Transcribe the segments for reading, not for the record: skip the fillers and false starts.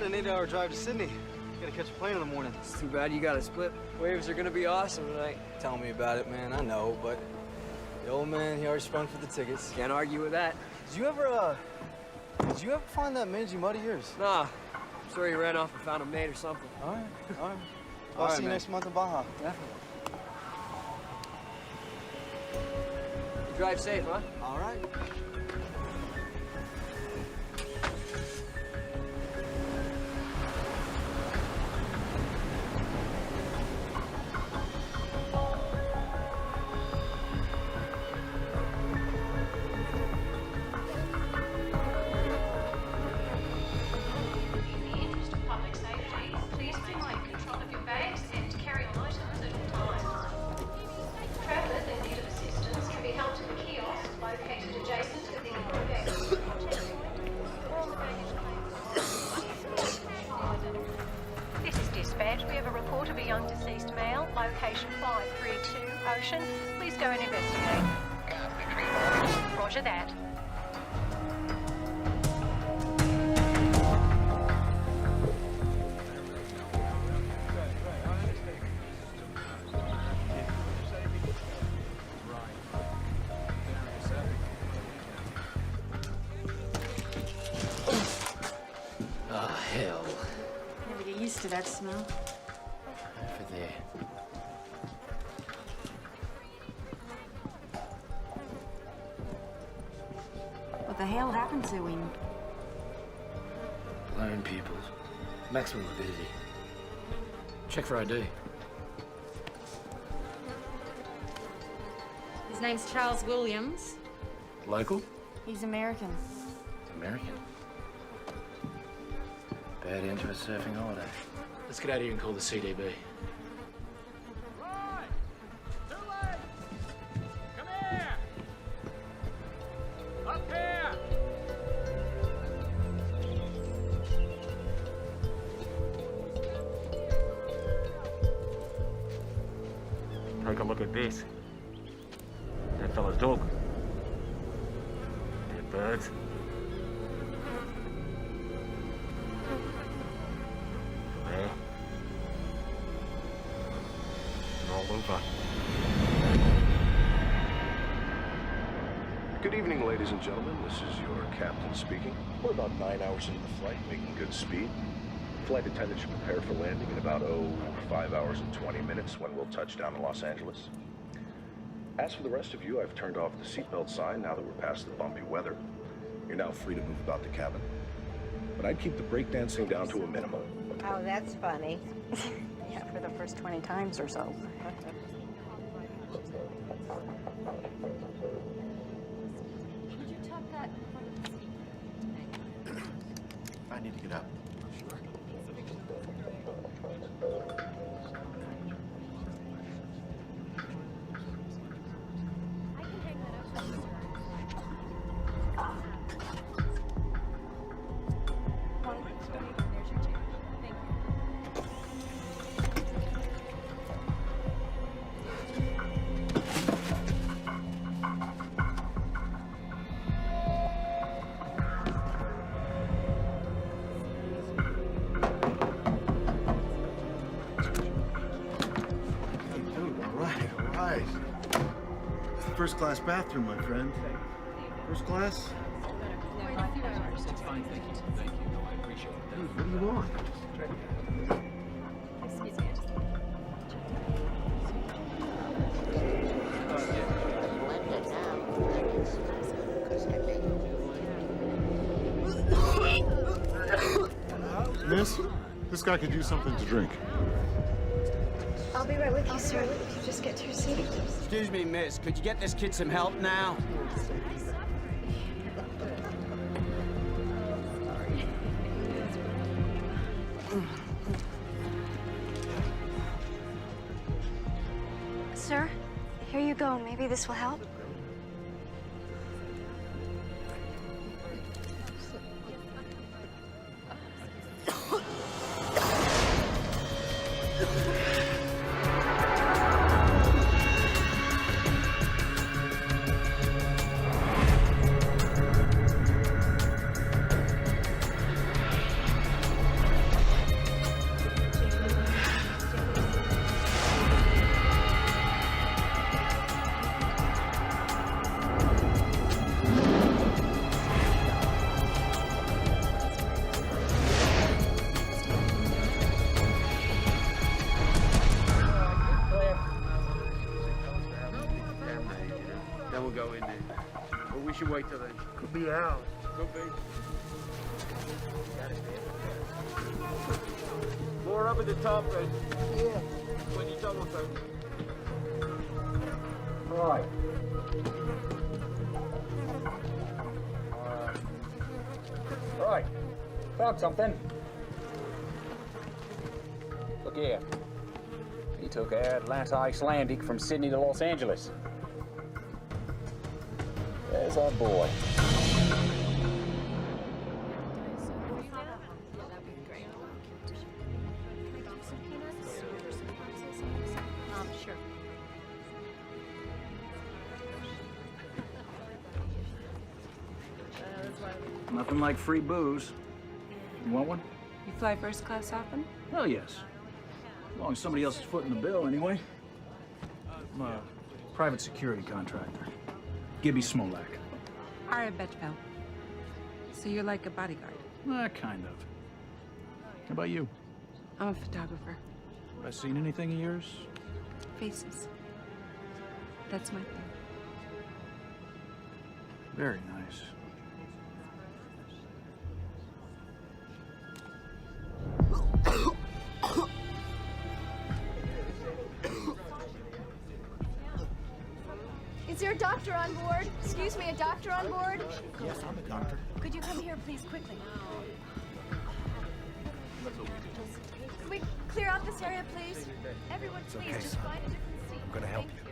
got an 8-hour drive to Sydney. Gotta catch a plane in the morning. It's too bad you got to split. Waves are gonna be awesome tonight. Tell me about it, man. I know, but the old man, he already sprung for the tickets. Can't argue with that. Did you ever find that mangy mud of yours? Nah, I'm sure he ran off and found a mate or something. All right. All I'll right, see you man. next month in Baja. Definitely. You drive safe, huh? All right. This is dispatch. We have a report of a young deceased male, location 532 Ocean. Please go and investigate. Roger that. Oh, hell. Never get used to that smell. Over there. What the hell happened to him? Lone pupils. Maximum morbidity. Check for ID. His name's Charles Williams. Local? He's American. American. Bad end to a surfing holiday. Let's get out of here and call the CDB. Right! Too late! Come here! Up here! Take a look at this. That fella's dog. Dead birds. There. All over. Good evening, ladies and gentlemen. This is your captain speaking. We're about 9 hours into the flight, making good speed. Flight attendant should prepare for landing in about, 5 hours and 20 minutes when we'll touch down in Los Angeles. As for the rest of you, I've turned off the seatbelt sign now that we're past the bumpy weather. You're now free to move about the cabin. But I'd keep the breakdancing down to a minimum. Oh, that's funny. Yeah, for the first 20 times or so. Could you tuck that in front of the seat? I need to get up. I can hang that up. There's your chair. Thank you. All right. First class bathroom, my friend. First class? It's fine, thank you. Thank you. No, I appreciate it. Dude, what do you want? Excuse me, I just... Miss, this guy could use something to drink. I'll be right with you, sir. If you just get to your seat. Excuse me, miss. Could you get this kid some help now? Sir, here you go. Maybe this will help. should wait till they could be out. Could be. More up at the top, Red. Yeah. When you double take. Right. Right. Found something. Look here. He took Atlanta Icelandic from Sydney to Los Angeles. There's our boy. Sure. Nothing like free booze. You want one? You fly first class often? Hell yes. As long as somebody else is footing the bill, anyway. I'm a private security contractor. Gibby Smolak. I bet, pal. So you're like a bodyguard? Kind of. How about you? I'm a photographer. Have I seen anything of yours? Faces. That's my thing. Very nice. Is there a doctor on board? Excuse me, a doctor on board? Yes, I'm a doctor. Could you come here, please, quickly? Can we clear out this area, please? Everyone, please, okay, just son. find a different seat. I'm gonna help Thank you.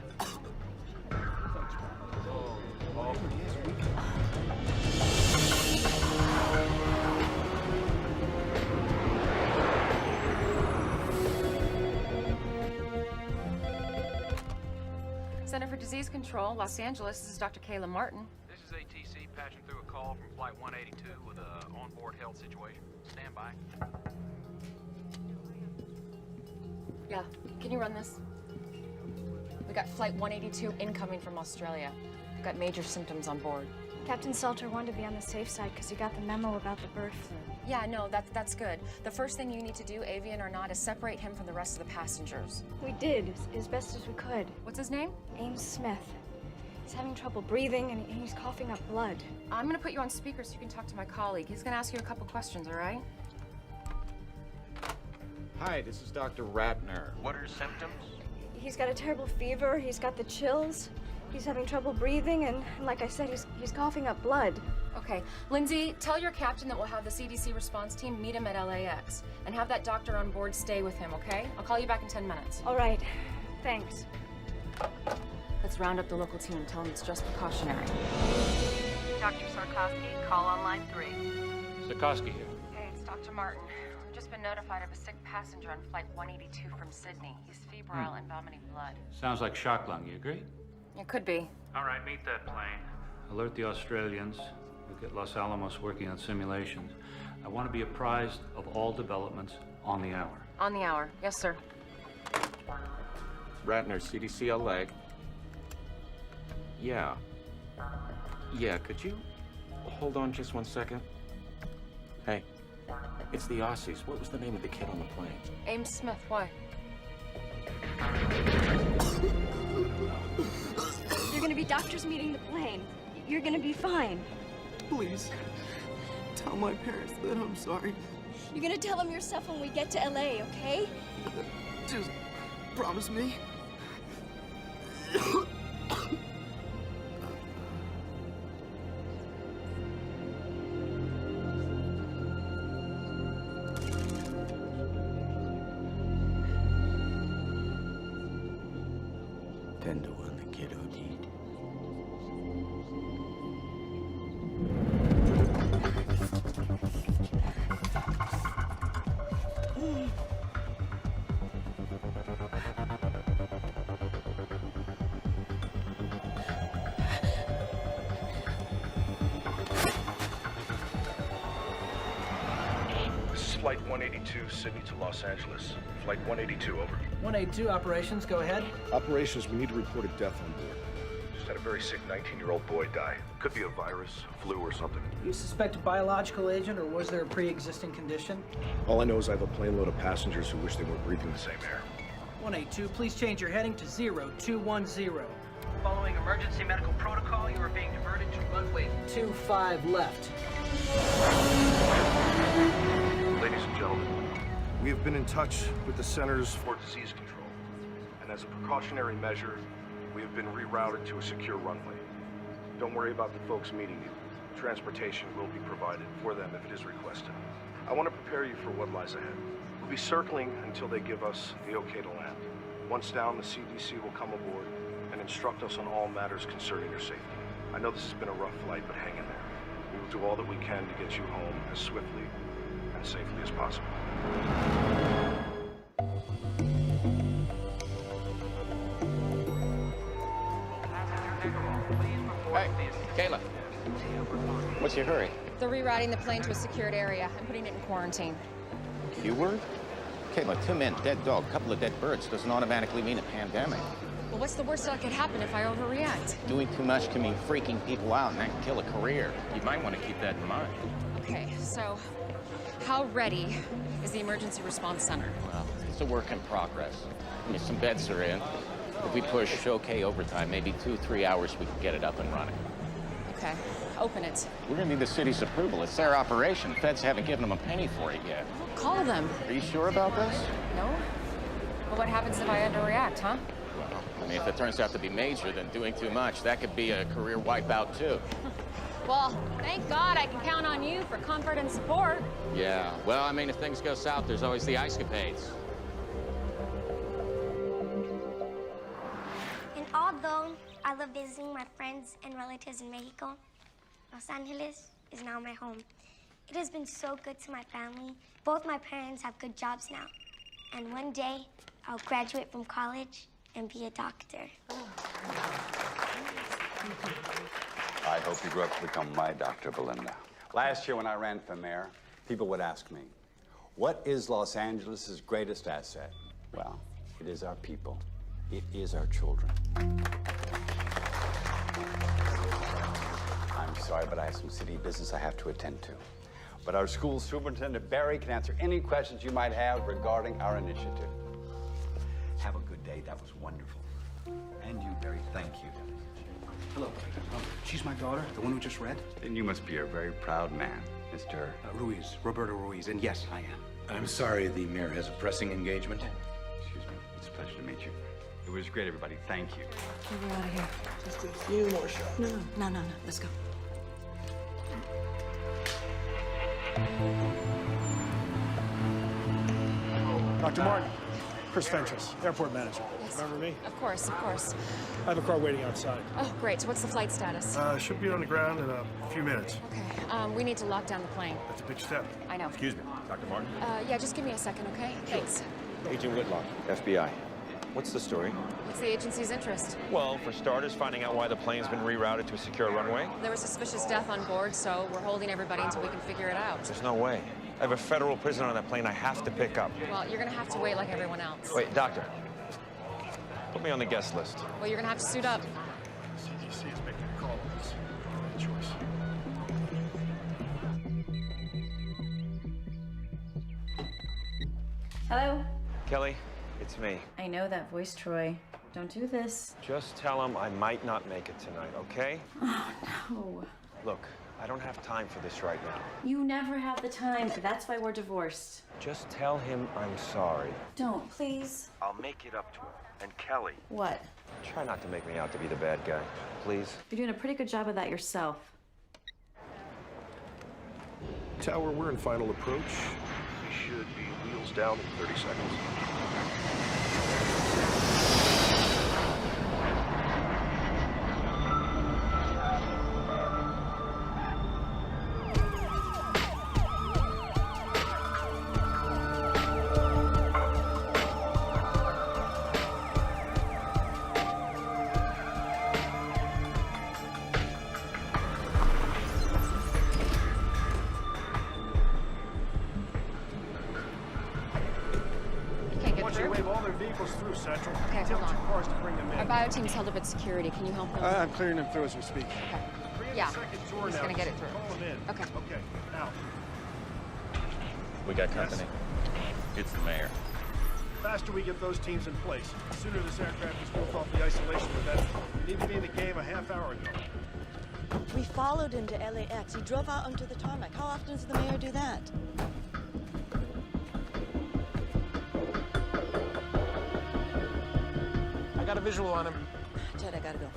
Center for Disease Control, Los Angeles. This is Dr. Kayla Martin. This is ATC patching through a call from Flight 182 with an onboard health situation. Stand by. Yeah, can you run this? We got Flight 182 incoming from Australia. We've got major symptoms on board. Captain Salter wanted to be on the safe side because he got the memo about the bird flu. Yeah, no, that's good. The first thing you need to do, avian or not, is separate him from the rest of the passengers. We did, as best as we could. What's his name? Ames Smith. He's having trouble breathing and he's coughing up blood. I'm gonna put you on speaker so you can talk to my colleague. He's gonna ask you a couple questions, all right? Hi, this is Dr. Ratner. What are his symptoms? He's got a terrible fever, he's got the chills, he's having trouble breathing, and like I said, he's coughing up blood. Okay, Lindsay, tell your captain that we'll have the CDC response team meet him at LAX and have that doctor on board stay with him, okay? I'll call you back in 10 minutes. All right, thanks. Let's round up the local team. Tell them it's just precautionary. Dr. Sarkowski, call on line 3. Sikorsky here. Hey, it's Dr. Martin. We've just been notified of a sick passenger on Flight 182 from Sydney. He's febrile and vomiting blood. Sounds like shock lung, you agree? It could be. All right, meet that plane. Alert the Australians. We'll get Los Alamos working on simulations. I want to be apprised of all developments on the hour. On the hour. Yes, sir. Ratner, CDC LA. Yeah. Yeah, could you hold on just 1 second? Hey, it's the Aussies. What was the name of the kid on the plane? Ames Smith, why? You're gonna be doctors meeting the plane. You're gonna be fine. Please, tell my parents that I'm sorry. You're gonna tell them yourself when we get to LA, okay? Just promise me. Tender when the kid OD'd. This is Flight 182, Sydney to Los Angeles. Flight 182, over. 182 operations, go ahead. Operations, we need to report a death on board. Just had a very sick 19-year-old boy die. Could be a virus, flu, or something. You suspect a biological agent, or was there a pre-existing condition? All I know is I have a plane load of passengers who wish they were breathing the same air. 182, please change your heading to 0210. Following emergency medical protocol, you are being diverted Runway 25 left. Ladies and gentlemen, we have been in touch with the Centers for Disease Control, and as a precautionary measure, we have been rerouted to a secure runway. Don't worry about the folks meeting you. Transportation will be provided for them if it is requested. I want to prepare you for what lies ahead. We'll be circling until they give us the okay to land. Once down, the CDC will come aboard and instruct us on all matters concerning your safety. I know this has been a rough flight, but hang in there. We will do all that we can to get you home as swiftly and safely as possible. Hey, Kayla. What's your hurry? They're rerouting the plane to a secured area and putting it in quarantine. Q-word? Kayla, 2 men, dead dog, couple of dead birds doesn't automatically mean a pandemic. Well, what's the worst that could happen if I overreact? Doing too much can mean freaking people out, and that can kill a career. You might want to keep that in mind. Okay, so how ready is the emergency response center? Well, it's a work in progress. I mean, some beds are in. If we push okay overtime, maybe 2-3 hours, we can get it up and running. Okay, open it. We're gonna need the city's approval. It's their operation. Feds haven't given them a penny for it yet. Call them. Are you sure about this? No? Well, what happens if I underreact, huh? Well, I mean, if it turns out to be major, then doing too much, that could be a career wipeout, too. Well, thank God I can count on you for comfort and support. Yeah, well, I mean, if things go south, there's always the ice-capades. And although I love visiting my friends and relatives in Mexico, Los Angeles is now my home. It has been so good to my family. Both my parents have good jobs now. And one day, I'll graduate from college and be a doctor. I hope you grow up to become my Dr. Belinda. Last year when I ran for mayor, people would ask me, what is Los Angeles' greatest asset? Well, it is our people. It is our children. I'm sorry, but I have some city business I have to attend to. But our school superintendent, Barry, can answer any questions you might have regarding our initiative. Have a good day. That was wonderful. And you, Barry, thank you. Hello. She's my daughter, the one who just read? Then you must be a very proud man, Mr. Ruiz, Roberto Ruiz, and yes, I am. I'm sorry, the mayor has a pressing engagement. Excuse me. It's a pleasure to meet you. It was great, everybody. Thank you. Get out of here. Just a few more shots. No. Let's go. Dr. Martin, Chris Fentress, airport manager. Yes. Remember me? Of course, of course. I have a car waiting outside. Oh, great. So what's the flight status? Should be on the ground in a few minutes. Okay. We need to lock down the plane. That's a big step. I know. Excuse me, Dr. Martin. Yeah, just give me a second, okay? Thanks. Agent Whitlock, FBI. What's the story? What's the agency's interest? Well, for starters, finding out why the plane's been rerouted to a secure runway. There was suspicious death on board, so we're holding everybody until we can figure it out. There's no way. I have a federal prisoner on that plane I have to pick up. Well, you're gonna have to wait like everyone else. Wait, doctor. Put me on the guest list. Well, you're gonna have to suit up. CDC is making a call on this. Good choice. Hello? Kelly, it's me. I know that voice, Troy. Don't do this. Just tell him I might not make it tonight, okay? Oh, no. Look, I don't have time for this right now. You never have the time. That's why we're divorced. Just tell him I'm sorry. Don't, please. I'll make it up to him. And Kelly. What? Try not to make me out to be the bad guy, please. You're doing a pretty good job of that yourself. Tower, we're in final approach. We should be wheels down in 30 seconds. Through Central. Okay, hold on. 2 cars to bring them in. Our bio team's held up at security. Can you help them? I'm clearing them through as we speak. Okay. Yeah. He's gonna get it through. Call them in. Okay. Okay. Now. We got company. It's the mayor. The faster we get those teams in place, the sooner this aircraft is moved off the isolation event. We need to be in the game a half hour ago. We followed him to LAX. He drove out onto the tarmac. How often does the mayor do that? I got a visual on him. Ted, I gotta go.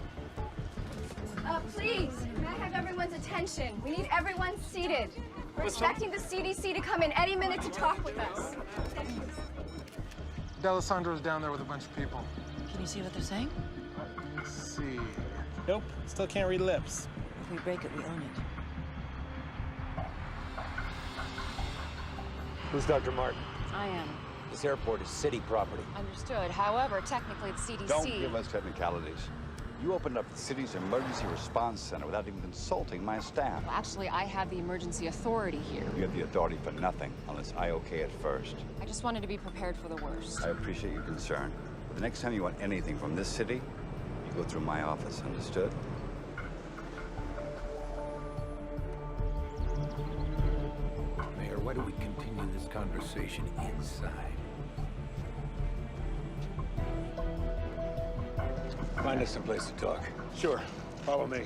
Please, may I have everyone's attention? We need everyone seated. We're expecting the CDC to come in any minute to talk with us. D'Alessandro's down there with a bunch of people. Can you see what they're saying? Let's see. Nope, still can't read lips. If we break it, we own it. Who's Dr. Martin? I am. This airport is city property. Understood. However, technically the CDC... Don't give us technicalities. You opened up the city's emergency response center without even consulting my staff. Well, actually, I have the emergency authority here. You have the authority for nothing unless I okay it first. I just wanted to be prepared for the worst. I appreciate your concern. But the next time you want anything from this city, you go through my office, understood? Mayor, why don't we continue this conversation inside? Find us some place to talk. Sure. Follow me.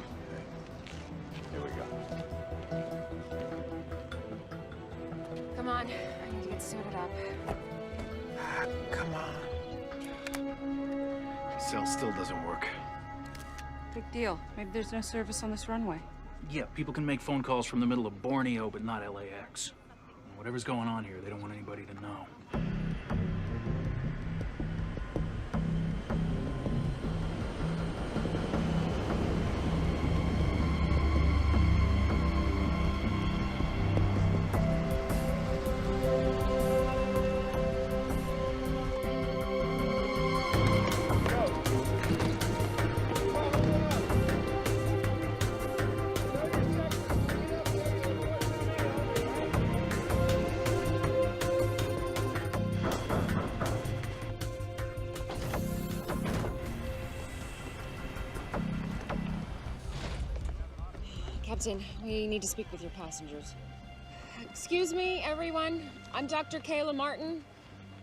Here we go. Come on. I need to get suited up. Come on. Cell still doesn't work. Big deal. Maybe there's no service on this runway. Yeah, people can make phone calls from the middle of Borneo, but not LAX. Whatever's going on here, they don't want anybody to know. Captain, we need to speak with your passengers. Excuse me, everyone. I'm Dr. Kayla Martin.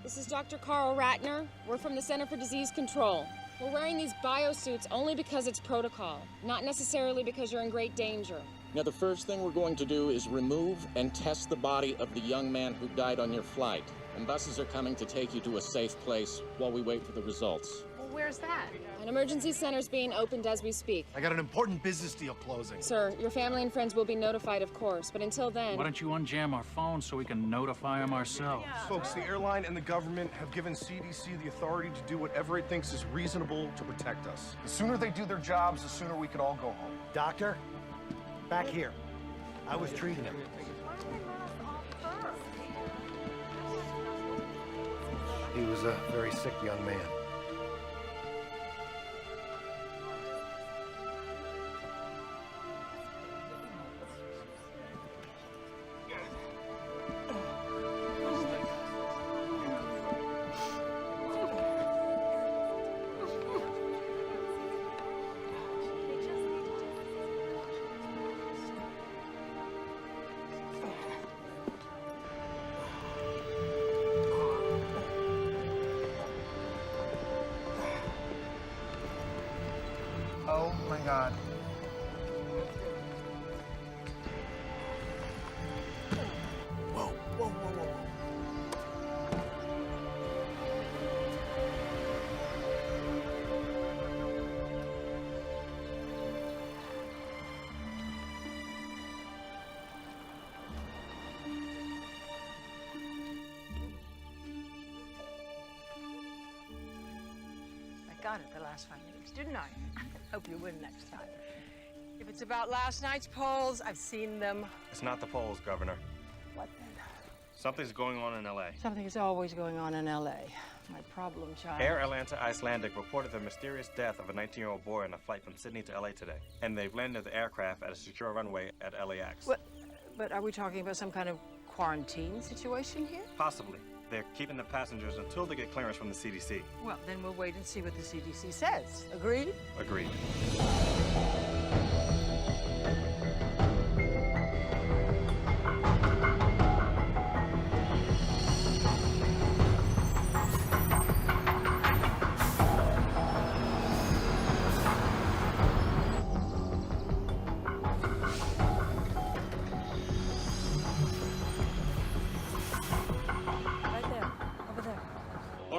This is Dr. Carl Ratner. We're from the Center for Disease Control. We're wearing these biosuits only because it's protocol, not necessarily because you're in great danger. Now, the first thing we're going to do is remove and test the body of the young man who died on your flight. And buses are coming to take you to a safe place while we wait for the results. Well, where's that? An emergency center's being opened as we speak. I got an important business deal closing. Sir, your family and friends will be notified, of course, but until then... Why don't you unjam our phones so we can notify them ourselves? Folks, the airline and the government have given CDC the authority to do whatever it thinks is reasonable to protect us. The sooner they do their jobs, the sooner we could all go home. Doctor, back here. I was treating him. He was a very sick young man. Oh my God. Whoa, whoa, whoa, whoa. I got it the last 5 minutes, didn't I? Hope you win next time. If it's about last night's polls, I've seen them. It's not the polls, Governor. What then? Something's going on in L.A. Something is always going on in L.A. My problem child. Air Atlanta Icelandic reported the mysterious death of a 19-year-old boy on a flight from Sydney to L.A. today. And they've landed the aircraft at a secure runway at LAX. What? But are we talking about some kind of quarantine situation here? Possibly. They're keeping the passengers until they get clearance from the CDC. Well, then we'll wait and see what the CDC says. Agreed? Agreed.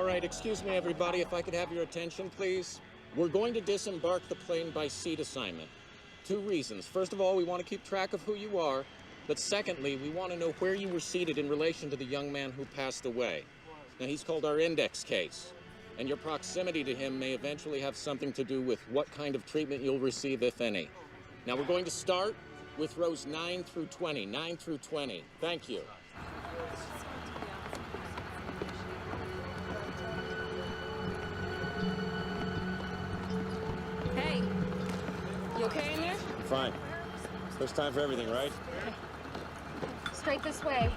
right, excuse me, everybody, if I could have your attention, please. We're going to disembark the plane by seat assignment. 2 reasons. First of all, we want to keep track of who you are. But secondly, we want to know where you were seated in relation to the young man who passed away. Now, he's called our index case. And your proximity to him may eventually have something to do with what kind of treatment you'll receive, if any. Now, we're going to start with rows 9 through 20. 9 through 20. Thank you. Hey, you okay in there? Fine. First time for everything, right? Straight this way.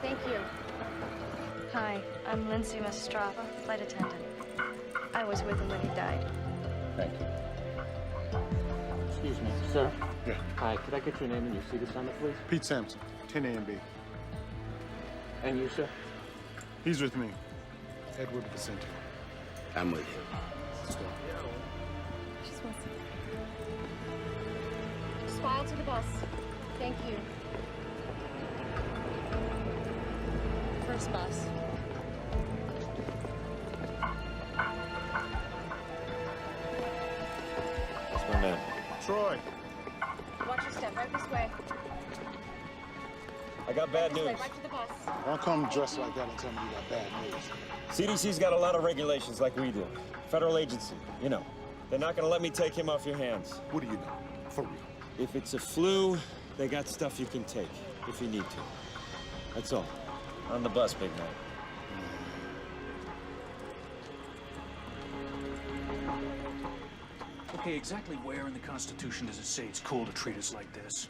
Thank you. Hi, I'm Lindsay Mastrava, flight attendant. I was with him when he died. Thank you. Excuse me, sir. Yeah. Hi, could I get your name and your seat assignment, please? Pete Sampson, 10 A and B. And you, sir? He's with me. Edward Vicente. I'm with you. Let's go. Just file to the bus. Thank you. First bus. That's my man. Troy. Watch your step. Right this way. I got bad This way, news. right to the bus. Don't come dressed like that and tell me you got bad news. CDC's got a lot of regulations like we do. Federal agency, you know. They're not gonna let me take him off your hands. What do you know? For real. If it's a flu, they got stuff you can take, if you need to. That's all. On the bus, big man. Okay, exactly where in the Constitution does it say it's cool to treat us like this?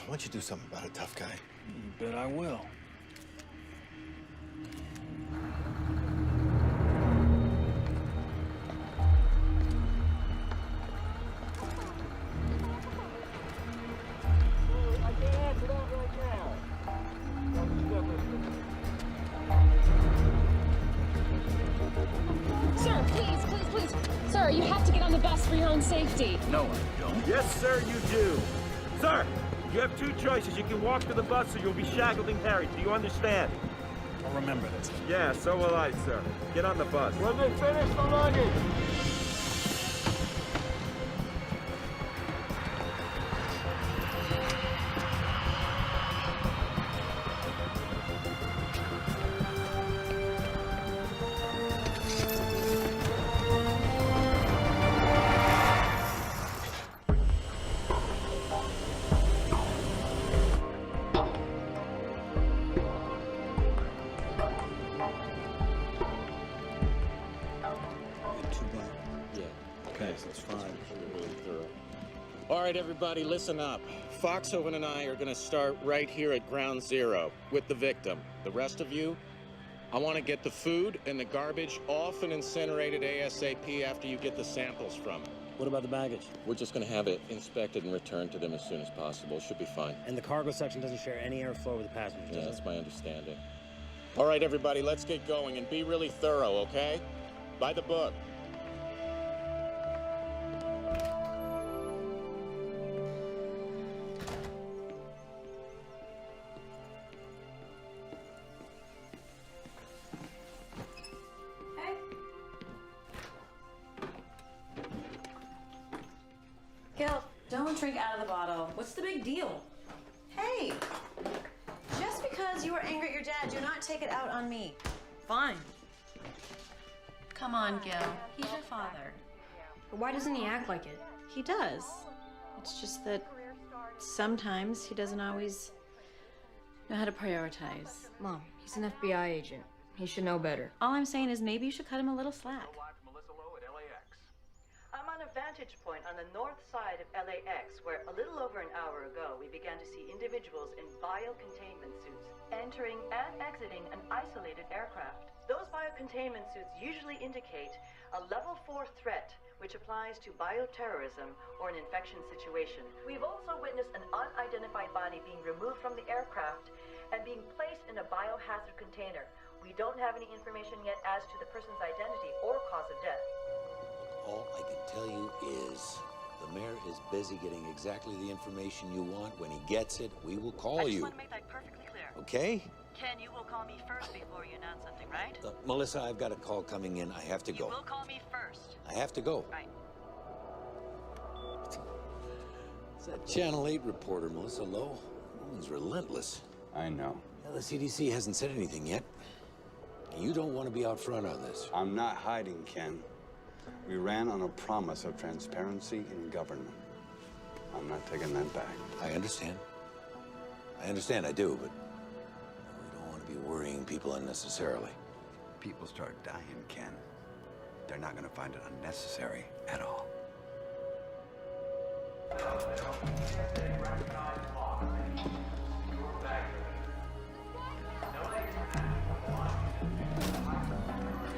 Why don't you do something about it, tough guy? You bet I will. Sir, please. Sir, you have to get on the bus for your own safety. No, I don't. Yes, sir, you do. Sir, you have 2 choices. You can walk to the bus or you'll be shackled and carried. Do you understand? I'll remember this. Yeah, so will I, sir. Get on the bus. When they finish the luggage. All right, everybody, listen up. Foxhoven and I are going to start right here at ground zero with the victim. The rest of you, I want to get the food and the garbage off and incinerated ASAP after you get the samples from it. What about the baggage? We're just going to have it inspected and returned to them as soon as possible. Should be fine. And the cargo section doesn't share any airflow with the passengers, Yeah, does that's it? my understanding. All right, everybody, let's get going and be really thorough, okay? By the book. Gil, don't drink out of the bottle. What's the big deal? Hey, just because you were angry at your dad, do not take it out on me. Fine. Come on, Gil. He's your father. But why doesn't he act like it? He does. It's just that sometimes he doesn't always know how to prioritize. Mom, he's an FBI agent. He should know better. All I'm saying is maybe you should cut him a little slack. I'm on a vantage point on the north side of LAX, where a little over an hour ago we began to see individuals in biocontainment suits entering and exiting an isolated aircraft. Those biocontainment suits usually indicate a level 4 threat, which applies to bioterrorism or an infection situation. We've also witnessed an unidentified body being removed from the aircraft and being placed in a biohazard container. We don't have any information yet as to the person's identity or cause of death. All I can tell you is the mayor is busy getting exactly the information you want. When he gets it, we will call I just you. want to make that perfectly clear. Okay? Ken, you will call me first before you announce something, right? Melissa, I've got a call coming in. I have to go. You will call me first. I have to go. Right. It's that Channel 8 reporter, Melissa Lowe. The woman's relentless. I know. Now, the CDC hasn't said anything yet. You don't want to be out front on this. I'm not hiding, Ken. We ran on a promise of transparency in government. I'm not taking that back. I understand. I do, but we don't want to be worrying people unnecessarily. People start dying, Ken. They're not going to find it unnecessary at all.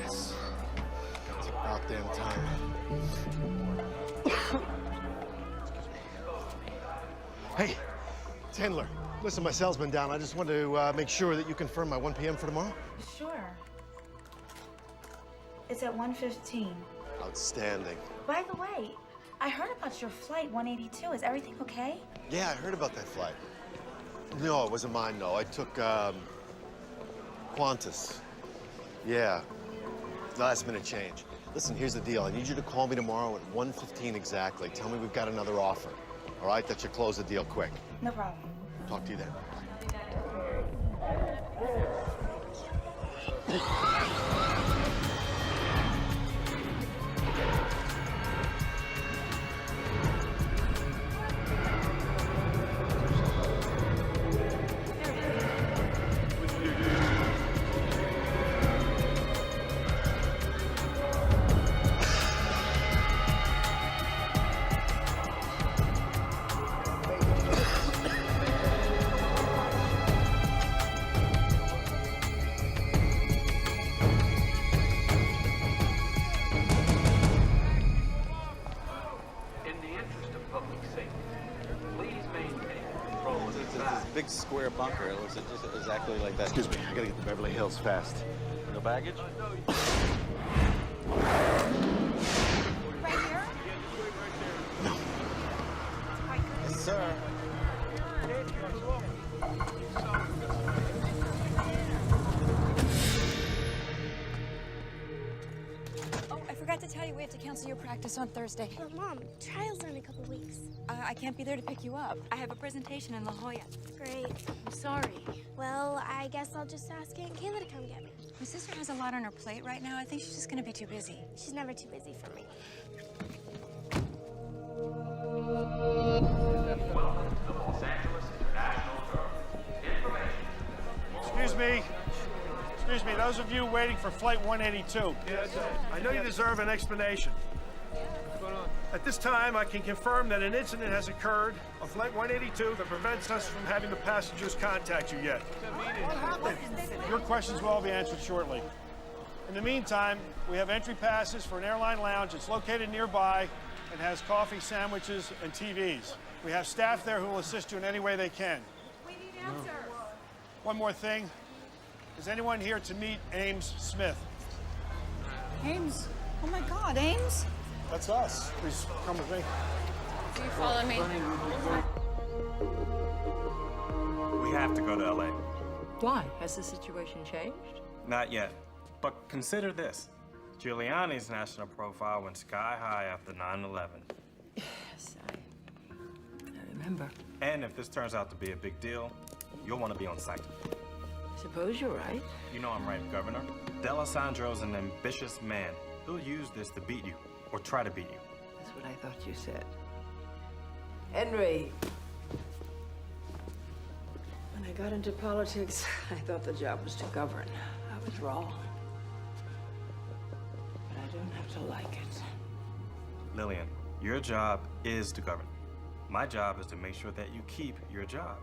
Yes. It's about damn time. Hey, it's Handler. Listen, my cell's been down. I just wanted to make sure that you confirm my 1 p.m. for tomorrow. Sure. It's at 1:15. Outstanding. By the way, I heard about your flight 182. Is everything okay? Yeah, I heard about that flight. No, it wasn't mine, no. I took, Qantas. Yeah. Last minute change. Listen, here's the deal. I need you to call me tomorrow at 1:15 exactly. Tell me we've got another offer. All right? That should close the deal quick. No problem. Talk to you then. Big square bunker. It looks just exactly like that. Excuse me, I gotta get to Beverly Hills fast. No baggage? Right here? No. Yes, sir. Oh, I forgot to tell you we have to cancel your practice on Thursday. But Mom, trials are in a couple weeks. I can't be there to pick you up. I have a presentation in La Jolla. Great. I'm sorry. Well, I guess I'll just ask Aunt Kayla to come get me. My sister has a lot on her plate right now. I think she's just gonna be too busy. She's never too busy for me. Welcome to the Los Angeles International Terminal. Information. Excuse me, those of you waiting for Flight 182. Yes, sir. I know you deserve an explanation. What's going on? At this time, I can confirm that an incident has occurred on Flight 182 that prevents us from having the passengers contact you yet. What happened? Your questions will all be answered shortly. In the meantime, we have entry passes for an airline lounge. It's located nearby and has coffee, sandwiches, and TVs. We have staff there who will assist you in any way they can. We need answers. One more thing. Is anyone here to meet Ames Smith? Ames? Oh my God, Ames? That's us. Please come with me. Do you follow me? We have to go to LA. Why? Has the situation changed? Not yet. But consider this. Giuliani's national profile went sky high after 9/11. Yes, I remember. And if this turns out to be a big deal, you'll want to be on site. I suppose you're right. You know I'm right, Governor. D'Alessandro's an ambitious man. He'll use this to beat you, or try to beat you. That's what I thought you said. Henry, when I got into politics, I thought the job was to govern. I was wrong. But I don't have to like it. Lillian, your job is to govern. My job is to make sure that you keep your job.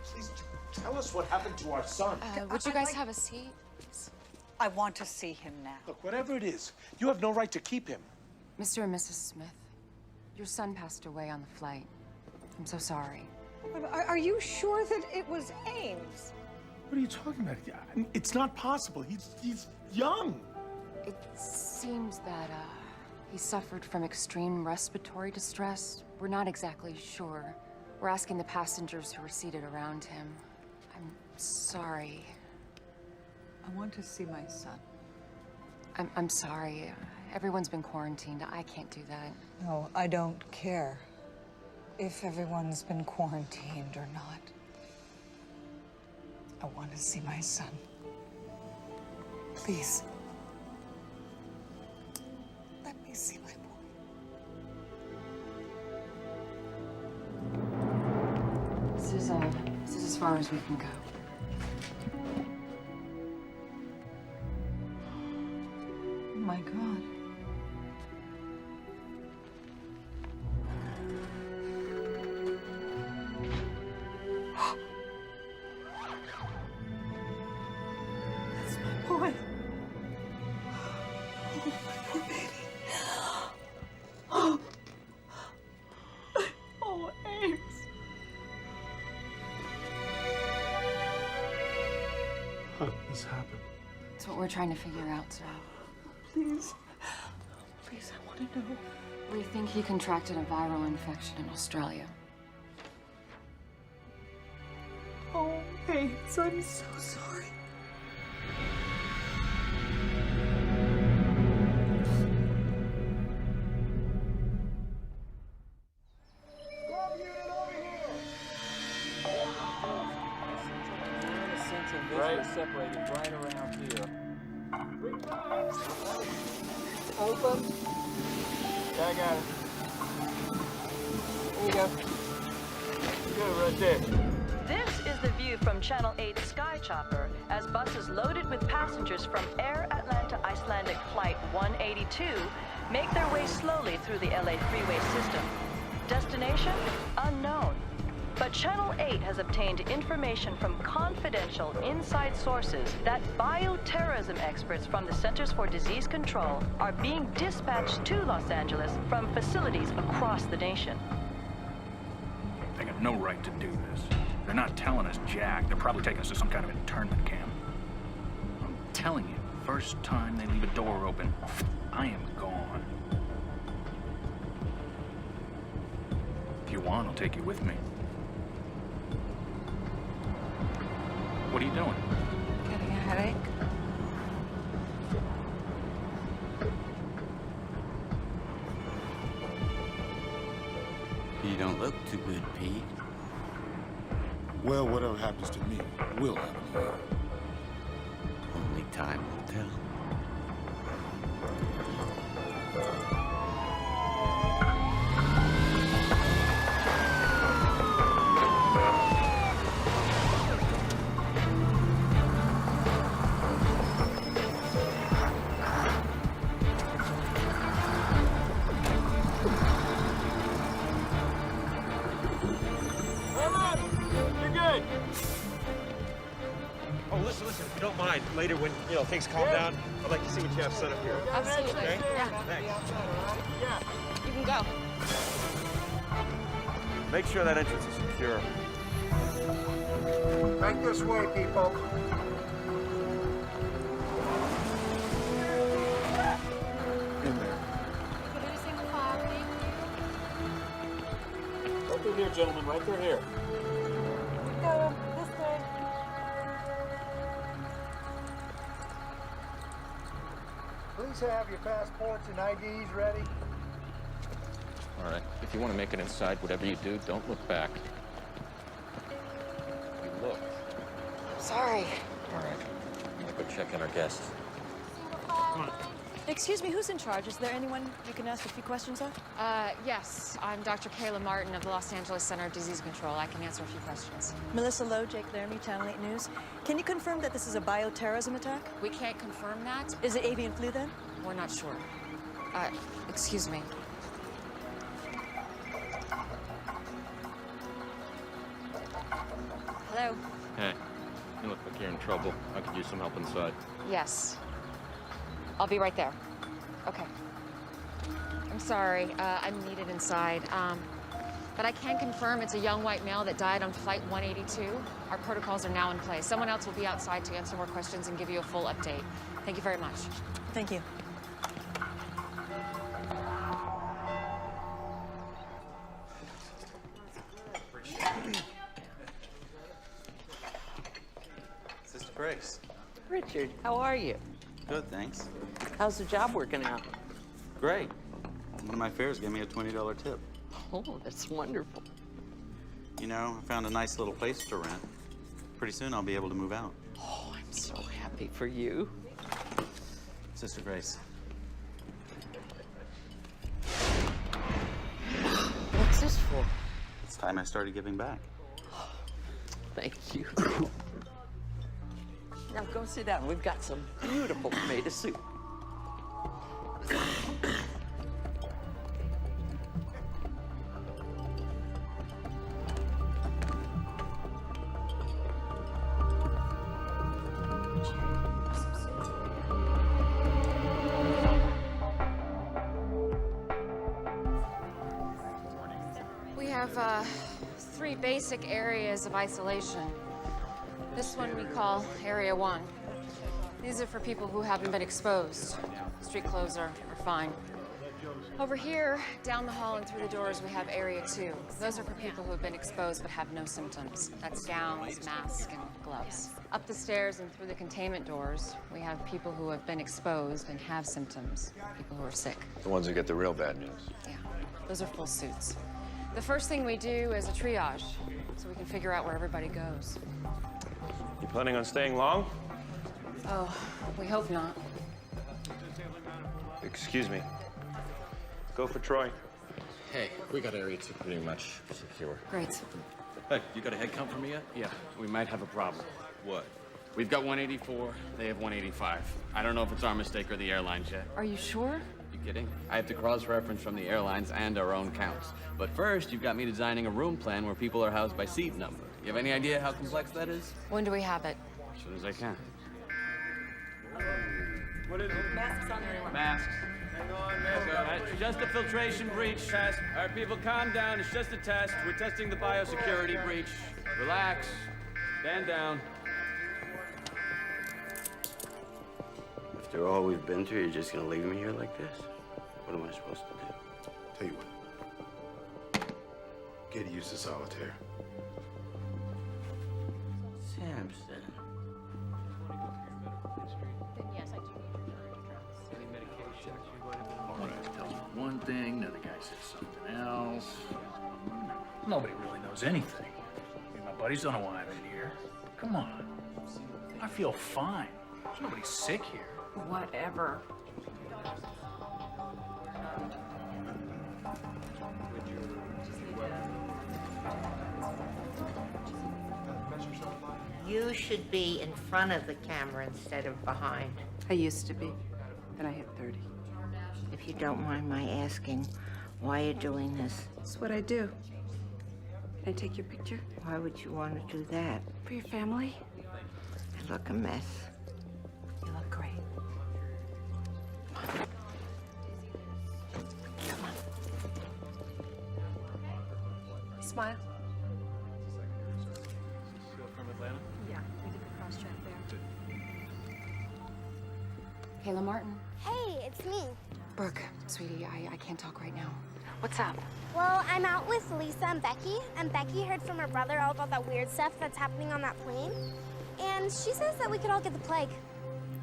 Please tell us what happened to our son. Would you guys have a seat? I want to see him now. Look, whatever it is, you have no right to keep him. Mr. and Mrs. Smith, your son passed away on the flight. I'm so sorry. Are you sure that it was Ames? What are you talking about? It's not possible. He's young. It seems that he suffered from extreme respiratory distress. We're not exactly sure. We're asking the passengers who were seated around him. I'm sorry. I want to see my son. I'm sorry. Everyone's been quarantined. I can't do that. No, I don't care if everyone's been quarantined or not. I want to see my son. Please. Let me see my boy. This is as far as we can go. Oh my God. That's my boy. Oh, my poor baby. Oh. Oh, Ames. How did this happen? It's what we're trying to figure out, sir. Please. Please, I want to know. We think he contracted a viral infection in Australia. Oh, Ames, I'm so sorry. Right. Separated right around here. Open. Yeah, I got it. There you go. Good, right there. This is the view from Channel 8 Sky Chopper as buses loaded with passengers from Air Atlanta Icelandic Flight 182 make their way slowly through the LA freeway system. Destination? Unknown. But Channel 8 has obtained information from confidential inside sources that bioterrorism experts from the Centers for Disease Control are being dispatched to Los Angeles from facilities across the nation. They got no right to do this. They're not telling us jack. They're probably taking us to some kind of internment camp. I'm telling you, first time they leave a door open, I am gone. If you want, I'll take you with me. What are you doing? Getting a headache? You don't look too good, Pete. Well, whatever happens to me will happen to you. Only time will tell. Oh, listen, if you don't mind, later when, things calm down, I'd like to see what you have set up here. Absolutely. Okay? Yeah. Thanks. You can go. Make sure that entrance is secure. Right this way, people. In there. Right through here, gentlemen. Right through here. Please have your passports and IDs ready. All right. If you want to make it inside, whatever you do, don't look back. You look. Sorry. All right. I'm gonna go check in our guests. Come on. Excuse me, who's in charge? Is there anyone you can ask a few questions of? Yes. I'm Dr. Kayla Martin of the Los Angeles Center of Disease Control. I can answer a few questions. Melissa Lowe, Jake Laramie, Channel 8 News. Can you confirm that this is a bioterrorism attack? We can't confirm that. Is it avian flu then? We're not sure. Excuse me. Hello? Hey, you look like you're in trouble. I could use some help inside. Yes. I'll be right there. Okay. I'm sorry. I'm needed inside. But I can confirm it's a young white male that died on Flight 182. Our protocols are now in place. Someone else will be outside to answer more questions and give you a full update. Thank you very much. Thank you. Grace. Richard, how are you? Good, thanks. How's the job working out? Great. One of my fares gave me a $20 tip. Oh, that's wonderful. You know, I found a nice little place to rent. Pretty soon I'll be able to move out. Oh, I'm so happy for you. Sister Grace. What's this for? It's time I started giving back. Thank you. Now go sit down. We've got some beautiful tomato soup. We have 3 basic areas of isolation. This one we call Area 1. These are for people who haven't been exposed. Street clothes are fine. Over here, down the hall and through the doors, we have Area 2. Those are for people who have been exposed but have no symptoms. That's gowns, masks, and gloves. Up the stairs and through the containment doors, we have people who have been exposed and have symptoms, people who are sick. The ones who get the real bad news. Yeah, those are full suits. The first thing we do is a triage, so we can figure out where everybody goes. You planning on staying long? Oh, we hope not. Excuse me. Go for Troy. Hey, we got Area 2 pretty much secure. Great. Hey, you got a head count for me yet? Yeah, we might have a problem. What? We've got 184, they have 185. I don't know if it's our mistake or the airline's yet. Are you sure? You kidding? I have to cross-reference from the airlines and our own counts. But first, you've got me designing a room plan where people are housed by seat number. You have any idea how complex that is? When do we have it? As soon as I can. What is it? Masks on everyone. Masks. Hang on, man. It's just a filtration breach test. All right, people, calm down. It's just a test. We're testing the biosecurity breach. Relax. Stand down. After all we've been through, you're just gonna leave me here like this? What am I supposed to do? Tell you what. Get used to solitaire. Samson. One guy tells me one thing, the other guy says something else. Nobody really knows anything. I mean, my buddies don't know why I'm in here. Come on. I feel fine. There's nobody sick here. Whatever. You should be in front of the camera instead of behind. I used to be. Then I hit 30. If you don't mind my asking, why are you doing this? It's what I do. Can I take your picture? Why would you want to do that? For your family? I look a mess. You look great. Come on. Smile. From Atlanta? Yeah, we did the cross-check there. Kayla Martin. Hey, it's me. Brooke, sweetie, I can't talk right now. What's up? Well, I'm out with Lisa and Becky heard from her brother all about that weird stuff that's happening on that plane. And she says that we could all get the plague.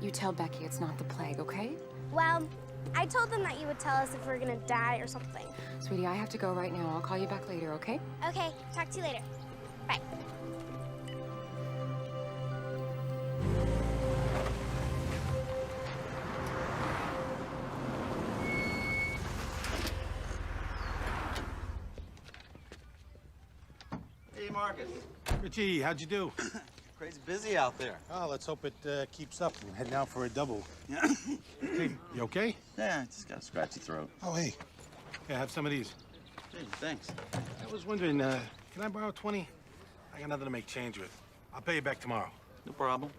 You tell Becky it's not the plague, okay? Well, I told them that you would tell us if we were gonna die or something. Sweetie, I have to go right now. I'll call you back later, okay? Okay, talk to you later. Bye. Hey, Marcus. Richie, how'd you do? Crazy busy out there. Oh, let's hope it keeps up. We're heading out for a double. Hey, you okay? Yeah, just got a scratchy throat. Oh, hey. Yeah, have some of these. Hey, thanks. I was wondering, can I borrow 20? I got nothing to make change with. I'll pay you back tomorrow. No problem.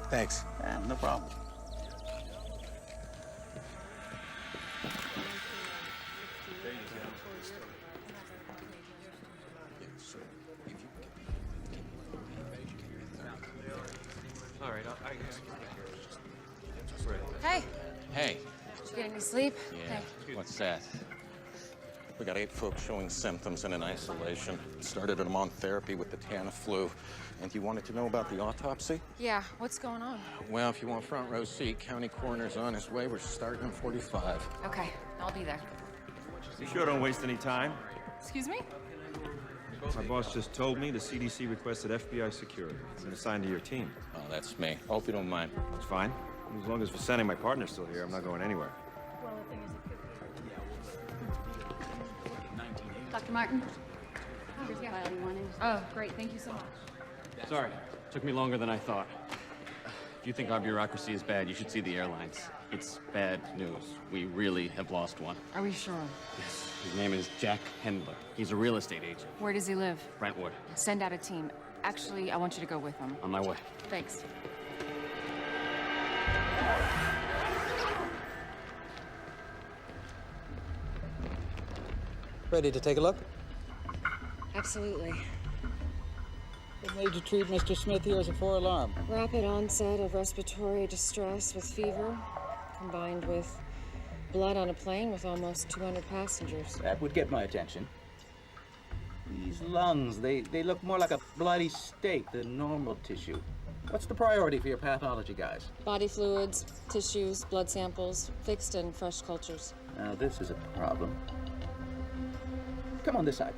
Thanks. Yeah, no problem. All right, I Hey. Hey, Get any sleep? Yeah. What's that? We got 8 folks showing symptoms and in isolation. Started them on therapy with the Tamiflu. And you wanted to know about the autopsy? Yeah, what's going on? Well, if you want front row seat, county coroner's on his way. We're starting in 45. Okay, I'll be there. You sure don't waste any time. Excuse me? My boss just told me the CDC requested FBI security. It's been assigned to your team. Oh, that's me. Hope you don't mind. It's fine. As long as Vicente, my partner's still here, I'm not going anywhere. Dr. Martin? Here's the file you wanted. Oh, great. Thank you so much. Sorry, took me longer than I thought. If you think our bureaucracy is bad, you should see the airlines. It's bad news. We really have lost one. Are we sure? Yes. His name is Jack Hendler. He's a real estate agent. Where does he live? Brentwood. Send out a team. Actually, I want you to go with him. On my way. Thanks. Ready to take a look? Absolutely. What made you treat Mr. Smith here as a 4-alarm? Rapid onset of respiratory distress with fever, combined with blood on a plane with almost 200 passengers. That would get my attention. These lungs, they look more like a bloody steak than normal tissue. What's the priority for your pathology guys? Body fluids, tissues, blood samples, fixed and fresh cultures. Now this is a problem. Come on this side.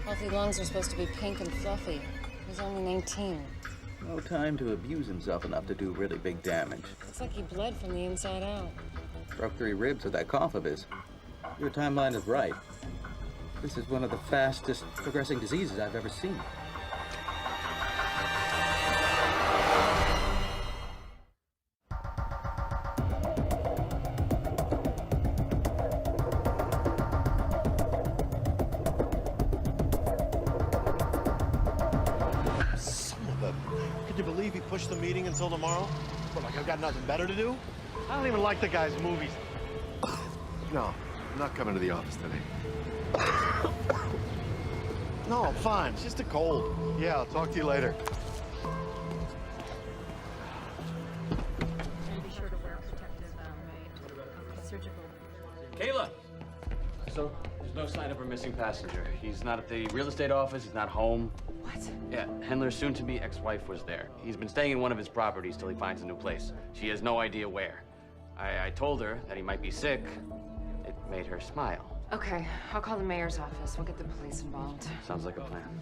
Healthy lungs are supposed to be pink and fluffy. He's only 19. No time to abuse himself enough to do really big damage. Looks like he bled from the inside out. Broke 3 ribs with that cough of his. Your timeline is right. This is one of the fastest progressing diseases I've ever seen. Could you believe he pushed the meeting until tomorrow? What, like I've got nothing better to do? I don't even like the guy's movies. No, I'm not coming to the office today. No, I'm fine. It's just a cold. Yeah, I'll talk to you later. Be sure to wear protective surgical. Kayla! So, there's no sign of her missing passenger. He's not at the real estate office, he's not home. What? Yeah, Hendler's soon-to-be ex-wife was there. He's been staying in one of his properties till he finds a new place. She has no idea where. I told her that he might be sick. It made her smile. Okay, I'll call the mayor's office. We'll get the police involved. Sounds like a plan.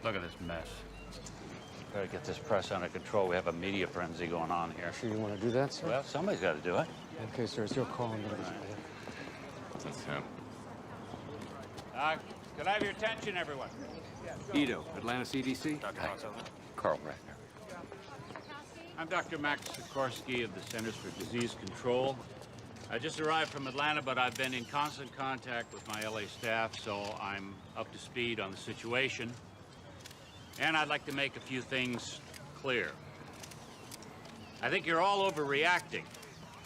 Look at this mess. Better get this press under control. We have a media frenzy going on here. Sure you want to do that, sir? Well, somebody's got to do it. Okay, sir, it's your call. I'm going to That's him. Could I have your attention, everyone? Ito, Atlanta CDC. Carl Ratner. I'm Dr. Max Sikorsky of the Centers for Disease Control. I just arrived from Atlanta, but I've been in constant contact with my LA staff, so I'm up to speed on the situation. And I'd like to make a few things clear. I think you're all overreacting.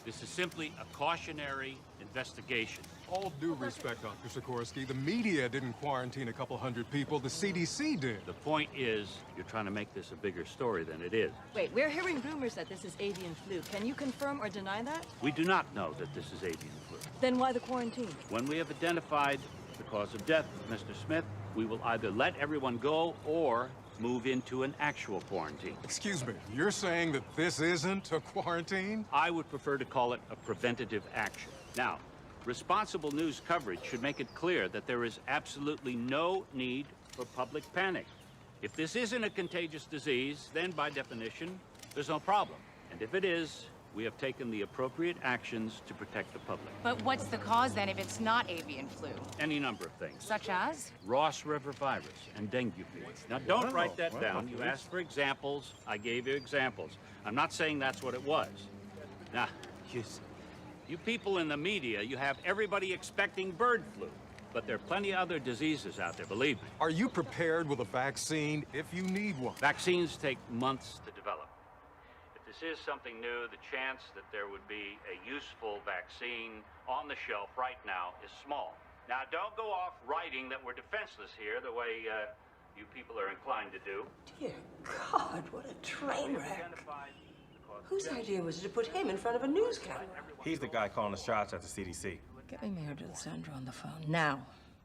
This is simply a cautionary investigation. All due respect, Dr. Sikorsky, the media didn't quarantine a couple hundred people, the CDC did. The point is, you're trying to make this a bigger story than it is. Wait, we're hearing rumors that this is avian flu. Can you confirm or deny that? We do not know that this is avian flu. Then why the quarantine? When we have identified the cause of death of Mr. Smith, we will either let everyone go or move into an actual quarantine. Excuse me, you're saying that this isn't a quarantine? I would prefer to call it a preventative action. Now, responsible news coverage should make it clear that there is absolutely no need for public panic. If this isn't a contagious disease, then by definition, there's no problem. And if it is, we have taken the appropriate actions to protect the public. But what's the cause then if it's not avian flu? Any number of things. Such as? Ross River virus and dengue fever. Now, don't write that down. You asked for examples. I gave you examples. I'm not saying that's what it was. Now, you people in the media, you have everybody expecting bird flu. But there are plenty of other diseases out there, believe me. Are you prepared with a vaccine if you need one? Vaccines take months to develop. If this is something new, the chance that there would be a useful vaccine on the shelf right now is small. Now, don't go off writing that we're defenseless here the way you people are inclined to do. Dear God, what a train wreck. Whose idea was it to put him in front of a news camera? He's the guy calling the shots at the CDC. Get me Mayor D'Alessandro on the phone, now.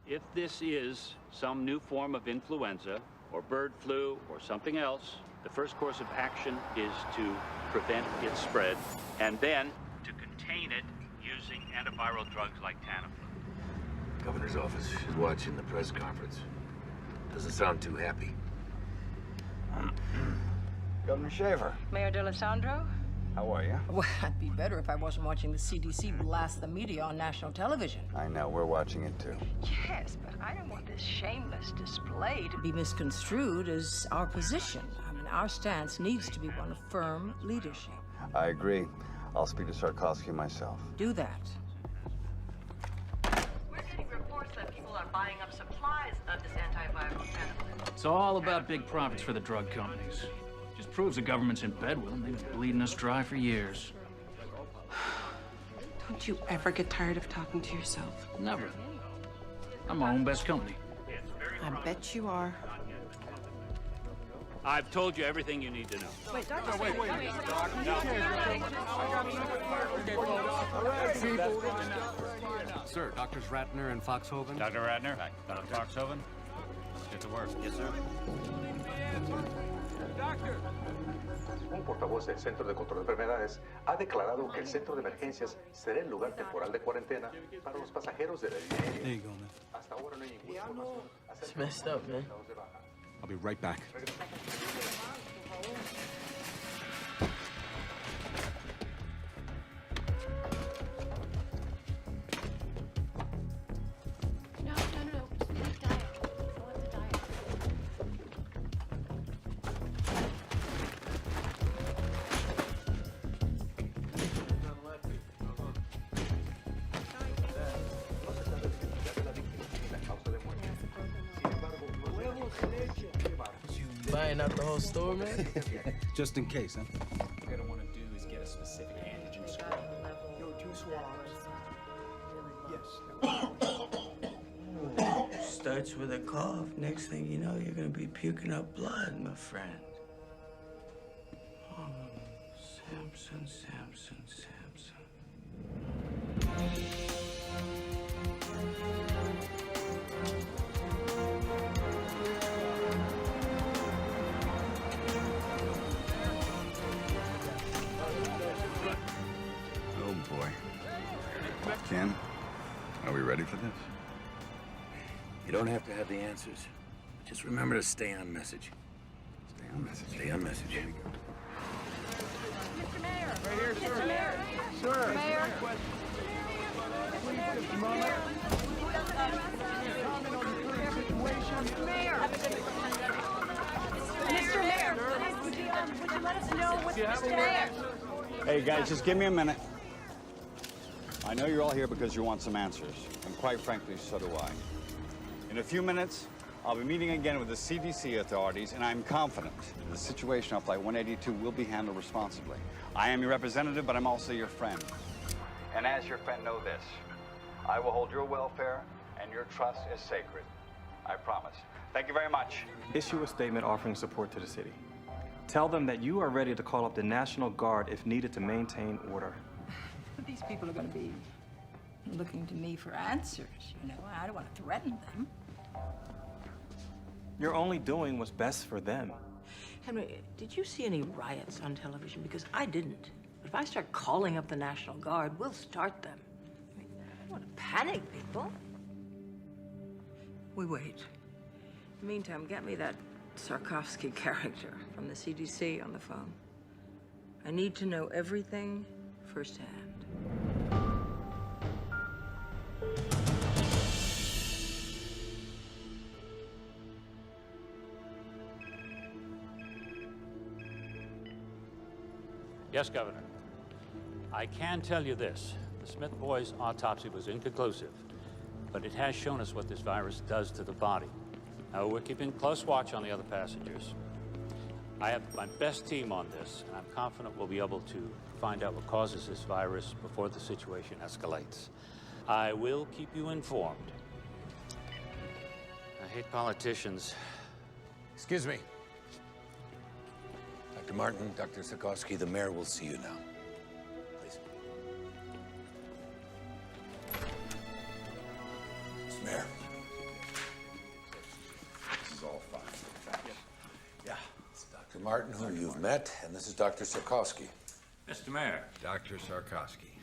If this is some new form of influenza, or bird flu, or something else, the first course of action is to prevent its spread, and then to contain it using antiviral drugs like Tamiflu. Governor's office is watching the press conference. Doesn't sound too happy. Governor Shaver, Mayor D'Alessandro? how are you? Well, I'd be better if I wasn't watching the CDC blast the media on national television. I know, we're watching it too. Yes, but I don't want this shameless display to be misconstrued as our position. I mean, our stance needs to be one of firm leadership. I agree. I'll speak to Sarkovsky myself. Do that. We're getting reports that people are buying up supplies of this antiviral Tamiflu. It's all about big profits for the drug companies. Just proves the government's in bed with them. They've been bleeding us dry for years. Don't you ever get tired of talking to yourself? Never. I'm my own best company. I bet you are. I've told you everything you need to know. Wait, Doctor. Wait. Sir, Doctors Ratner and Foxhoven. Dr. Ratner? Dr. Foxhoven? Let's get to work. Yes, sir. Un portavoz del Centro de Control de Enfermedades ha declarado que el centro de emergencias será el lugar temporal de cuarentena para los pasajeros de la línea. There you go, man. Hasta ahora no hay ninguna información. It's messed up, man. I'll be right back. No. Select diet. Select the diet. Buying out the whole store, man? Just in case, huh? What you're gonna want to do is get a specific antigen score. Yo, 2 swabs. Yes. Starts with a cough. Next thing you know, you're gonna be puking up blood, my friend. Oh, Samson. Oh boy. Ken, are we ready for this? You don't have to have the answers. Just remember to stay on message. Stay on message. Stay on message. Here we go. Mr. Mayor. Right here, sir. Mr. Mayor. Sir. Mayor. Mr. Mayor, would you let us know what's Mr. Mayor? Hey guys, just give me a minute. I know you're all here because you want some answers, and quite frankly, so do I. In a few minutes, I'll be meeting again with the CDC authorities, and I'm confident the situation on Flight 182 will be handled responsibly. I am your representative, but I'm also your friend. And as your friend, know this. I will hold your welfare, and your trust is sacred. I promise. Thank you very much. Issue a statement offering support to the city. Tell them that you are ready to call up the National Guard if needed to maintain order. But these people are going to be looking to me for answers, you know. I don't want to threaten them. You're only doing what's best for them. Henry, did you see any riots on television? Because I didn't. But if I start calling up the National Guard, we'll start them. I mean, I don't want to panic people. We wait. In the meantime, get me that Sarkovsky character from the CDC on the phone. I need to know everything firsthand. Yes, Governor. I can tell you this. The Smith boys' autopsy was inconclusive, but it has shown us what this virus does to the body. Now, we're keeping close watch on the other passengers. I have my best team on this, and I'm confident we'll be able to find out what causes this virus before the situation escalates. I will keep you informed. I hate politicians. Excuse me. Dr. Martin, Dr. Sikorsky, the mayor will see you now. Please. Mr. Mayor. This is all fine. Yeah. It's Dr. Martin, who you've met, and this is Dr. Sikorsky. Mr. Mayor. Dr. Sikorsky.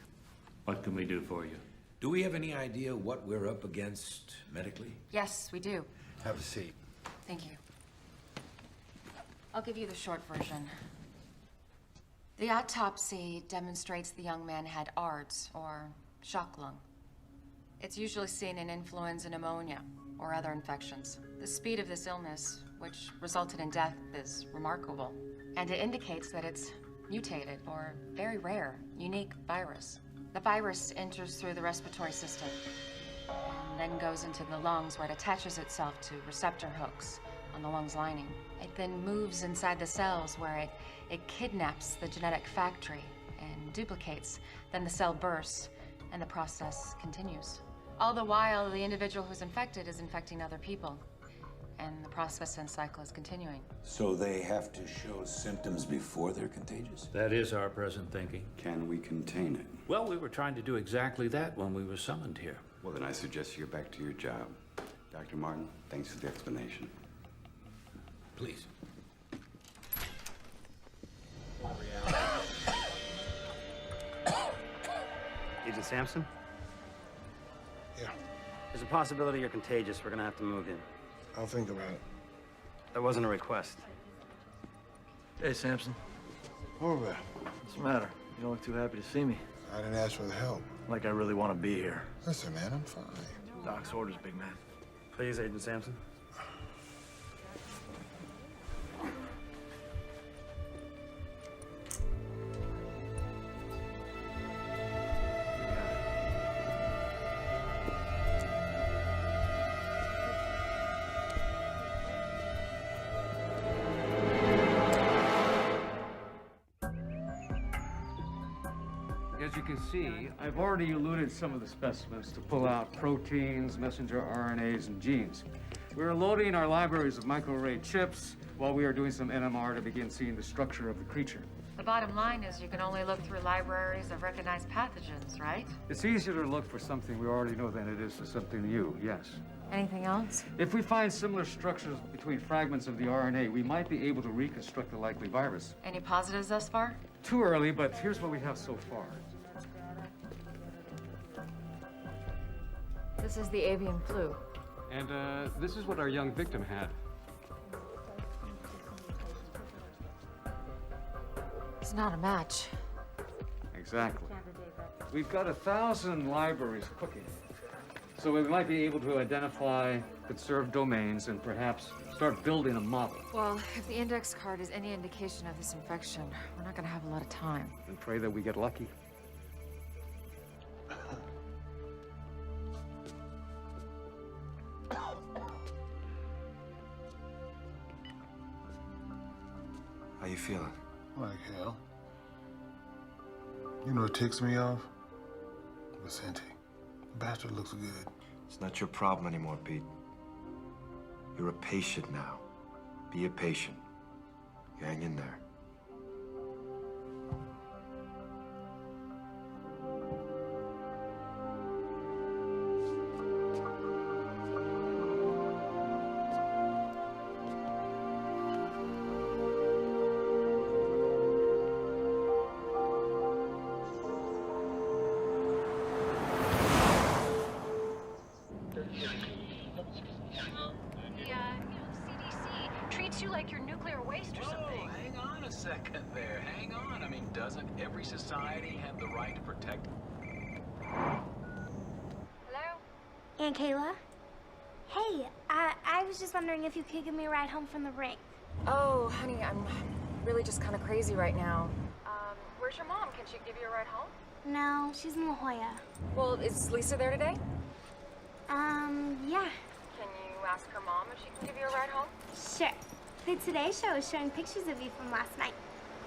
What can we do for you? Do we have any idea what we're up against medically? Yes, we do. Have a seat. Thank you. I'll give you the short version. The autopsy demonstrates the young man had ARDS, or shock lung. It's usually seen in influenza pneumonia or other infections. The speed of this illness, which resulted in death, is remarkable. And it indicates that it's mutated or very rare, unique virus. The virus enters through the respiratory system and then goes into the lungs, where it attaches itself to receptor hooks on the lungs lining. It then moves inside the cells, where it kidnaps the genetic factory and duplicates. Then the cell bursts and the process continues. All the while, the individual who's infected is infecting other people, and the process and cycle is continuing. So they have to show symptoms before they're contagious? That is our present thinking. Can we contain it? Well, we were trying to do exactly that when we were summoned here. Well, then I suggest you get back to your job. Dr. Martin, thanks for the explanation. Please. Agent Sampson? Yeah. There's a possibility you're contagious. We're gonna have to move in. I'll think about it. That wasn't a request. Hey, Sampson. Over. What's the matter? You don't look too happy to see me. I didn't ask for the help. Like I really want to be here. Listen, man, I'm fine. Doc's orders, big man. Please, Agent Sampson. As you can see, I've already eluted some of the specimens to pull out proteins, messenger RNAs, and genes. We're loading our libraries of microarray chips while we are doing some NMR to begin seeing the structure of the creature. The bottom line is you can only look through libraries of recognized pathogens, right? It's easier to look for something we already know than it is for something new, yes. Anything else? If we find similar structures between fragments of the RNA, we might be able to reconstruct the likely virus. Any positives thus far? Too early, but here's what we have so far. This is the avian flu. And this is what our young victim had. It's not a match. Exactly. We've got 1,000 libraries cooking. So we might be able to identify conserved domains and perhaps start building a model. Well, if the index card is any indication of this infection, we're not gonna have a lot of time. And pray that we get lucky. How you feeling? Like hell. You know what ticks me off? Vicente. The bastard looks good. It's not your problem anymore, Pete. You're a patient now. Be a patient. You hang in there. CDC treats you like you're nuclear waste or something. Hang on a Doesn't every society have the right to protect? Hello? Aunt Kayla? Hey, I was just wondering if you could give me a ride home from the rink. Oh, honey, I'm really just kind of crazy right now. Where's your mom? Can she give you a ride home? No, she's in La Jolla. Well, is Lisa there today? Yeah. Can you ask her mom if she can give you a ride home? Sure. The Today Show is showing pictures of you from last night.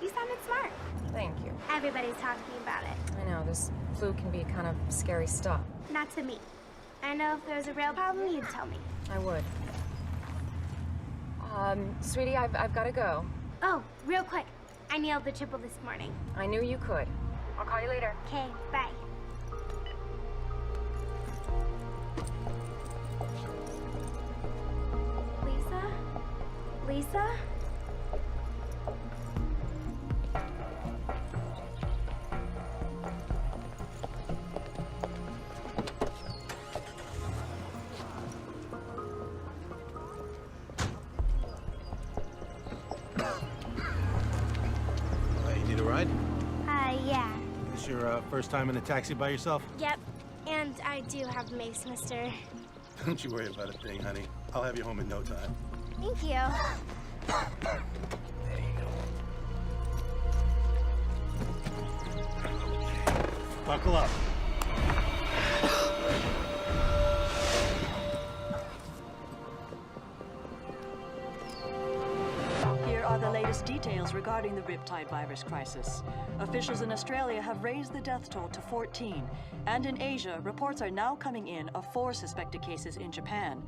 You sounded smart. Thank you. Everybody's talking about it. I know, this flu can be kind of scary stuff. Not to me. I know if there was a real problem, you'd tell me. I would. Sweetie, I've got to go. Oh, real quick. I nailed the triple this morning. I knew you could. I'll call you later. Okay, bye. Lisa? Lisa? You need a ride? Yeah. This your first time in a taxi by yourself? Yep. And I do have Mace, mister. Don't you worry about a thing, honey. I'll have you home in no time. Thank you. Buckle up. Here are the latest details regarding the Riptide virus crisis. Officials in Australia have raised the death toll to 14, and in Asia, reports are now coming in of 4 suspected cases in Japan.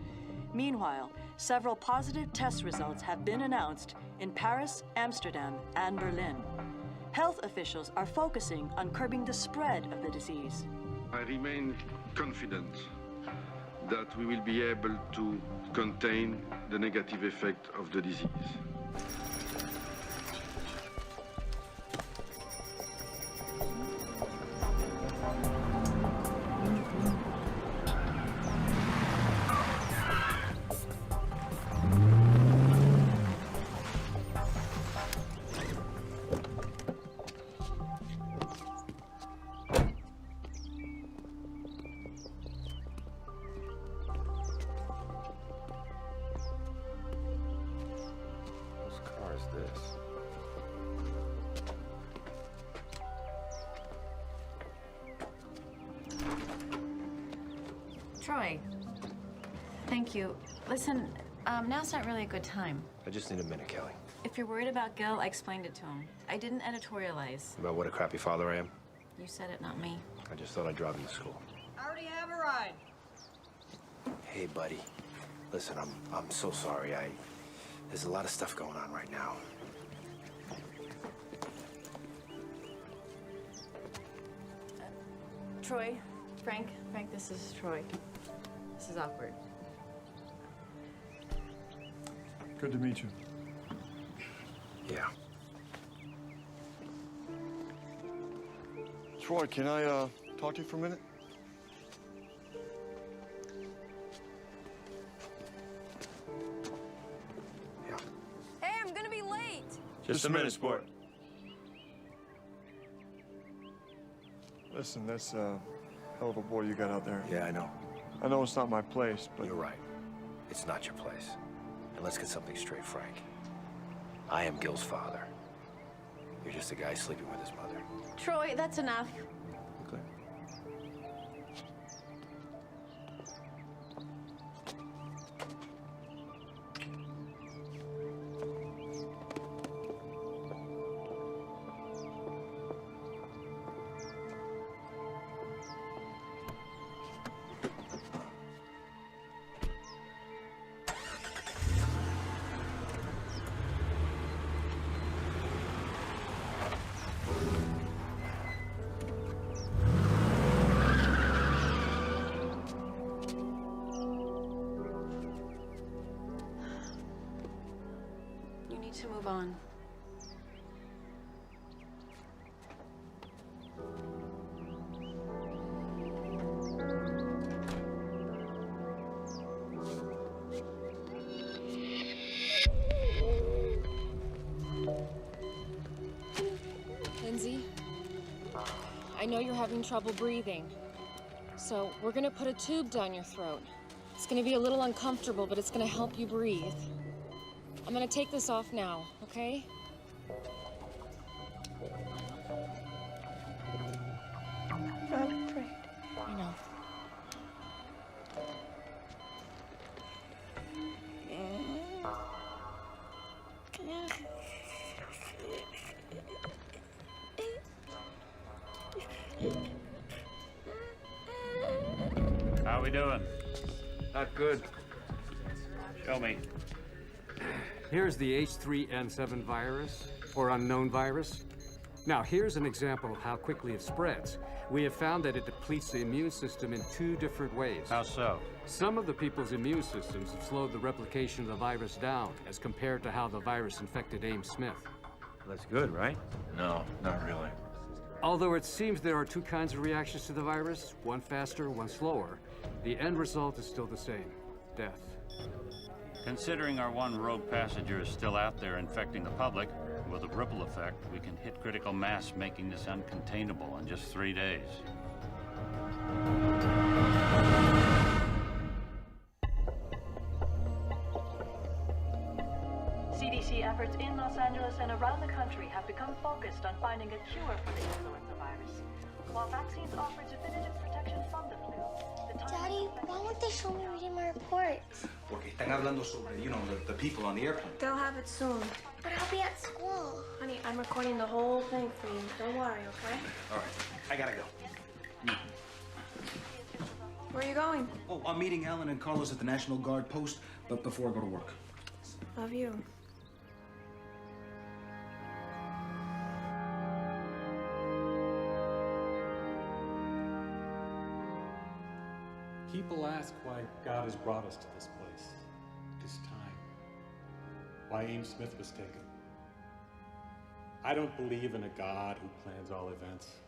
Meanwhile, several positive test results have been announced in Paris, Amsterdam, and Berlin. Health officials are focusing on curbing the spread of the disease. I remain confident that we will be able to contain the negative effect of the disease. Troy, thank you. Listen, now's not really a good time. I just need a minute, Kelly. If you're worried about Gil, I explained it to him. I didn't editorialize. About what a crappy father I am? You said it, not me. I just thought I'd drive him to school. I already have a ride. Hey, buddy. Listen, I'm so sorry. There's a lot of stuff going on right now. Troy, Frank, this is Troy. This is awkward. Good to meet you. Yeah. Troy, can I talk to you for a minute? Hey, I'm gonna be late. Just a minute, sport. Listen, that's a hell of a boy you got out there. Yeah, I know. I know it's not my place, but... You're right. It's not your place. And let's get something straight, Frank. I am Gil's father. You're just a guy sleeping with his mother. Troy, that's enough. Clear? You need to move on. Lindsay, I know you're having trouble breathing. So we're gonna put a tube down your throat. It's gonna be a little uncomfortable, but it's gonna help you breathe. I'm gonna take this off now, okay? I'm afraid. I know. How we doing? Not good. Show me. Here's the H3N7 virus, or unknown virus. Now, here's an example of how quickly it spreads. We have found that it depletes the immune system in 2 different ways. How so? Some of the people's immune systems have slowed the replication of the virus down as compared to how the virus infected Ames Smith. That's good, right? No, not really. Although it seems there are 2 kinds of reactions to the virus, one faster, one slower, the end result is still the same: death. Considering our one rogue passenger is still out there infecting the public, with a ripple effect, we can hit critical mass, making this uncontainable in just 3 days. CDC efforts in Los Angeles and around the country have become focused on finding a cure for the influenza virus. While vaccines offer definitive protection from the flu, the time... Daddy, why won't they show me reading my reports? Porque están hablando sobre, the people on the airplane. They'll have it soon. But I'll be at school. Honey, I'm recording the whole thing for you. Don't worry, okay? All right, I gotta go. Where are you going? Oh, I'm meeting Alan and Carlos at the National Guard post, but before I go to work. Love you. People ask why God has brought us to this place, this time, why Ames Smith was taken. I don't believe in a God who plans all events.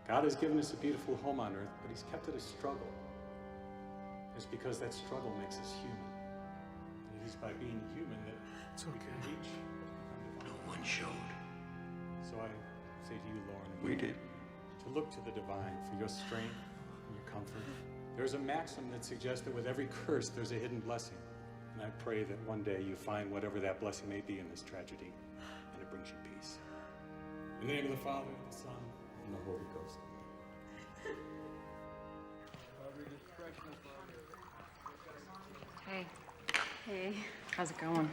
God has given us a beautiful home on earth, but he's kept it a struggle. It's because that struggle makes us human. And it is by being human that we can reach. No one showed. So I say to you, Lauren, We did. to look to the divine for your strength and your comfort. There's a maxim that suggests that with every curse, there's a hidden blessing. And I pray that one day you find whatever that blessing may be in this tragedy, and it brings you peace. In the name of the Father, the Son, and the Holy Ghost. Hey, Hey. how's it going?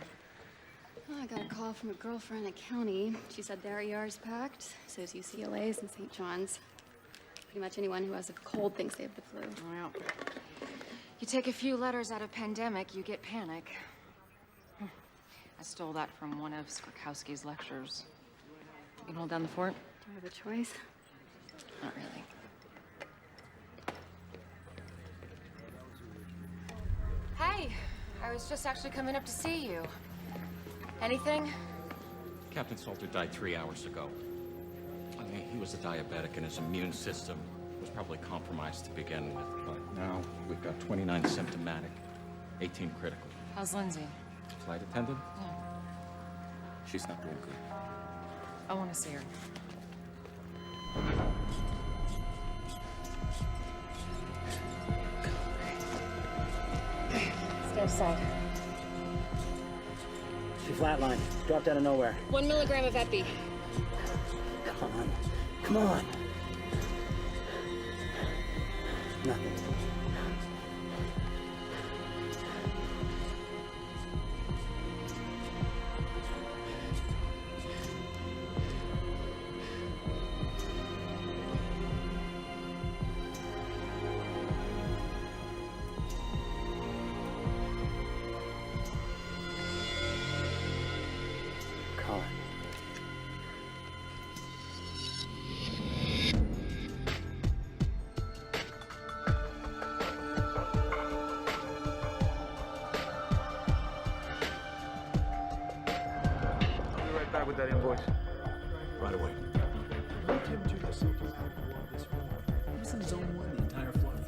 Oh, I got a call from a girlfriend at county. She said their ER's packed, so is UCLA's and St. John's. Pretty much anyone who has a cold thinks they have the flu. Well, you take a few letters out of pandemic, you get panic. I stole that from one of Skrzykowski's lectures. You can hold down the fort? Do I have a choice? Not really. Hey, I was just actually coming up to see you. Anything? Captain Salter died 3 hours ago. I mean, he was a diabetic and his immune system was probably compromised to begin with, but now we've got 29 symptomatic, 18 critical. How's Lindsay? Flight attendant? Yeah. She's not doing good. I want to see her. Stay aside. She flatlined. Dropped out of nowhere. 1 milligram of epi. Come on. Come on. Nothing. Colin. I'll be right back with that invoice. Right away. Who's in zone 1 the entire flight?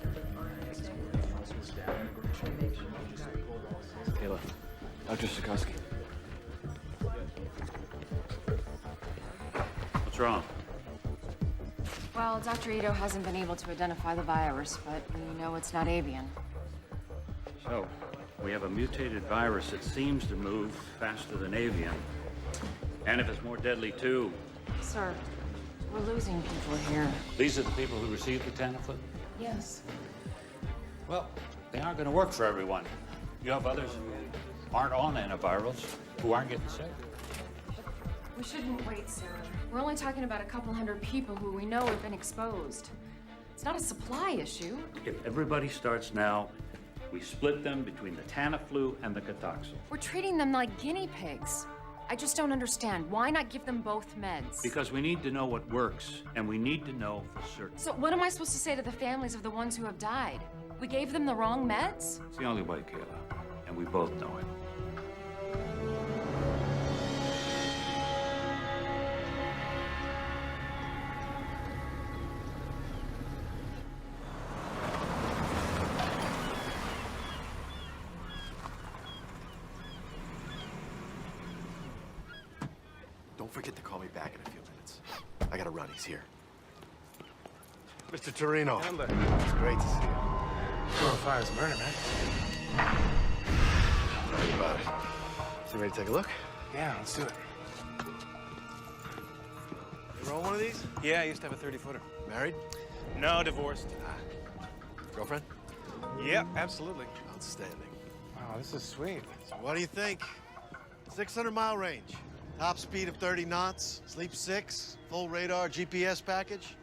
Kayla, Dr. Well, Dr. Ito hasn't been able to identify the virus, but we know it's not avian. So, we have a mutated virus that seems to move faster than avian. And if it's more deadly, too. Sir, we're losing people here. These are the people who received the Tamiflu? Yes. Well, they aren't going to work for everyone. You have others who aren't on antivirals who aren't getting sick. We shouldn't wait, sir. We're only talking about a couple hundred people who we know have been exposed. It's not a supply issue. If everybody starts now, we split them between the Tamiflu and the Contagion. We're treating them like guinea pigs. I just don't understand. Why not give them both meds? Because we need to know what works, and we need to know for certain. So what am I supposed to say to the families of the ones who have died? We gave them the wrong meds? It's the only way, Kayla, and we both know it. Don't forget to call me back in a few minutes. I gotta run. He's here. Mr. Torino. Handler. It's great to see you. Going fire is murder, man. Tell me about it. So you ready to take a look? Yeah, let's do it. You roll one of these? Yeah, I used to have a 30-footer. Married? No, divorced. Girlfriend? Yep, absolutely. Outstanding. Wow, this is sweet. So what do you think? 600-mile range. Top speed of 30 knots, sleep 6, full radar GPS package.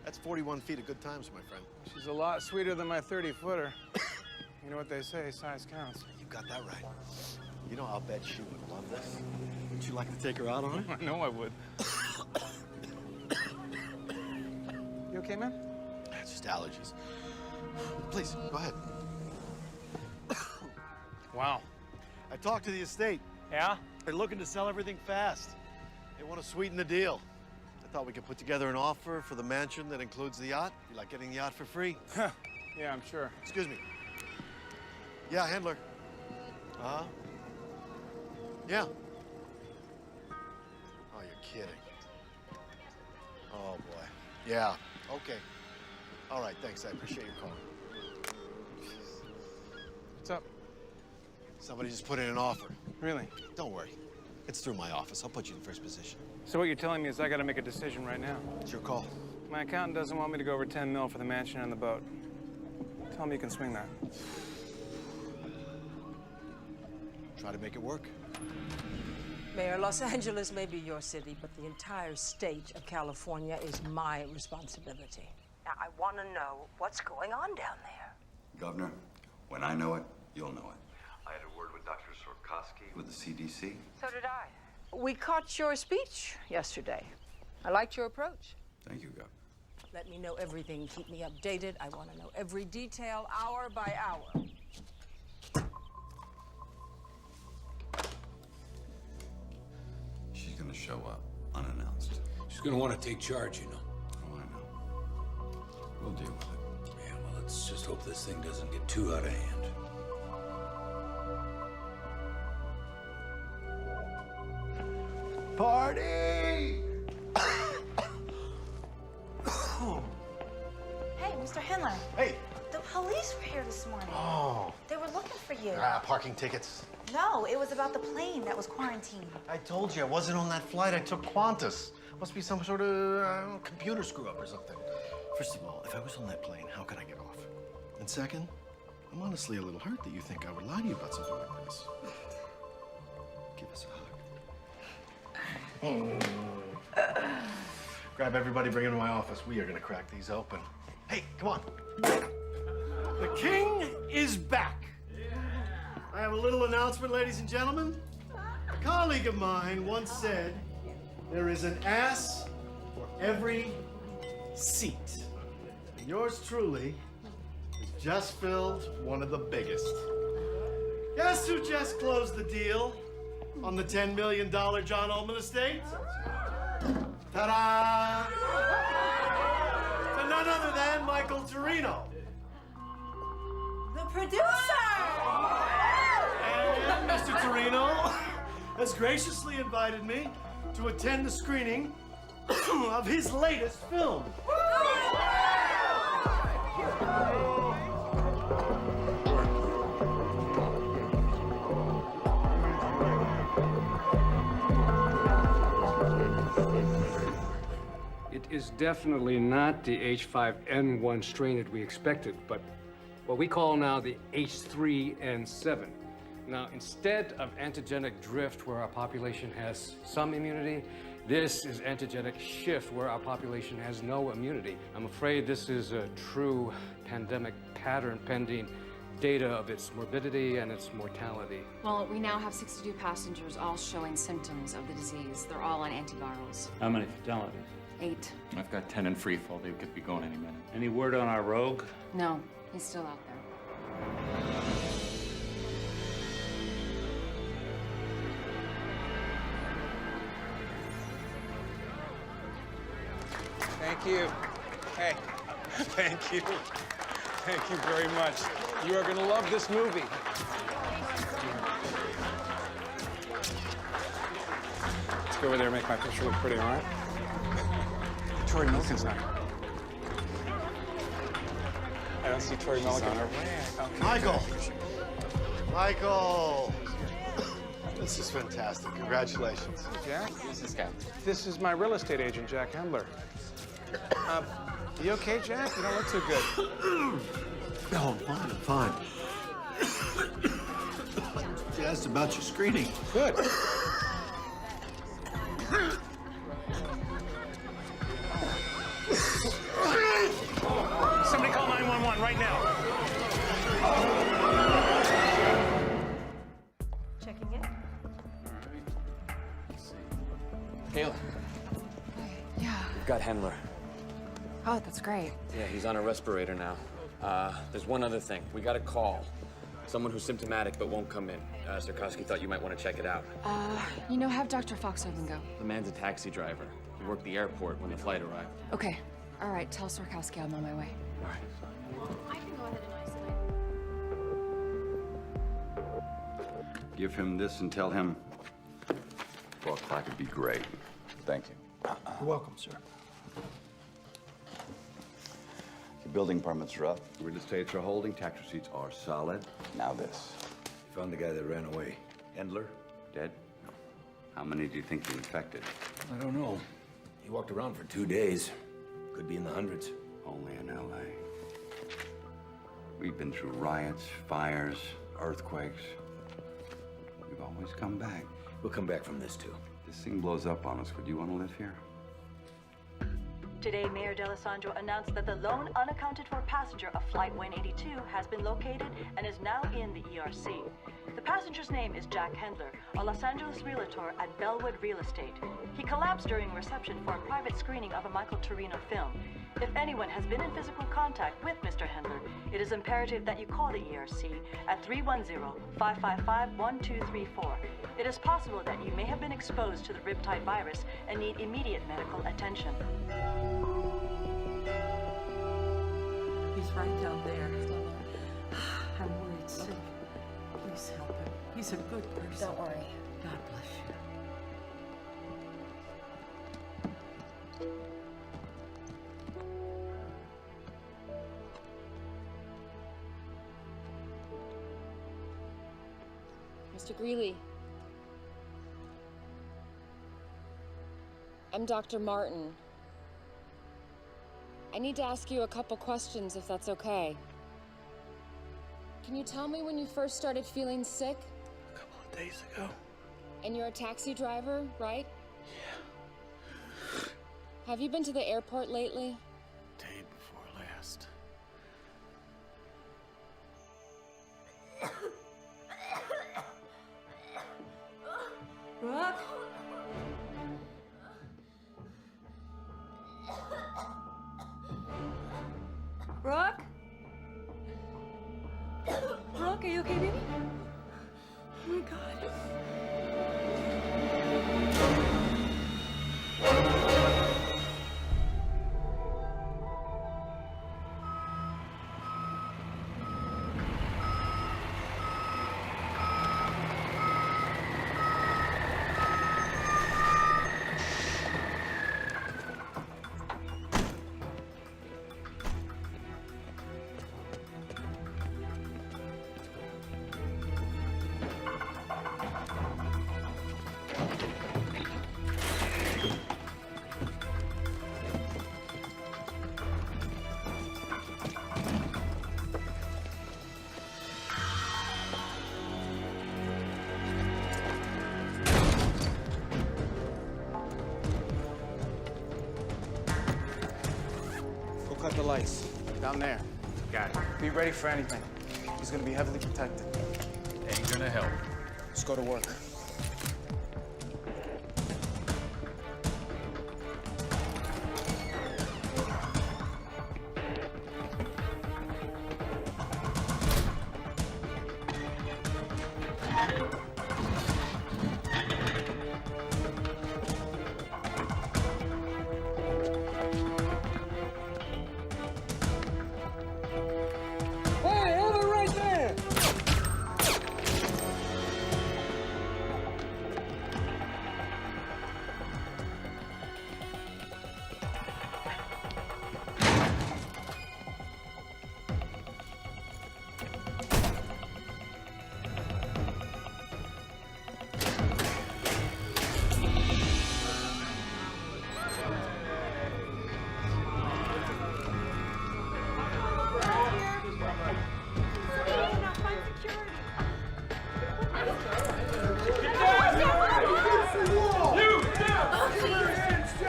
That's 41 feet of good times, my friend. She's a lot sweeter than my 30-footer. You know what they say, size counts. You got that right. You know, I'll bet she would love this. Would you like to take her out on it? I know I would. You okay, man? It's just allergies. Please, go ahead. Wow. I talked to the estate. Yeah? They're looking to sell everything fast. They want to sweeten the deal. I thought we could put together an offer for the mansion that includes the yacht. You like getting the yacht for free? Yeah, I'm sure. Excuse me. Yeah, handler. Uh-huh. Yeah. Oh, you're kidding. Oh, boy. Yeah, okay. All right, thanks. I appreciate your call. What's up? Somebody just put in an offer. Really? Don't worry. It's through my office. I'll put you in first position. So what you're telling me is I gotta make a decision right now. It's your call. My accountant doesn't want me to go over 10 mil for the mansion and the boat. Tell him you can swing that. Try to make it work. Mayor, Los Angeles may be your city, but the entire state of California is my responsibility. Now, I want to know what's going on down there. Governor, when I know it, you'll know it. I had a word with Dr. Sorkowski with the CDC. So did I. We caught your speech yesterday. I liked your approach. Thank you, Governor. Let me know everything. Keep me updated. I want to know every detail, hour by hour. She's gonna show up unannounced. She's gonna want to take charge, you know. Oh, I know. We'll deal with it. Yeah, well, let's just hope this thing doesn't get too out of hand. Party! Hey, Mr. Handler. Hey. The police were here this morning. Oh. They were looking for you. Parking tickets. No, it was about the plane that was quarantined. I told you, I wasn't on that flight. I took Qantas. Must be some sort of computer screw-up or something. First of all, if I was on that plane, how could I get off? And second, I'm honestly a little hurt that you think I would lie to you about something like this. Give us a hug. Grab everybody, bring them to my office. We are gonna crack these open. Hey, come on. The king is back. I have a little announcement, ladies and gentlemen. A colleague of mine once said, there is an ass for every seat. And yours truly has just filled one of the biggest. Guess who just closed the deal on the $10 million John Ullman estate? Ta-da! To none other than Michael Torino. The producer! And Mr. Torino has graciously invited me to attend the screening of his latest film. It is definitely not the H5N1 strain that we expected, but what we call now the H3N7. Now, instead of antigenic drift where our population has some immunity, this is antigenic shift where our population has no immunity. I'm afraid this is a true pandemic pattern pending data of its morbidity and its mortality. Well, we now have 62 passengers all showing symptoms of the disease. They're all on antivirals. How many fatalities? 8. I've got 10 in free fall. They could be going any minute. Any word on our rogue? No, he's still out there. Thank you. Hey, thank you. Thank you very much. You are gonna love this movie. Let's go over there and make my picture look pretty, all right? Tori Milken's not. I don't see Tori Milken. Michael! Michael! This is fantastic. Congratulations. Jack? Who's this guy? This is my real estate agent, Jack Hendler. You okay, Jack? You don't look too good. No, I'm fine. She asked about your screening. Good. Somebody call 911 right now. Checking in. Kayla, Yeah. we've got Hendler. Oh, that's great. Yeah, he's on a respirator now. There's one other thing. We got a call. Someone who's symptomatic but won't come in. Sarkowski thought you might want to check it out. Have Dr. Foxhaven go. The man's a taxi driver. He worked the airport when the flight arrived. Okay. All right, tell Sarkowski I'm on my way. All right. I can go ahead and isolate. Give him this and tell him 4 o'clock would be great. Thank you. You're welcome, sir. Your building permits are up. Real estates are holding. Tax receipts are solid. Now this. You found the guy that ran away. Hendler? Dead? No. How many do you think you infected? I don't know. He walked around for 2 days. Could be in the hundreds. Only in L.A. We've been through riots, fires, earthquakes. We've always come back. We'll come back from this, too. This thing blows up on us. Would you want to live here? Today, Mayor D'Alessandro announced that the lone unaccounted-for passenger of Flight 182 has been located and is now in the ERC. The passenger's name is Jack Hendler, a Los Angeles realtor at Bellwood Real Estate. He collapsed during reception for a private screening of a Michael Torino film. If anyone has been in physical contact with Mr. Hendler, it is imperative that you call the ERC at 310-555-1234. It is possible that you may have been exposed to the riptide virus and need immediate medical attention. He's right down there. I'm worried sick. Please help him. He's a good person. Don't worry. God bless you. Mr. Greeley. I'm Dr. Martin. I need to ask you a couple questions if that's okay. Can you tell me when you first started feeling sick? A couple of days ago. And you're a taxi driver, right? Yeah. Have you been to the airport lately? Day before last. Brooke? Brooke? Brooke, are you okay, baby? Oh my God. cut the lights. Down there. Got it. Be ready for anything. He's gonna be heavily protected. Ain't gonna help. Let's go to work. Hey, over right there!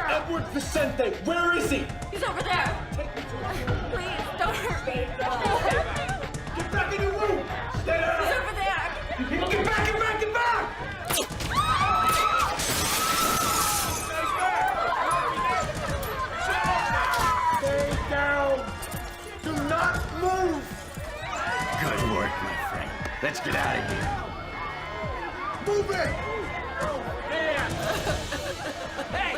Edward Vicente, where is he? He's over there. Please, don't hurt me. Get back in your room! Stay there! He's over there. Get back, get back, get back! Stay down! Do not move! Good work, my friend. Let's get out of here. Move it! Hey!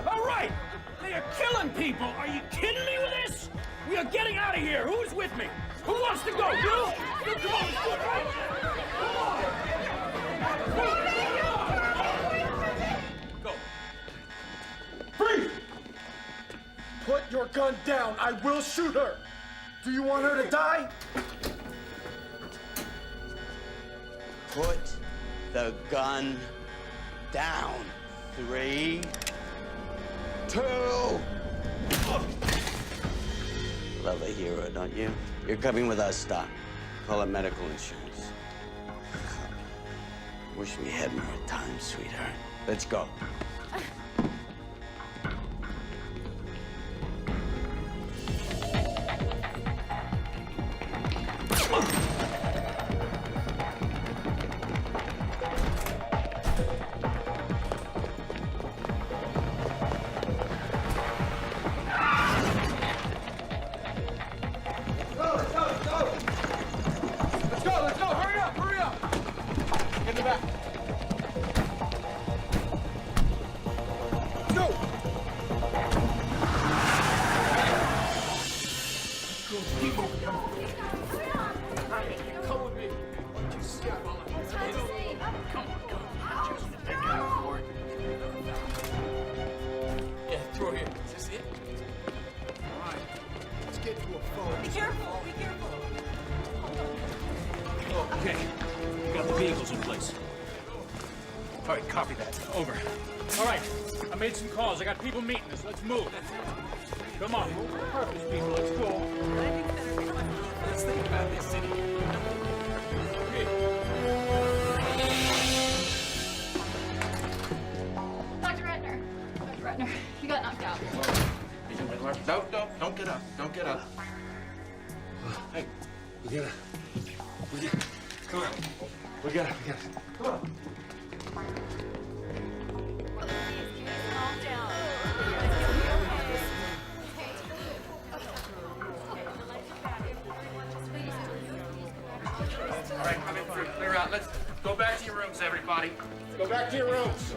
All right! They are killing people! Are you kidding me with this? We are getting out of here! Who's with me? Who wants to go? You? You come on, let's do it right now! Go. Freeze! Put your gun down. I will shoot her. Do you want her to die? Put the gun down. 3, 2. Love a hero, don't you? You're coming with us, Doc. Call it medical insurance. Wish we had more time, sweetheart. Let's go. Let's go! Hurry up! Hurry up! In the back. Go! Keep moving. Come with me. Just follow me. Come on. Just pick up for it. Yeah, throw here. Is this it? All right. Let's get to a phone. Be careful. Be careful. Okay, got the vehicles in place. All right, copy that. Over. All right, I made some calls. I got people meeting us. Let's move. Come on, move with purpose, people. Let's go. Let's think about this city. Okay. Dr. Ratner. Dr. Ratner, you got knocked out. No, don't get up. Don't get up. Hey, come on. We gotta. Come on. All right, come in through. Clear out. Let's go back to your rooms, everybody. Go back to your rooms.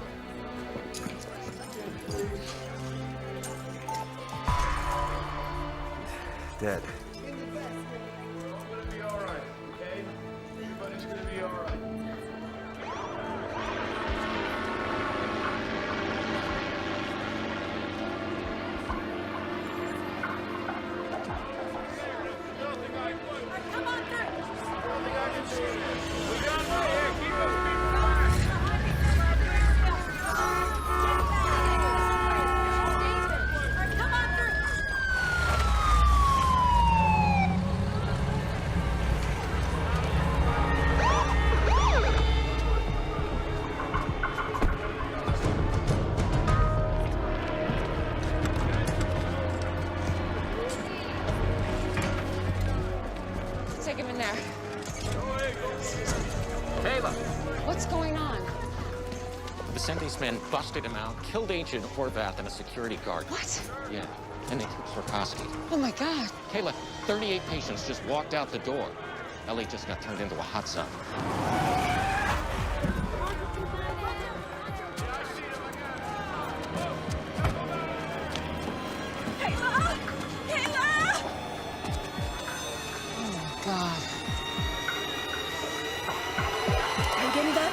Dead. Everybody's gonna be all right, okay? Everybody's gonna be all right. Come on through. We got right here. Keep those people Come on through. men busted him out, killed Agent Horvath and a security guard. What? Yeah, and they took Swarkowski. Oh my God. Kayla, 38 patients just walked out the door. Ellie just got turned into a hot zone. Kayla! Kayla! Oh my God. Are you getting that?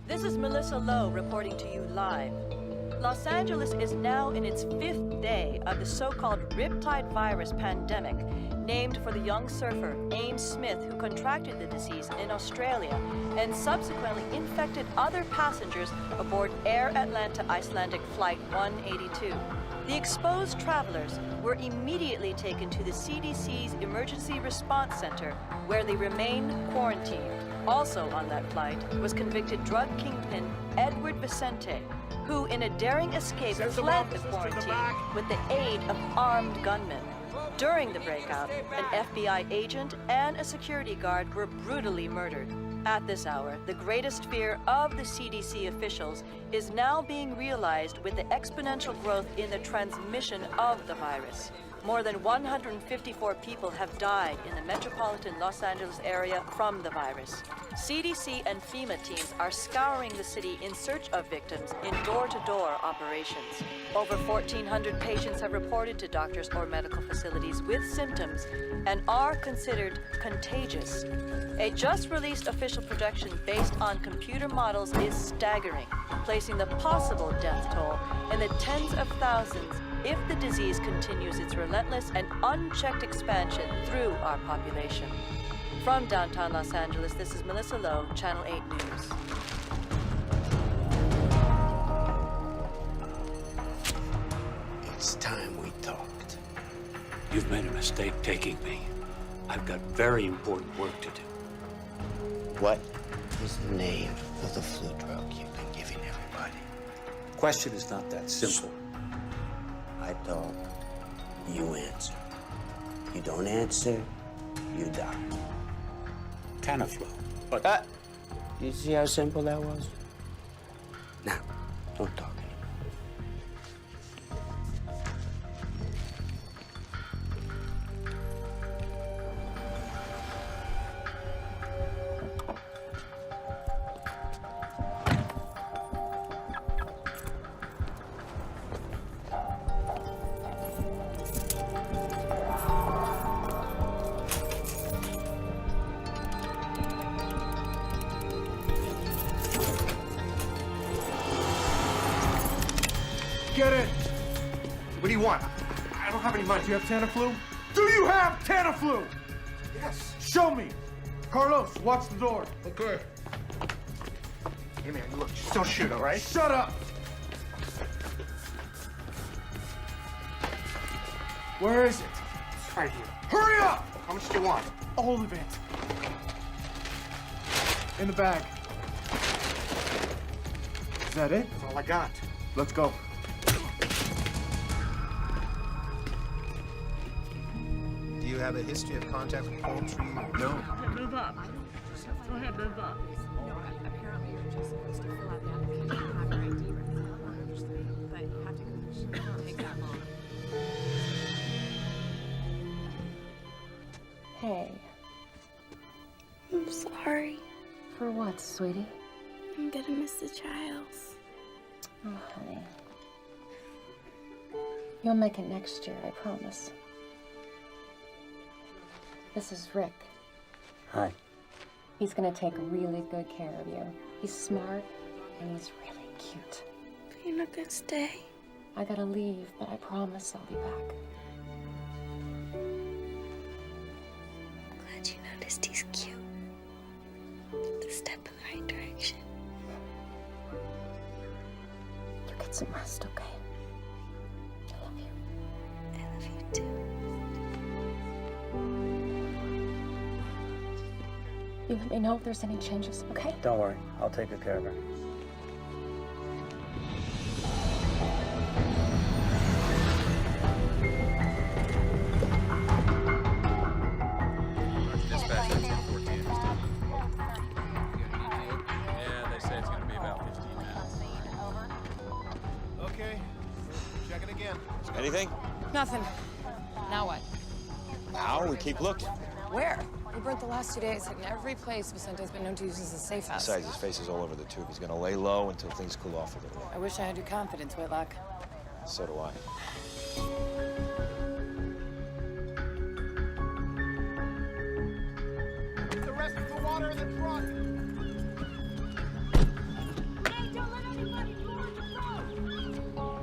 This is Melissa Lowe reporting to you live. Los Angeles is now in its 5th day of the so-called Riptide virus pandemic, named for the young surfer Ames Smith, who contracted the disease in Australia and subsequently infected other passengers aboard Air Atlanta Icelandic Flight 182. The exposed travelers were immediately taken to the CDC's Emergency Response Center, where they remain quarantined. Also on that flight was convicted drug kingpin Edward Vicente, who in a daring escape fled the quarantine with the aid of armed gunmen. During the breakout, an FBI agent and a security guard were brutally murdered. At this hour, the greatest fear of the CDC officials is now being realized with the exponential growth in the transmission of the virus. More than 154 people have died in the metropolitan Los Angeles area from the virus. CDC and FEMA teams are scouring the city in search of victims in door-to-door operations. Over 1,400 patients have reported to doctors or medical facilities with symptoms and are considered contagious. A just-released official projection based on computer models is staggering, placing the possible death toll in the tens of thousands if the disease continues its relentless and unchecked expansion through our population. From downtown Los Angeles, this is Melissa Lowe, Channel 8 News. It's time we talked. You've made a mistake taking me. I've got very important work to do. What? is the name of the flu drug you've been giving everybody? Question is not that simple. I talk, you answer. You don't answer, you die. Tamiflu. But you see how simple that was? Now, don't talk anymore. Get it! What do you want? I don't have any money. Do you have Tamiflu? Do you have Tamiflu? Yes. Show me. Carlos, watch the door. Okay. Hey, man, look, just don't shoot, all right? Shut up! Where is it? It's right here. Hurry up! How much do you want? All of it. In the bag. Is that it? That's all I got. Let's go. Do you have a history of contact with poultry? No. Move up. Go ahead, move up. No, apparently you're just supposed to fill out the application and have your ID ready. I understand, but you have to go. It won't take that long. Hey. I'm sorry. For what, sweetie? I'm gonna miss the Childs. Oh, honey. You'll make it next year, I promise. This is Rick. Hi. He's gonna take really good care of you. He's smart and he's really cute. But you're not gonna stay. I gotta leave, but I promise I'll be back. Glad you noticed he's cute. It's a step in the right direction. You get some rest, okay? I love you. I love you too. You let me know if there's any changes, okay? Don't worry, I'll take good care of her. Dispatch 1814. Yeah, they say it's going to be about 15 minutes. Okay, check it again. Anything? Nothing. Now what? Now we keep looking. Where? We burnt the last 2 days, hitting every place Vicente's been known to use as a safe house. Besides, his face is all over the tube. He's gonna lay low until things cool off a little. I wish I had your confidence, Whitlock. So do I. The rest of the water in the truck. Hey, don't let anybody go on the road!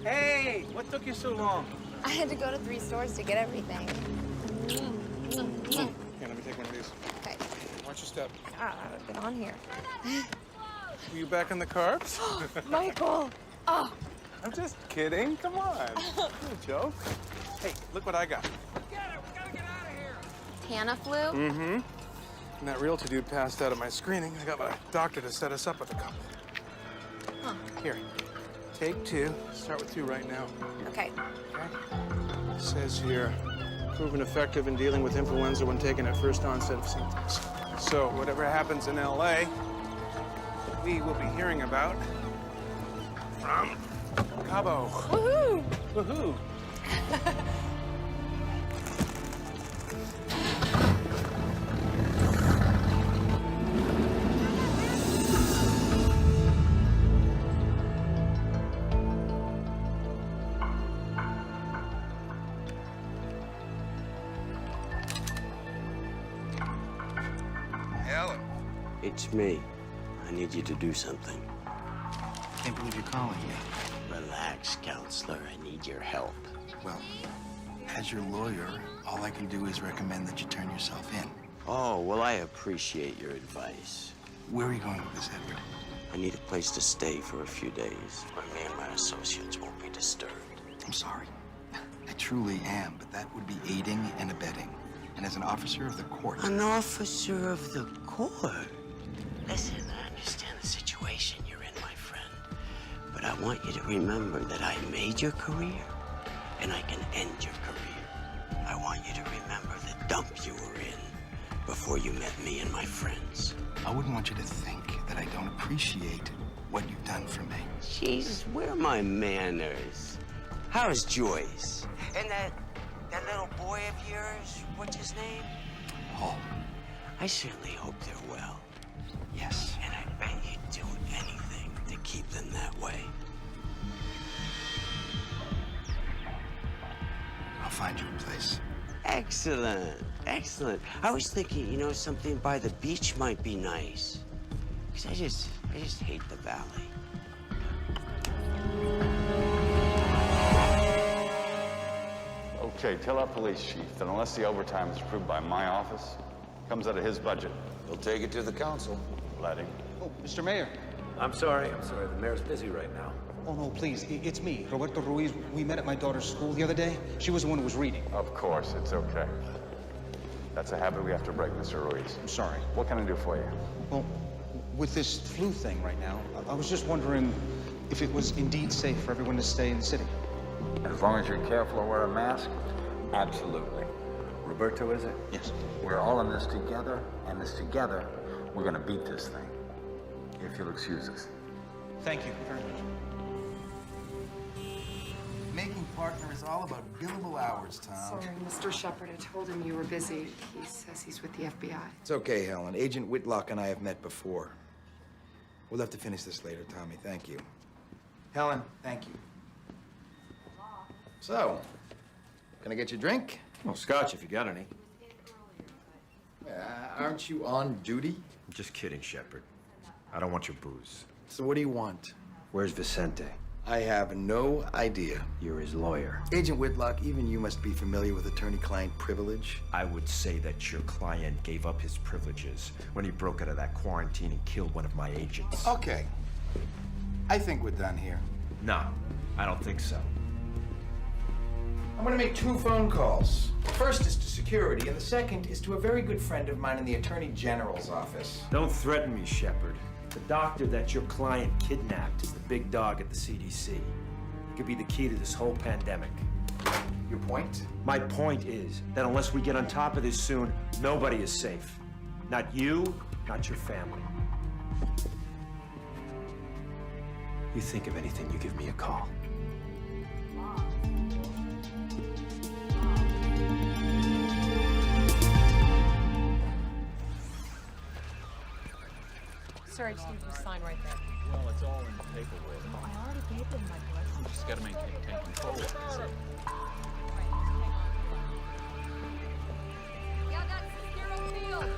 Hey, what took you so long? I had to go to 3 stores to get everything. Here, let me take one of these. Okay. Watch your step. I've been on here. Were you back on the carbs? Michael! Oh! I'm just kidding. Come on. No joke. Hey, look what I got. Tamiflu? Mm-hmm. And that realtor dude passed out at my screening. I got my doctor to set us up with a couple. Huh. Here, take 2. Start with 2 right now. Okay. It says here, proven effective in dealing with influenza when taken at first onset of symptoms. So whatever happens in LA, we will be hearing about from Cabo. Woohoo! Woohoo! Ellen. It's me. I need you to do something. Can't believe you're calling me. Relax, counselor. I need your help. Well, as your lawyer, all I can do is recommend that you turn yourself in. Oh, well, I appreciate your advice. Where are you going with this, Edward? I need a place to stay for a few days where me and my associates won't be disturbed. I'm sorry. I truly am, but that would be aiding and abetting. and as an officer of the court. An officer of the court? Listen, I understand the situation you're in, my friend. But I want you to remember that I made your career, and I can end your career. I want you to remember the dump you were in before you met me and my friends. I wouldn't want you to think that I don't appreciate what you've done for me. Jesus, where are my manners? How's Joyce? And that little boy of yours, what's his name? Paul. I certainly hope they're well. Yes. And I bet you'd do anything to keep them that way. I'll find you a place. Excellent, excellent. I was thinking, you know, something by the beach might be nice. Because I just hate the valley. Okay, tell our police chief that unless the overtime is approved by my office, comes out of his budget. We'll take it to the council. Let him. Oh, Mr. Mayor. I'm sorry. The mayor's busy right now. Oh, no, please. It's me, Roberto Ruiz. We met at my daughter's school the other day. She was the one who was reading. Of course, it's okay. That's a habit we have to break, Mr. Ruiz. I'm sorry. What can I do for you? Well, with this flu thing right now, I was just wondering if it was indeed safe for everyone to stay in the city. As long as you're careful and wear a mask, absolutely. Roberto, is it? Yes. We're all in this together, and this together, we're gonna beat this thing. If you'll excuse us. Thank you very much. Making partner is all about billable hours, Tom. Sorry, Mr. Shepard. I told him you were busy. He says he's with the FBI. It's okay, Helen. Agent Whitlock and I have met before. We'll have to finish this later, Tommy. Thank you. Helen, thank you. So, can I get you a drink? Well, scotch if you got any. Aren't you on duty? I'm just kidding, Shepard. I don't want your booze. So what do you want? Where's Vicente? I have no idea. You're his lawyer. Agent Whitlock, even you must be familiar with attorney-client privilege. I would say that your client gave up his privileges when he broke out of that quarantine and killed one of my agents. Okay. I think we're done here. No, I don't think so. I'm gonna make 2 phone calls. The first is to security, and the second is to a very good friend of mine in the Attorney General's office. Don't threaten me, Shepard. The doctor that your client kidnapped is the big dog at the CDC. He could be the key to this whole pandemic. Your point? My point is that unless we get on top of this soon, nobody is safe. Not you, not your family. You think of anything, you give me a call. Sir, I just need you to sign right there. Well, it's all in the paperwork. I already gave them my blessing. You just gotta maintain control. That's it. Yeah, that's zero field.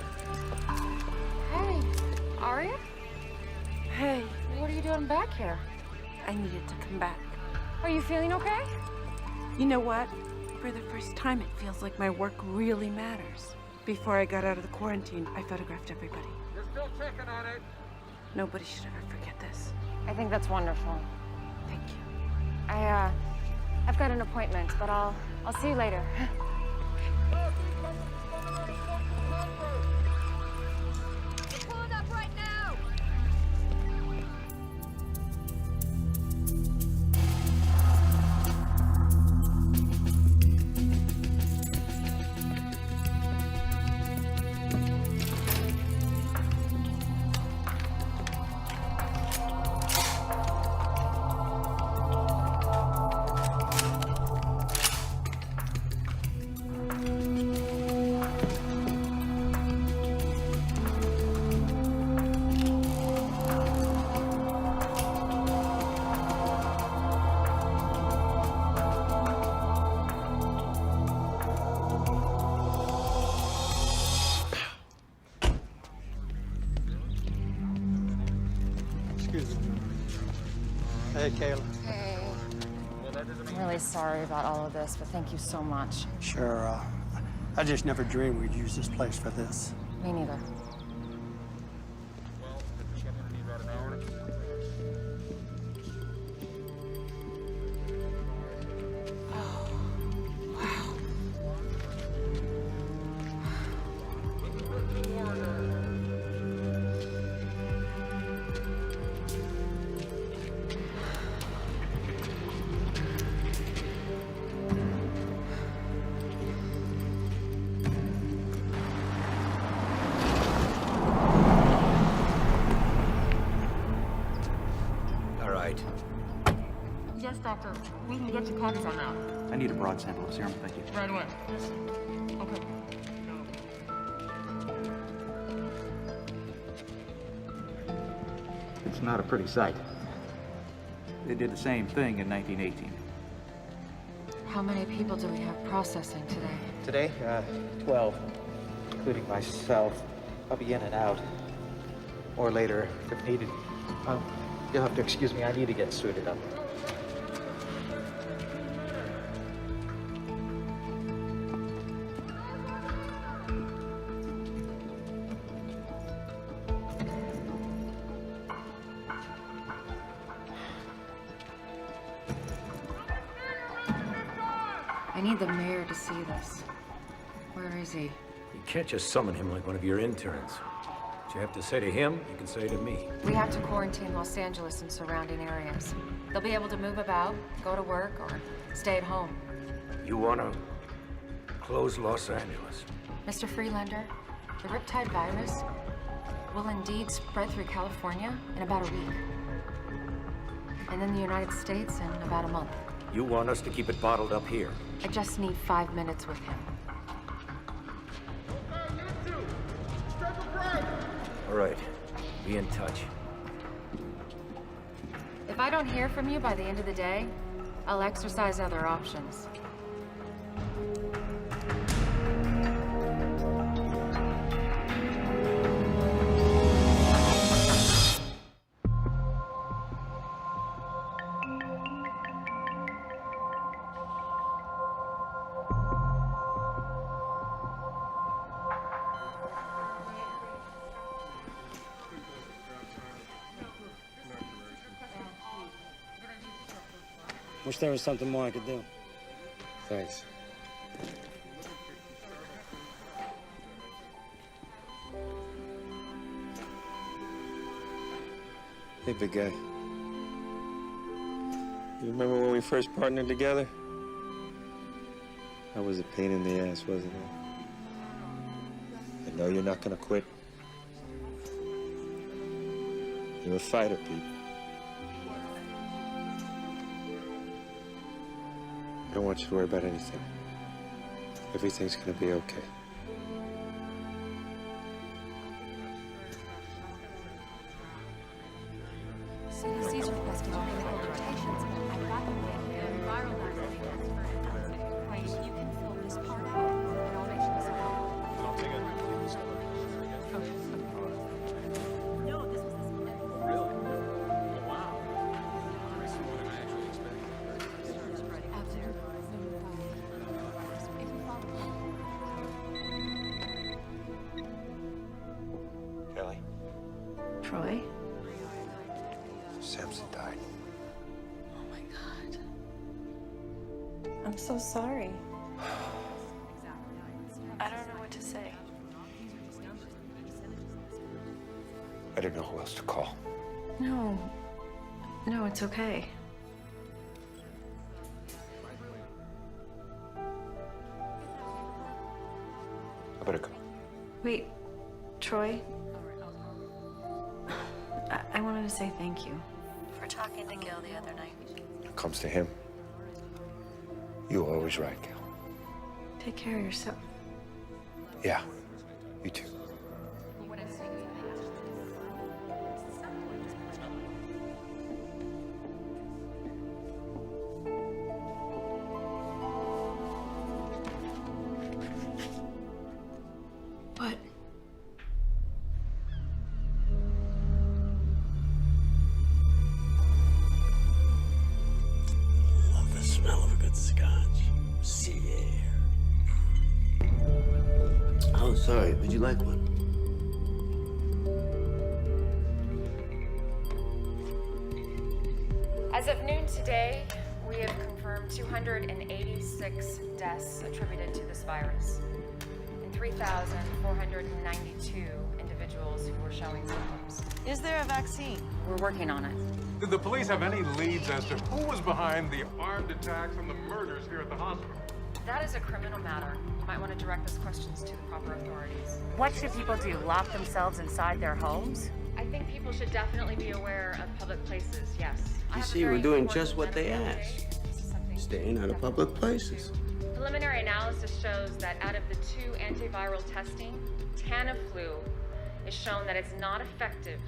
Hey, Aria? Hey, What are you doing back here? I needed to come back. Are you feeling okay? You know what? For the first time, it feels like my work really matters. Before I got out of the quarantine, I photographed everybody. You're still checking on it. Nobody should ever forget this. I think that's wonderful. Thank you. I've got an appointment, but I'll see you later. Pull it up right now! Excuse me. Hey, Kayla. Hey. I'm really sorry about all of this, but thank you so much. Sure, I just never dreamed we'd use this place for this. Me neither. doctor. We can get you copies on that. I need a broad sample of serum, thank you. Right away. Okay. It's not a pretty sight. They did the same thing in 1918. How many people do we have processing today? Today, 12, including myself. I'll be in and out. Or later, if needed. You'll have to excuse me, I need to get suited up. I need the mayor to see this. Where is he? You can't just summon him like one of your interns. What you have to say to him, you can say to me. We have to quarantine Los Angeles and surrounding areas. They'll be able to move about, go to work, or stay at home. You want to close Los Angeles? Mr. Freelander, the Riptide virus will indeed spread through California in about a week. And then the United States in about a month. You want us to keep it bottled up here? I just need 5 minutes with him. All right, be in touch. If I don't hear from you by the end of the day, I'll exercise other options. Wish there was something more I could do. Thanks. Hey, big guy. You remember when we first partnered together? That was a pain in the ass, wasn't it? I know you're not gonna quit. You're a fighter, Pete. I don't want you to worry about anything. Everything's gonna be okay. CDC's requesting medical notations. I've got them right here. Viral vaccines. Wait, you can fill this part out, and I'll make sure this No, this was this one. Really? Oh, wow. That's more than I actually expected. Out there. Kelly? Troy? Samson died. Oh my God. I'm so sorry. I don't know what to say. I didn't know who else to call. No. No, it's okay. I better go. Wait, Troy? I wanted to say thank you for talking to Gil the other night. When it comes to him, you were always right, Gil. Take care of yourself. Yeah, you too. What? Love the smell of a good scotch. Sea air. Oh, sorry. Would you like one? As of noon today, we have confirmed 286 deaths attributed to this virus and 3,492 individuals who were showing symptoms. Is there a vaccine? We're working on it. Did the police have any leads as to who was behind the armed attacks and the murders here at the hospital? That is a criminal matter. You might want to direct those questions to the proper authorities. What should people do? Lock themselves inside their homes? I think people should definitely be aware of public places, yes. You see, we're doing just what they asked. Staying out of public places. Preliminary analysis shows that out of the 2 antiviral testing, Tamiflu is shown that it's not effective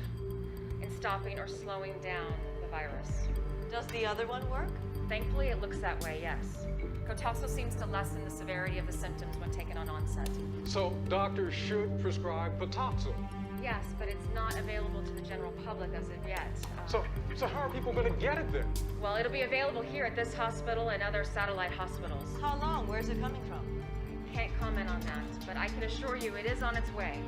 in stopping or slowing down the virus. Does the other one work? Thankfully, it looks that way, yes. Cotaxo seems to lessen the severity of the symptoms when taken on onset. So doctors should prescribe Contagion. Yes, but it's not available to the general public as of yet. So how are people going to get it then? Well, it'll be available here at this hospital and other satellite hospitals. How long? Where's it coming from? Can't comment on that, but I can assure you it is on its way.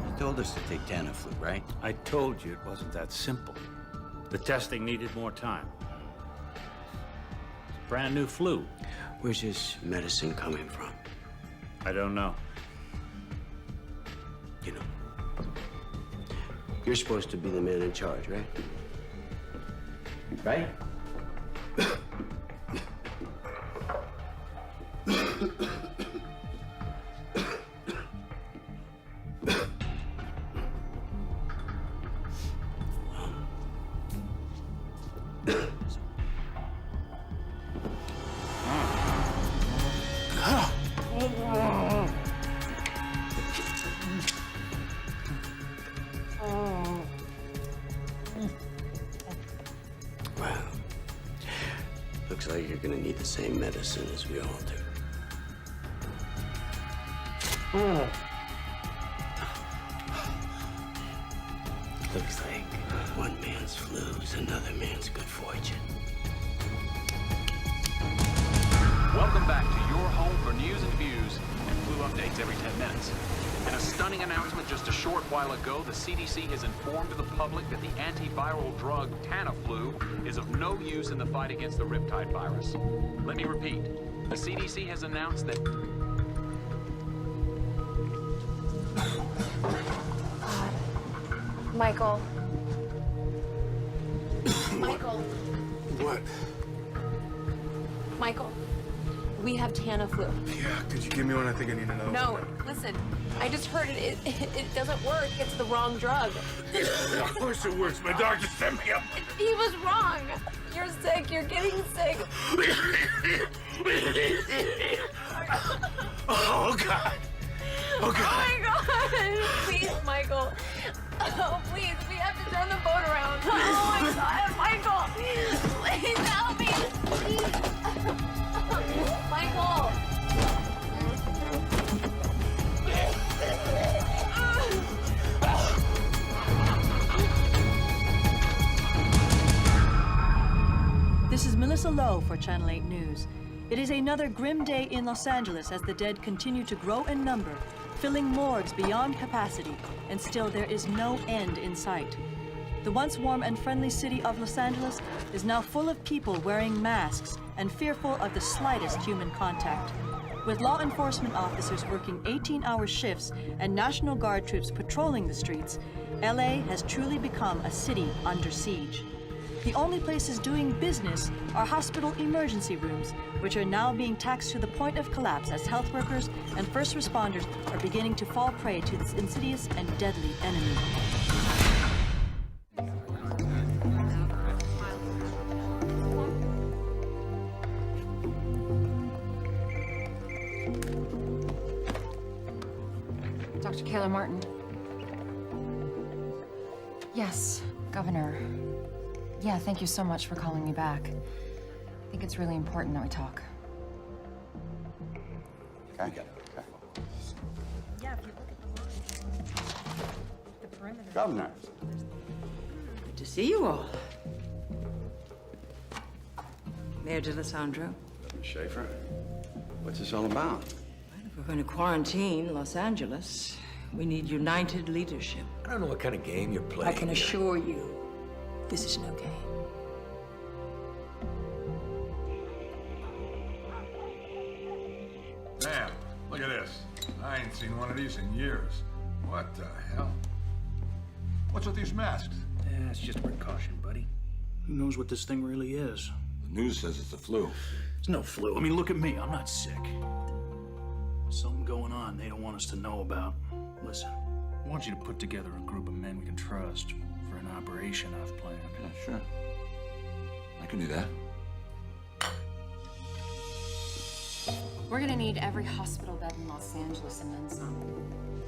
You told us to take Tamiflu, right? I told you it wasn't that simple. The testing needed more time. It's a brand new flu. Where's this medicine coming from? I don't know. You know, you're supposed to be the man in charge, right? Right? Well, looks like you're gonna need the same medicine as we all do. Looks like one man's flu is another man's good fortune. Welcome back to your home for news and views and flu updates every 10 minutes. In a stunning announcement just a short while ago, the CDC has informed the public that the antiviral drug Tamiflu is of no use in the fight against the Riptide virus. Let me repeat. The CDC has announced that... Michael. Michael. What? Michael. We have Tamiflu. Yeah, could you give me one? I think I need another. No, listen. I just heard it doesn't work. It's the wrong drug. Of course it works. My doctor sent me up. He was wrong. You're sick. You're getting sick. Oh, God. Oh, God. Oh, my God. Please, Michael. Oh, please. We have to turn the boat around. Oh, my God. Michael. Please help me. Michael. This is Melissa Lowe for Channel 8 News. It is another grim day in Los Angeles as the dead continue to grow in number, filling morgues beyond capacity, and still there is no end in sight. The once warm and friendly city of Los Angeles is now full of people wearing masks and fearful of the slightest human contact. With law enforcement officers working 18-hour shifts and National Guard troops patrolling the streets, LA has truly become a city under siege. The only places doing business are hospital emergency rooms, which are now being taxed to the point of collapse as health workers and first responders are beginning to fall prey to this insidious and deadly enemy. Dr. Kayla Martin. Yes, Governor. Yeah, thank you so much for calling me back. I think it's really important that we talk. Okay. Yeah, if you look at the perimeter. Governor. Good to see you all. Mayor DeLisandro. Schaefer, what's this all about? If we're going to quarantine Los Angeles, we need united leadership. I don't know what kind of game you're playing. I can assure you, this is no game. Man, look at this. I ain't seen one of these in years. What the hell? What's with these masks? Yeah, it's just precaution, buddy. Who knows what this thing really is? The news says it's the flu. It's no flu. I mean, look at me. I'm not sick. There's something going on. on they don't want us to know about. Listen, I want you to put together a group of men we can trust for an operation I've planned. Yeah, sure. I can do that. We're gonna need every hospital bed in Los Angeles and then some.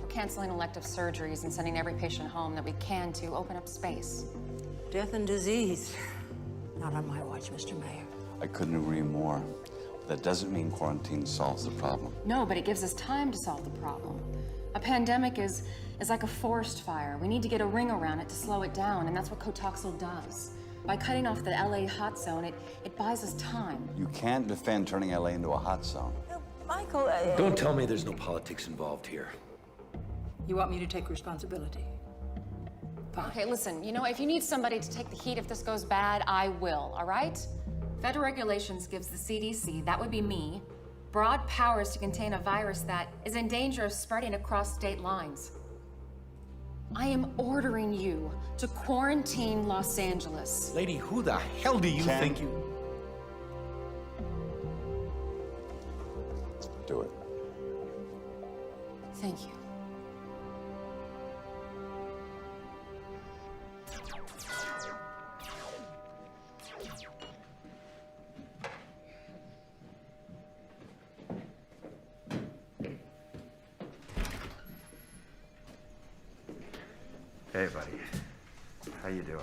We're canceling elective surgeries and sending every patient home that we can to open up space. Death and disease. Not on my watch, Mr. Mayor. I couldn't agree more. That doesn't mean quarantine solves the problem. No, but it gives us time to solve the problem. A pandemic is like a forest fire. We need to get a ring around it to slow it down, and that's what Cotoxil does. By cutting off the LA hot zone, it buys us time. You can't defend turning LA into a hot zone. Michael, Don't tell me there's no politics involved here. You want me to take responsibility? Okay, listen, you know, if you need somebody to take the heat if this goes bad, I will, all right? Federal regulations gives the CDC, that would be me, broad powers to contain a virus that is in danger of spreading across state lines. I am ordering you to quarantine Los Angeles. Lady, who the hell do you think you... Do it. Thank you. Hey, buddy. How you doing?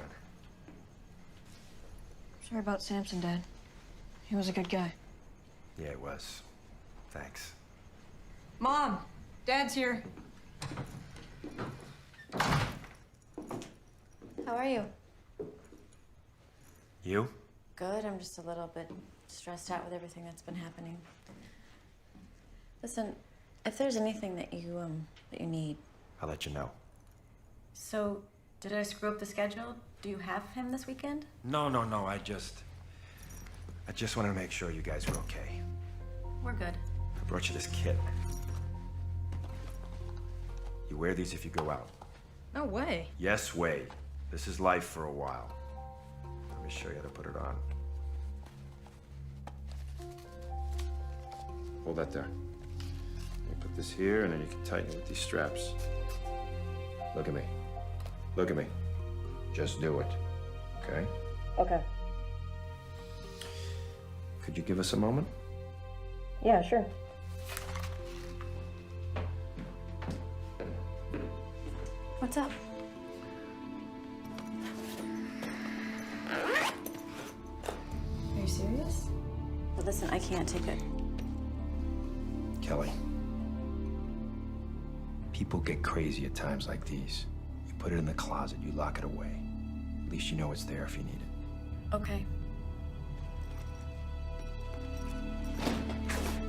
Sorry about Samson, Dad. He was a good guy. Yeah, it was. Thanks. Mom, Dad's here. How are you? You? Good. I'm just a little bit stressed out with everything that's been happening. Listen, if there's anything that you need. I'll let you know. So, did I screw up the schedule? Do you have him this weekend? No. I just wanted to make sure you guys were okay. We're good. I brought you this kit. You wear these if you go out. No way. Yes, way. This is life for a while. Let me show you how to put it on. Hold that there. You put this here, and then you can tighten it with these straps. Look at me. Look at me. Just do it. Okay? Okay. Could you give us a moment? Yeah, sure. What's up? Are you serious? But listen, I can't take it. Kelly. People get crazy at times like these. You put it in the closet, you lock it away. At least you know it's there if you need it. Okay.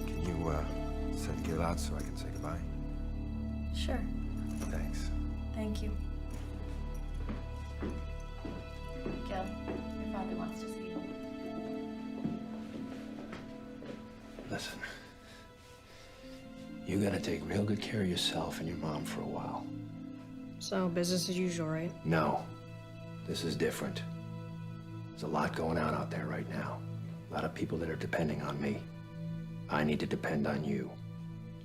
Can you, send Gil out so I can say goodbye? Sure. Thanks. Thank you. Gil, your father wants to see you. Listen, you gotta take real good care of yourself and your mom for a while. So, business as usual, right? No, this is different. There's a lot going on out there right now. A lot of people that are depending on me. I need to depend on you.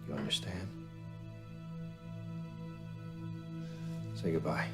You understand? Say goodbye.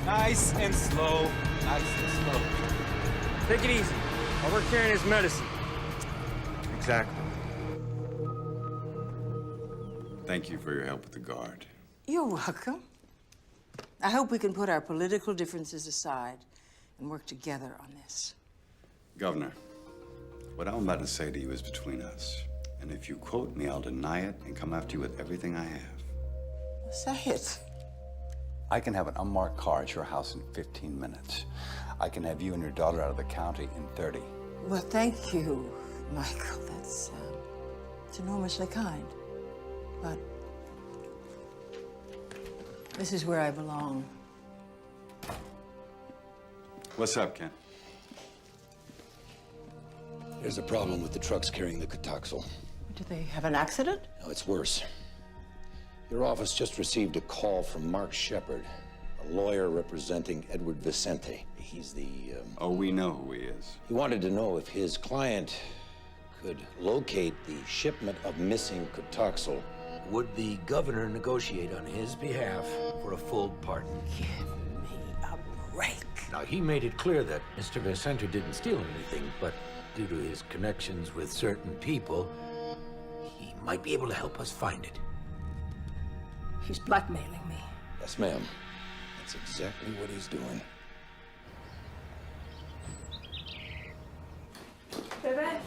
Nice and slow. Nice and slow. Take it easy. While we're carrying his medicine. Exactly. Thank you for your help with the guard. You're welcome. I hope we can put our political differences aside and work together on this. Governor, what I'm about to say to you is between us. And if you quote me, I'll deny it and come after you with everything I have. Say it. I can have an unmarked car at your house in 15 minutes. I can have you and your daughter out of the county in 30. Well, thank you, Michael. That's it's enormously kind. But this is where I belong. What's up, Ken? There's a problem with the trucks carrying the Cotoxal. Do they have an accident? No, it's worse. Your office just received a call from Mark Shepard, a lawyer representing Edward Vicente. He's the, Oh, we know who he is. He wanted to know if his client could locate the shipment of missing Cotoxal. Would the governor negotiate on his behalf for a full pardon? Give me a break. Now, he made it clear that Mr. Vicente didn't steal anything, but due to his connections with certain people, he might be able to help us find it. He's blackmailing me. Yes, ma'am. That's exactly what he's doing. Bebé,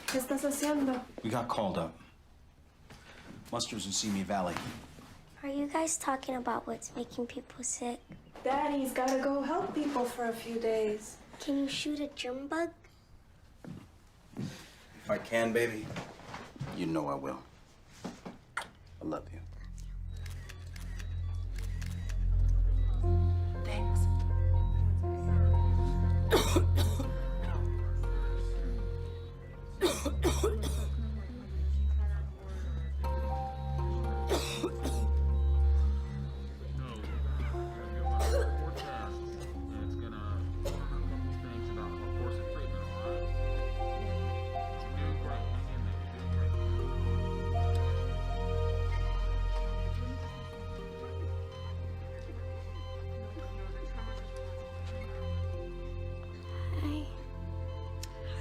¿qué estás haciendo? We got called up. Muster's in Simi Valley. Are you guys talking about what's making people sick? Daddy's gotta go help people for a few days. Can you shoot a germ bug? If I can, baby, you know I will. I love you. Thanks.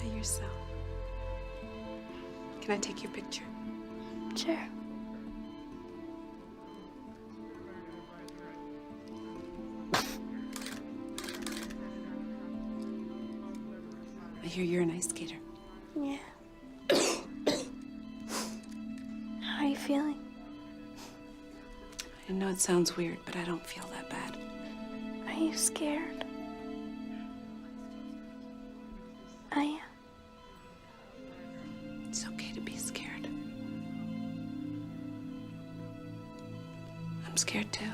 Hi, yourself. Can I take your picture? Sure. I hear you're an ice skater. Yeah. How are you feeling? I know it sounds weird, but I don't feel that bad. Are you scared? I am. It's okay to be scared. I'm scared too.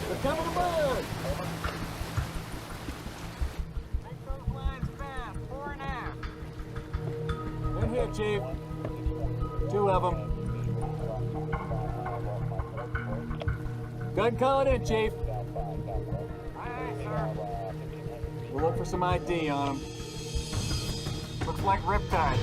We're coming aboard! In here, Chief. 2 of them. Go ahead and call it in, Chief. Aye, sir. We'll look for some ID on them. Looks like Riptide.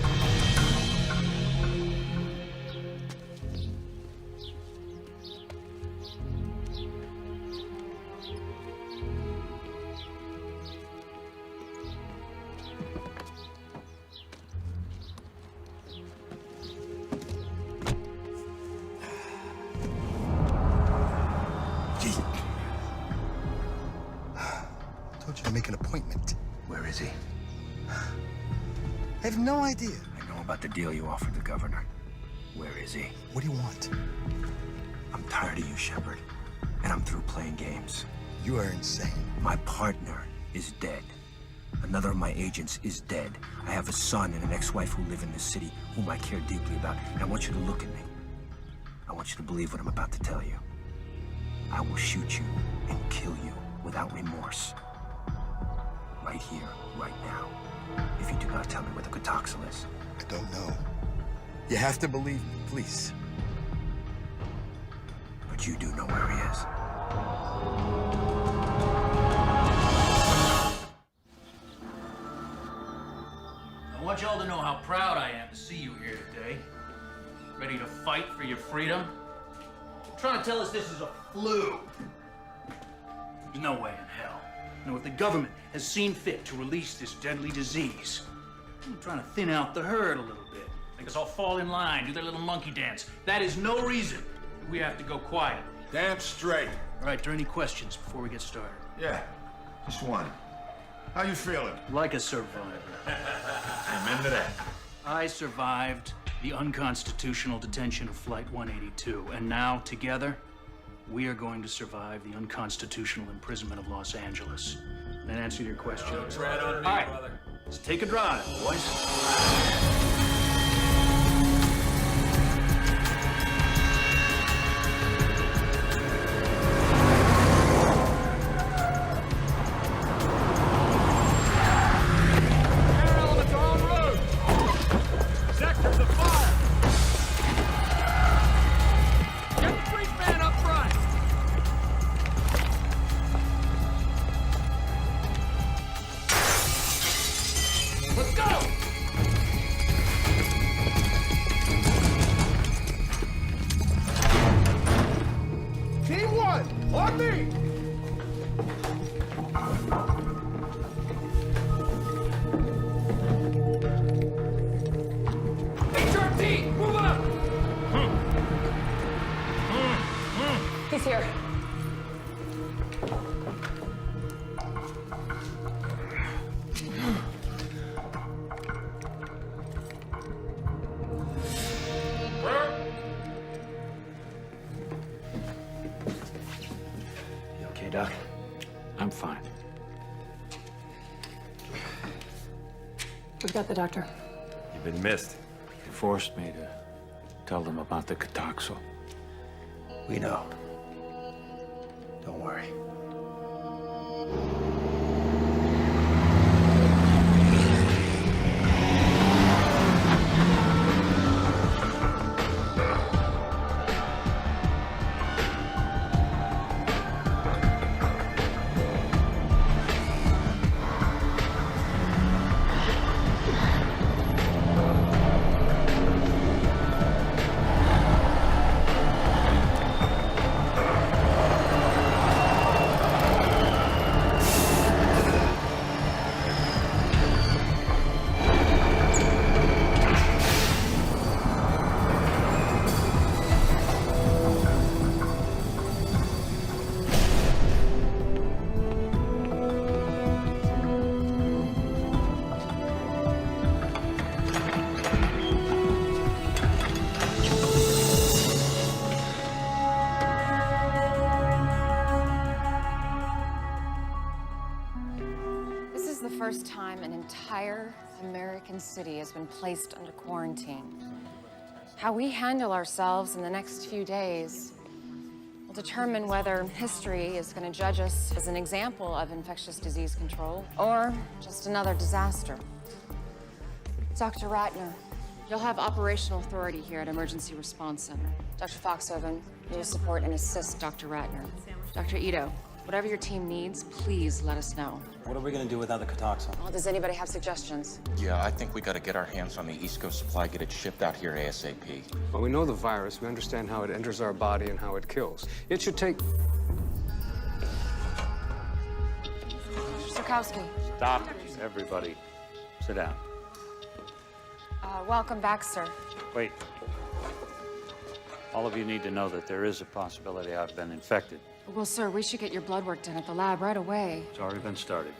Told you to make an appointment. Where is he? I have no idea. I know about the deal you offered the governor. Where is he? What do you want? I'm tired of you, Shepard. And I'm through playing games. You are insane. My partner is dead. Another of my agents is dead. I have a son and an ex-wife who live in this city whom I care deeply about. And I want you to look at me. I want you to believe what I'm about to tell you. I will shoot you and kill you without remorse. Right here, right now. If you do not tell me where the Cotoxal is. I don't know. You have to believe me, please. But you do know where he is. I want y'all to know how proud I am to see you here today. Ready to fight for your freedom? You're trying to tell us this is a flu. There's no way in hell. No, if the government has seen fit to release this deadly disease, I'm trying to thin out the herd a little bit. Make us all fall in line, do their little monkey dance. That is no reason that we have to go quietly. Damn straight. All right, are there any questions before we get started? Yeah, just one. How you feeling? Like a survivor. Amen to that. I survived the unconstitutional detention of Flight 182, and now, together, we are going to survive the unconstitutional imprisonment of Los Angeles. And that answer to your question. Don't tread on me, All right, brother. let's take a drive, boys. On me! HRT, move up! He's here. Doc? I'm fine. We've got the doctor. You've been missed. You forced me to tell them about the Cotoxal. We know. Don't worry. First time an entire American city has been placed under quarantine. How we handle ourselves in the next few days will determine whether history is going to judge us as an example of infectious disease control or just another disaster. Dr. Ratner, you'll have operational authority here at Emergency Response Center. Dr. Foxhoven, you will support and assist Dr. Ratner. Dr. Ito, whatever your team needs, please let us know. What are we gonna do without the Cotoxal? Well, does anybody have suggestions? Yeah, I think we gotta get our hands on the East Coast supply, get it shipped out here ASAP. Well, we know the virus. We understand how it enters our body and how it kills. It should take... Sirkowski. Stop, everybody. Sit down. Welcome back, sir. Wait. All of you need to know that there is a possibility I've been infected. Well, sir, we should get your blood work done at the lab right away. It's already been started.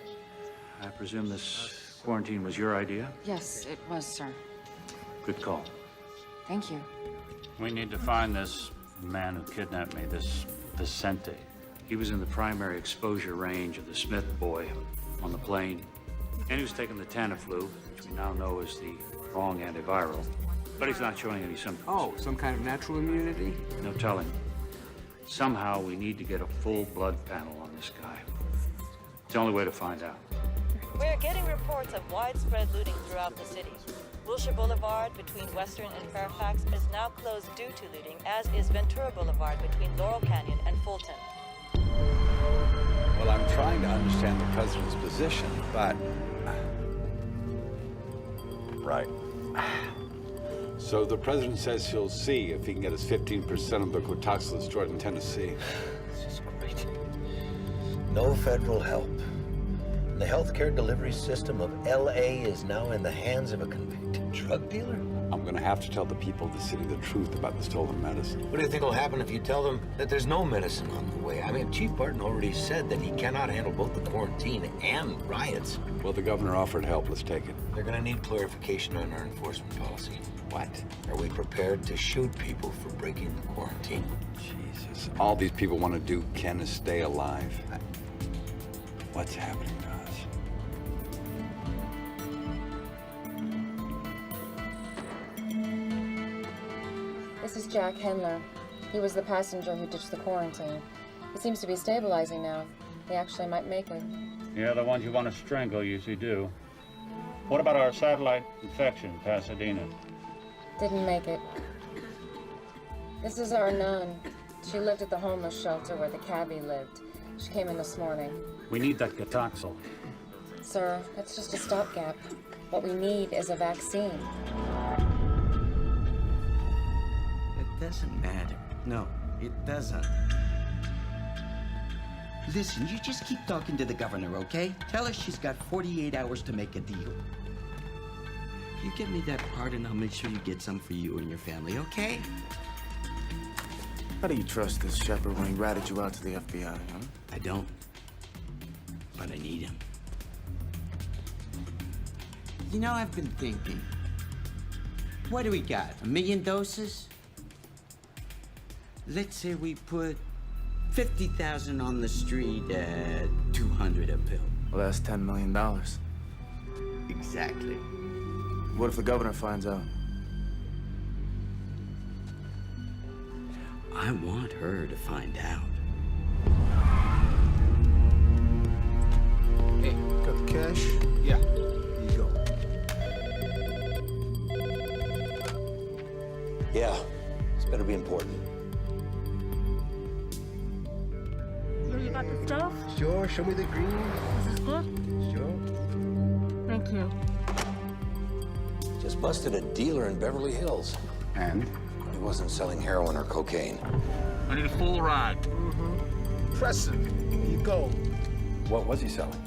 I presume this quarantine was your idea? Yes, it was, sir. Good call. Thank you. We need to find this man who kidnapped me, this Vicente. He was in the primary exposure range of the Smith boy on the plane. And he was taking the Tamiflu, which we now know is the wrong antiviral. But he's not showing any symptoms. Oh, some kind of natural immunity? No telling. Somehow we need to get a full blood panel on this guy. It's the only way to find out. We're getting reports of widespread looting throughout the city. Wilshire Boulevard between Western and Fairfax is now closed due to looting, as is Ventura Boulevard between Laurel Canyon and Fulton. Well, I'm trying to understand the president's position, but... Right. So the president says he'll see if he can get us 15% of the Cotoxal stored in Tennessee. This is great. No federal help. The healthcare delivery system of L.A. is now in the hands of a convicted drug dealer? I'm gonna have to tell the people of the city the truth about the stolen medicine. What do you think will happen if you tell them that there's no medicine on the way? I mean, Chief Barton already said that he cannot handle both the quarantine and riots. Well, the governor offered help. Let's take it. They're gonna need clarification on our enforcement policy. What? Are we prepared to shoot people for breaking the quarantine? Jesus. All these people want to do, Ken, is stay alive. What's happening to us? This is Jack Hendler. He was the passenger who ditched the quarantine. He seems to be stabilizing now. He actually might make it. Yeah, the ones you want to strangle usually do. What about our satellite infection in Pasadena? Didn't make it. This is our nun. She lived at the homeless shelter where the cabbie lived. She came in this morning. We need that Cotoxil. Sir, that's just a stopgap. What we need is a vaccine. It doesn't matter. No, it doesn't. Listen, you just keep talking to the governor, okay? Tell her she's got 48 hours to make a deal. You give me that part and I'll make sure you get some for you and your family, okay? How do you trust this shepherd when he ratted you out to the FBI, huh? I don't. But I need him. You know, I've been thinking. What do we got? 1 million doses? Let's say we put 50,000 on the street at 200 a pill. Well, that's $10 million. Exactly. What if the governor finds out? I want her to find out. Hey, got the cash? Yeah. Here you go. Yeah, this better be important. You got the stuff? Sure, show me the green. Is this good? Sure. Thank you. Just busted a dealer in Beverly Hills. And? He wasn't selling heroin or cocaine. I need a full ride. Impressive. Here you go. What was he selling?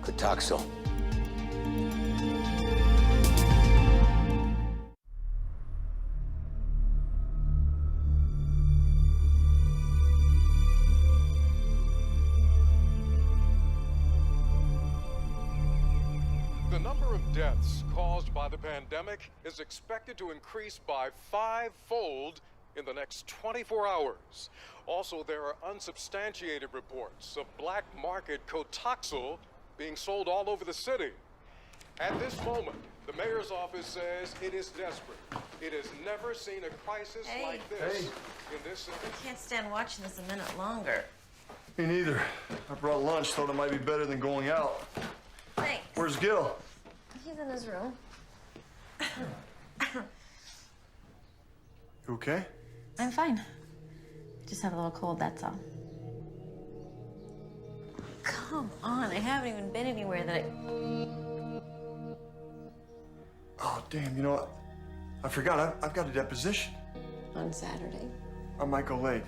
Cotoxil. The number of deaths caused by the pandemic is expected to increase by 5-fold in the next 24 hours. Also, there are unsubstantiated reports of black market Cotoxil being sold all over the city. At this moment, the mayor's office says it is desperate. It has never seen a crisis like this in this city. I can't stand watching this a minute longer. Me neither. I brought lunch, thought it might be better than going out. Thanks. Where's Gil? He's in his room. You okay? I'm fine. Just have a little cold, that's all. Come on, I haven't even been anywhere that I... Oh, damn, you know what? I forgot, I've got a deposition. On Saturday. I might go late.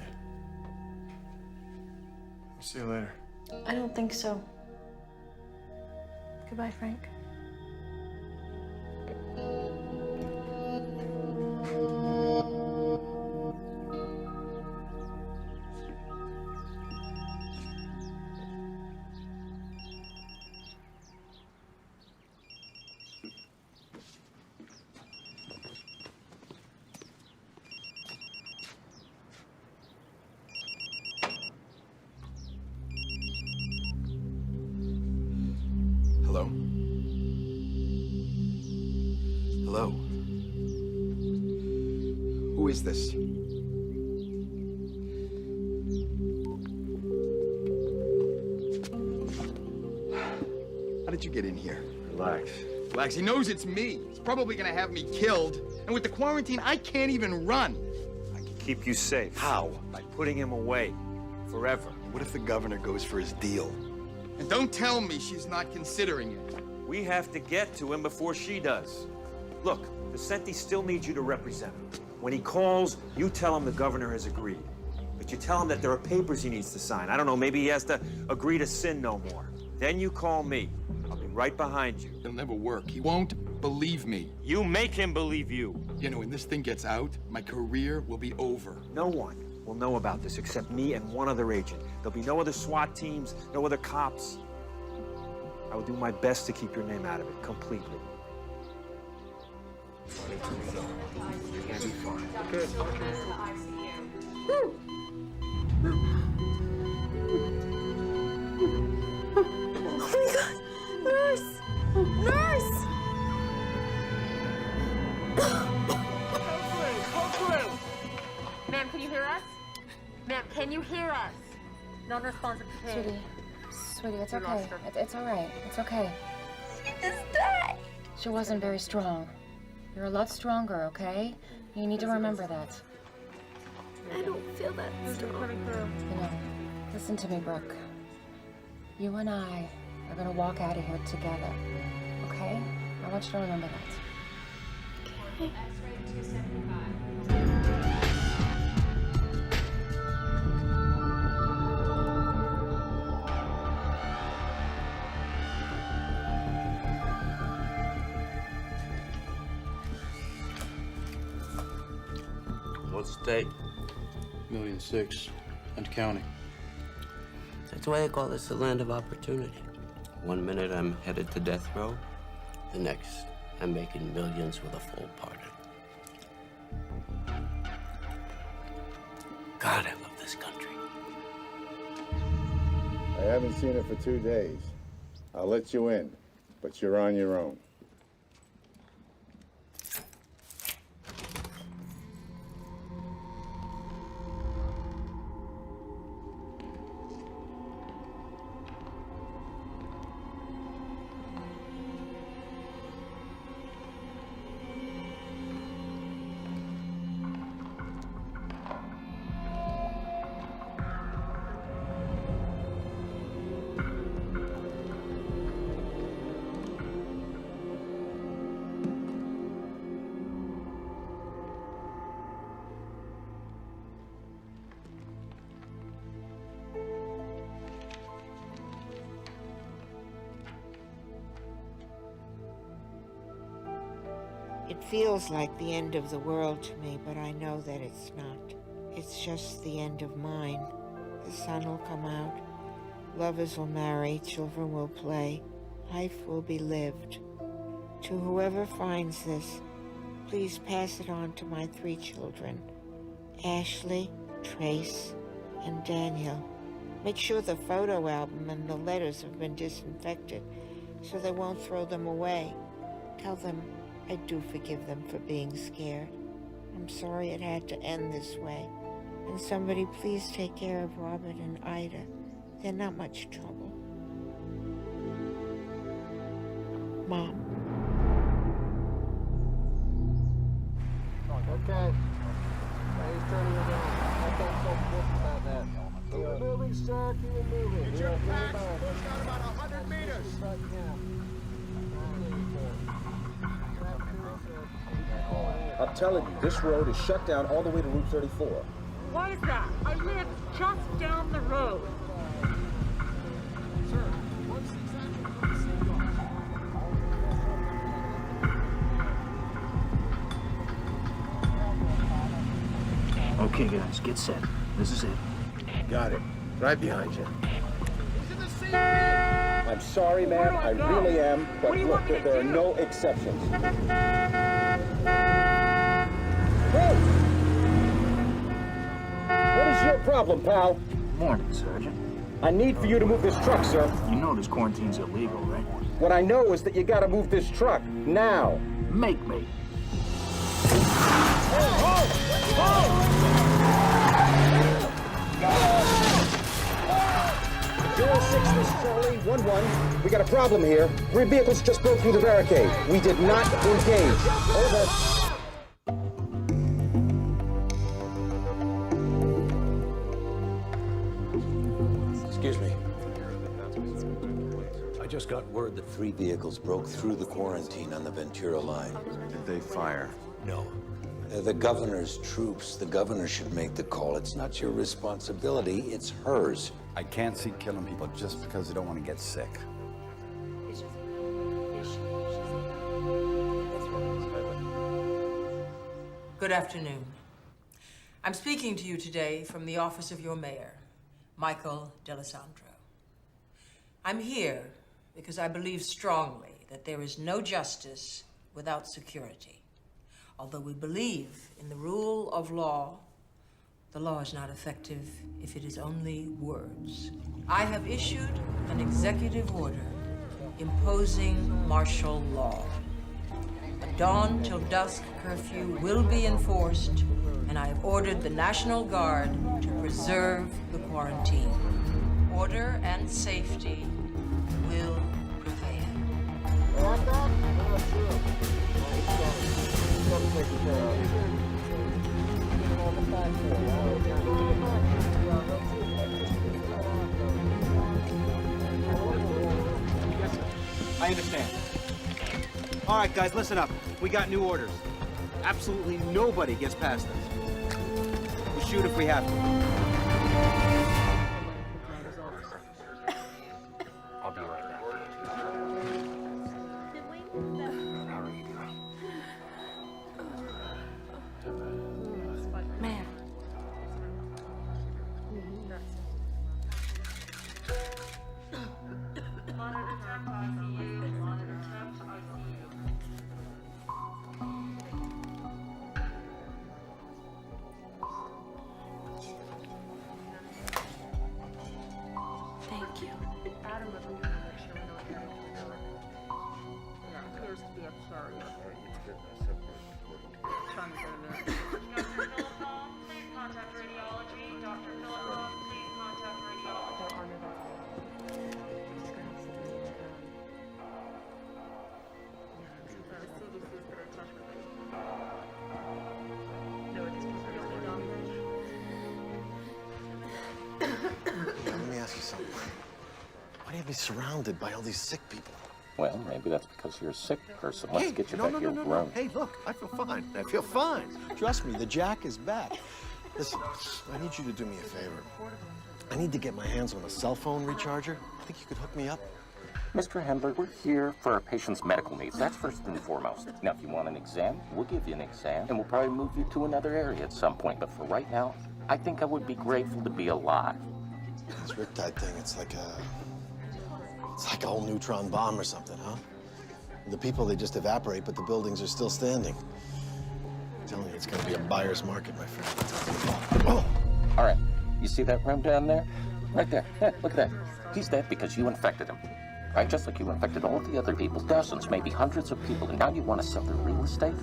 See you later. I don't think so. Goodbye, Frank. Hello? Hello? Who is this? How did you get in here? Relax. Relax, he knows it's me. He's probably gonna have me killed. And with the quarantine, I can't even run. I can keep you safe. How? By putting him away. Forever. What if the governor goes for his deal? And don't tell me she's not considering it. We have to get to him before she does. Look, Vicente still needs you to represent him. When he calls, you tell him the governor has agreed. But you tell him that there are papers he needs to sign. I don't know, maybe he has to agree to sin no more. Then you call me. I'll be right behind you. It'll never work. He won't believe me. You make him believe you. You know, when this thing gets out, my career will be over. No one will know about this except me and one other agent. There'll be no other SWAT teams, no other cops. I will do my best to keep your name out of it completely. You'll be fine. Good. Oh my God! Nurse! Nurse! Ma'am, can you hear us? Ma'am, can you hear us? Non-responsive to pain. Sweetie, it's okay. It's all right. It's okay. She just died. She wasn't very strong. You're a lot stronger, okay? You need to remember that. I don't feel that strong. You know, listen to me, Brooke. You and I are gonna walk out of here together, okay? I want you to remember that. Okay. What's the date? 1,600,000 and counting. That's why I call this the land of opportunity. One minute I'm headed to death row, the next I'm making millions with a full pardon. God, I love this country. I haven't seen it for 2 days. I'll let you in, but you're on your own. It feels like the end of the world to me, but I know that it's not. It's just the end of mine. The sun will come out, lovers will marry, children will play, life will be lived. To whoever finds this, please pass it on to my 3 children, Ashley, Trace, and Daniel. Make sure the photo album and the letters have been disinfected so they won't throw them away. Tell them I do forgive them for being scared. I'm sorry it had to end this way. And somebody please take care of Robert and Ida. They're not much trouble. Mom. Okay. He's turning around. I don't so book about that. Keep it moving, sir. Keep it moving. Get your packs pushed out about 100 meters. I'm telling you, this road is shut down all the way to Route 34. Why is that? I live just down the road. Sir, what's exactly the signal? Okay, guys, get set. This is it. Got it. Right behind you. He's in the same vehicle. I'm sorry, ma'am. I really am. But look, there are no exceptions. Hey! What is your problem, pal? Morning, Sergeant. I need for you to move this truck, sir. You know this quarantine's illegal, right? What I know is that you gotta move this truck, now. Make me. Zero 06, this is Charlie, 1-1. We got a problem here. 3 vehicles just broke through the barricade. We did not engage. Over. Excuse me. I just got word that 3 vehicles broke through the quarantine on the Ventura line. Did they fire? No. They're the governor's troops. The governor should make the call. It's not your responsibility, it's hers. I can't see killing people just because they don't want to get sick. Good afternoon. I'm speaking to you today from the office of your mayor, Michael D'Alessandro. I'm here because I believe strongly that there is no justice without security. Although we believe in the rule of law, the law is not effective if it is only words. I have issued an executive order imposing martial law. A dawn till dusk curfew will be enforced, and I have ordered the National Guard to preserve the quarantine. Order and safety will prevail. I understand. All right, guys, listen up. We got new orders. Absolutely nobody gets past us. We'll shoot if we have to. I'll be right back. How are you doing? Man. Thank you. Let me ask you something. Why do you have me surrounded by all these sick people? Well, maybe that's because you're a sick person. Let's get you back to your room. Hey, look, I feel fine. I feel fine. Trust me, the Jack is back. Listen, I need you to do me a favor. I need to get my hands on a cell phone recharger. I think you could hook me up. Mr. Handler, we're here for our patient's medical needs. That's first and foremost. Now, if you want an exam, we'll give you an exam, and we'll probably move you to another area at some point. But for right now, I think I would be grateful to be alive. This Riptide thing, it's like a whole neutron bomb or something, huh? The people, they just evaporate, but the buildings are still standing. I'm telling you, it's gonna be a buyer's market, my friend. Oh. All right, you see that room down there? Right there. Yeah, look at that. He's dead because you infected him. Right? Just like you infected all the other people, dozens, maybe hundreds of people, and now you want to sell their real estate?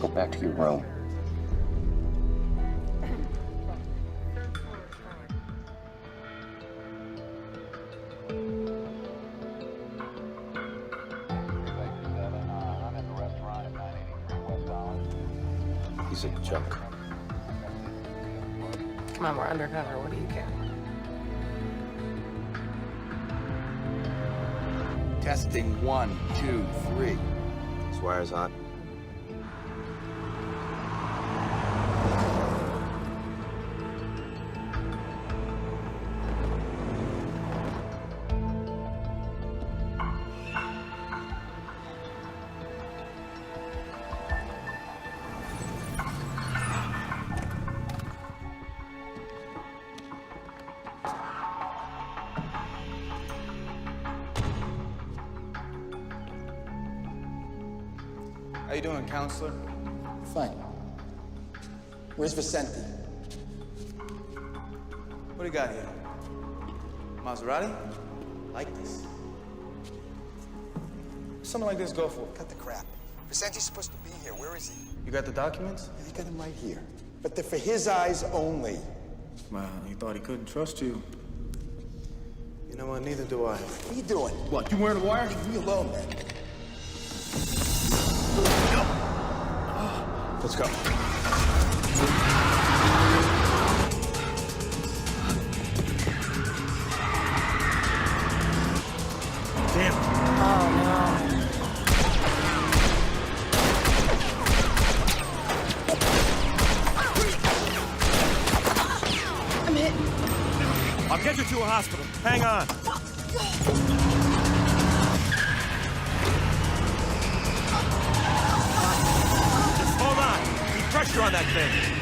Go back to your room. He's a junk. Come on, we're undercover. What do you care? Testing 1, 2, 3. This wire's hot. How you doing, counselor? Fine. Where's Vicente? What do you got here? Maserati? Like this. Something like this go for? Cut the crap. Vicente's supposed to be here. Where is he? You got the documents? Yeah, I got him right here. But they're for his eyes only. Man, he thought he couldn't trust you. You know what? Neither do I. What are you doing? What, you wearing a wire? Leave me alone, man. Let's go. Damn. Oh, no. I'm hit. I'll get you to a hospital. Hang on. Just hold on. Keep pressure on that thing.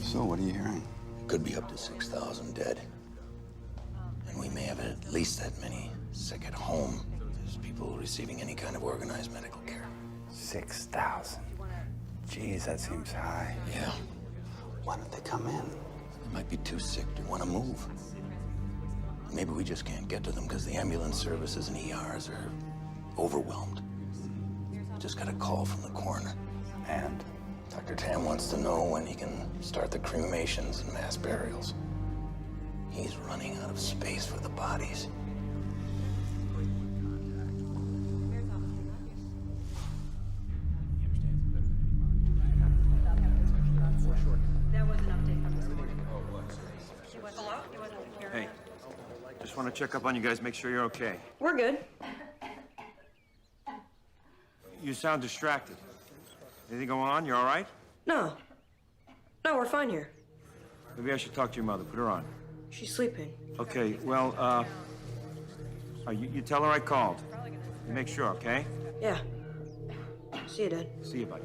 So, what are you hearing? Could be up to 6,000 dead. And we may have at least that many sick at home. There's people receiving any kind of organized medical care. 6,000. Jeez, that seems high. Yeah. Why don't they come in? They might be too sick to want to move. Maybe we just can't get to them because the ambulance services and ERs are overwhelmed. Just got a call from the coroner. And? Dr. Tam wants to know when he can start the cremations and mass burials. He's running out of space for the bodies. Hey, just want to check up on you guys, make sure you're okay. We're good. You sound distracted. Anything going on? You all right? No. No, we're fine here. Maybe I should talk to your mother. Put her on. She's sleeping. Okay, well, you tell her I called. You make sure, okay? Yeah. See you, Dad. See you, buddy.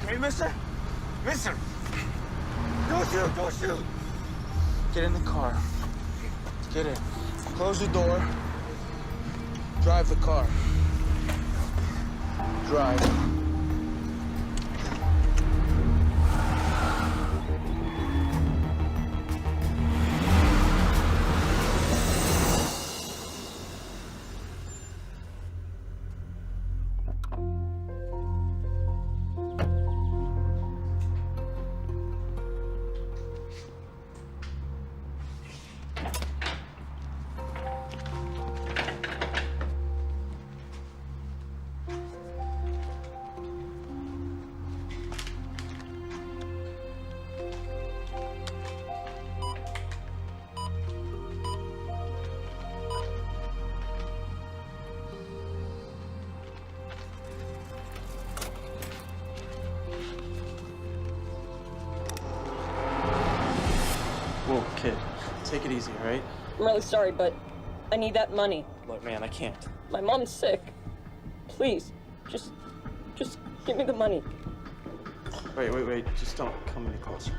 Hey, mister? Mister! Don't shoot! Don't shoot! Get in the car. Get in. Close the door. Drive the car. Drive. Whoa, kid. Take it easy, all right? I'm really sorry, but I need that money. Look, man, I can't. My mom's sick. Please, just give me the money. Wait. Just don't come any closer.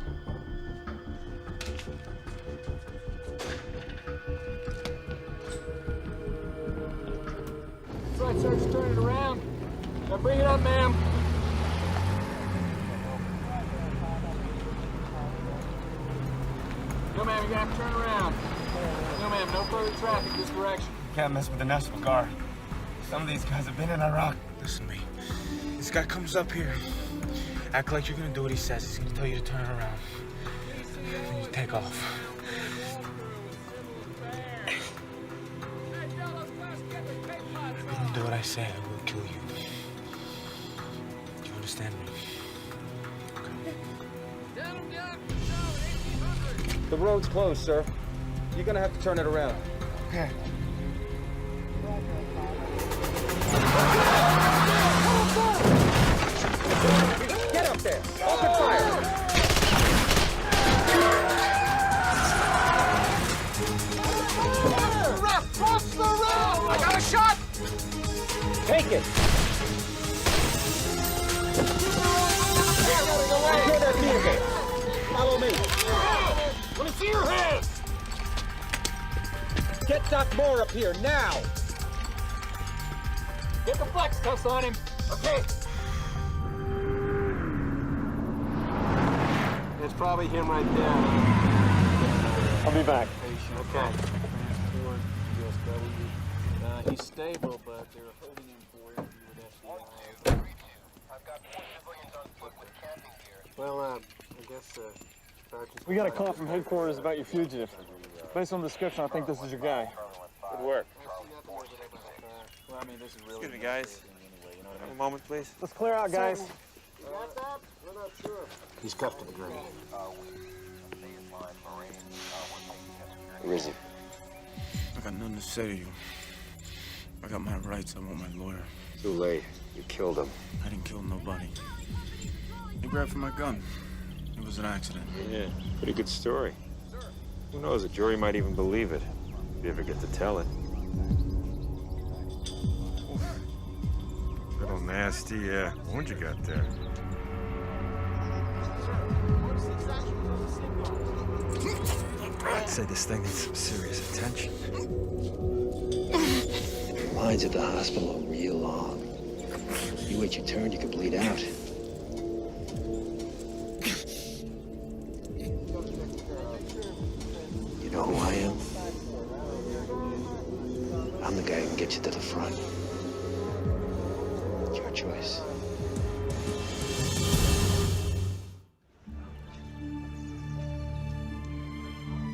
That's right, Sergeant, turn it around. Now bring it up, ma'am. No, ma'am, you're gonna have to turn around. No, ma'am, no further traffic this direction. Can't mess with the National Guard. Some of these guys have been in Iraq. Listen to me. This guy comes up here. Act like you're gonna do what he says. He's gonna tell you to turn around. Then you take off. say I will kill you. Do you understand me? The road's closed, sir. You're gonna have to turn it around. Okay. Get up there! Open fire! Cross the road! I got a shot! Take it! Secure that vehicle! Follow me! Let me see your hands! Get Doc Moore up here, now! Get the flex test on him! Okay. It's probably him right there. I'll be back. Okay. He's stable, but they're holding him for interview with FBI. Well, I guess, Sergeant... We got a call from headquarters about your fugitive. Based on the description, I think this is your guy. Good work. Well, I mean, this is really... Excuse me, guys. A moment, please. Let's clear out, guys. You got that? We're not sure. He's cuffed to the ground. Where is he? I got nothing to say to you. I got my rights. I want my lawyer. Too late. You killed him. I didn't kill nobody. He grabbed for my gun. It was an accident. Yeah, pretty good story. Who knows, a jury might even believe it, if you ever get to tell it. Little nasty, wound you got there. I'd say this thing needs some serious attention. The lines at the hospital are real long. You wait your turn, you could bleed out. You know who I am? I'm the guy who can get you to the front. It's your choice.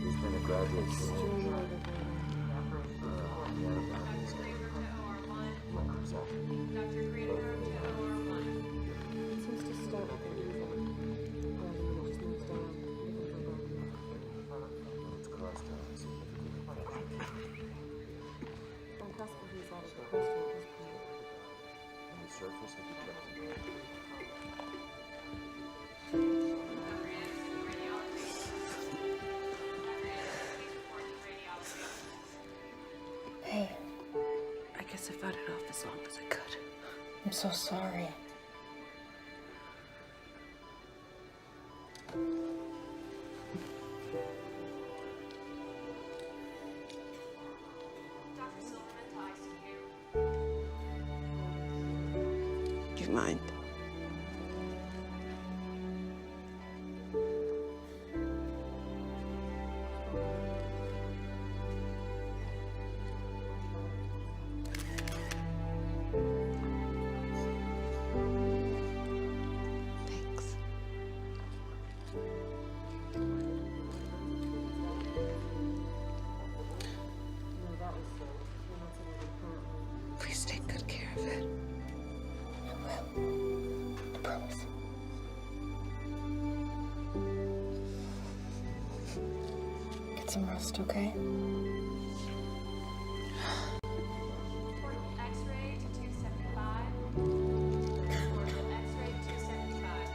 He's been a graduate student. Hey, I guess I fought it off as long as I could. I'm so sorry. Do you mind? Please take good care of it. I will. I promise. Get some rest, okay? X-ray to 275. X-ray 275.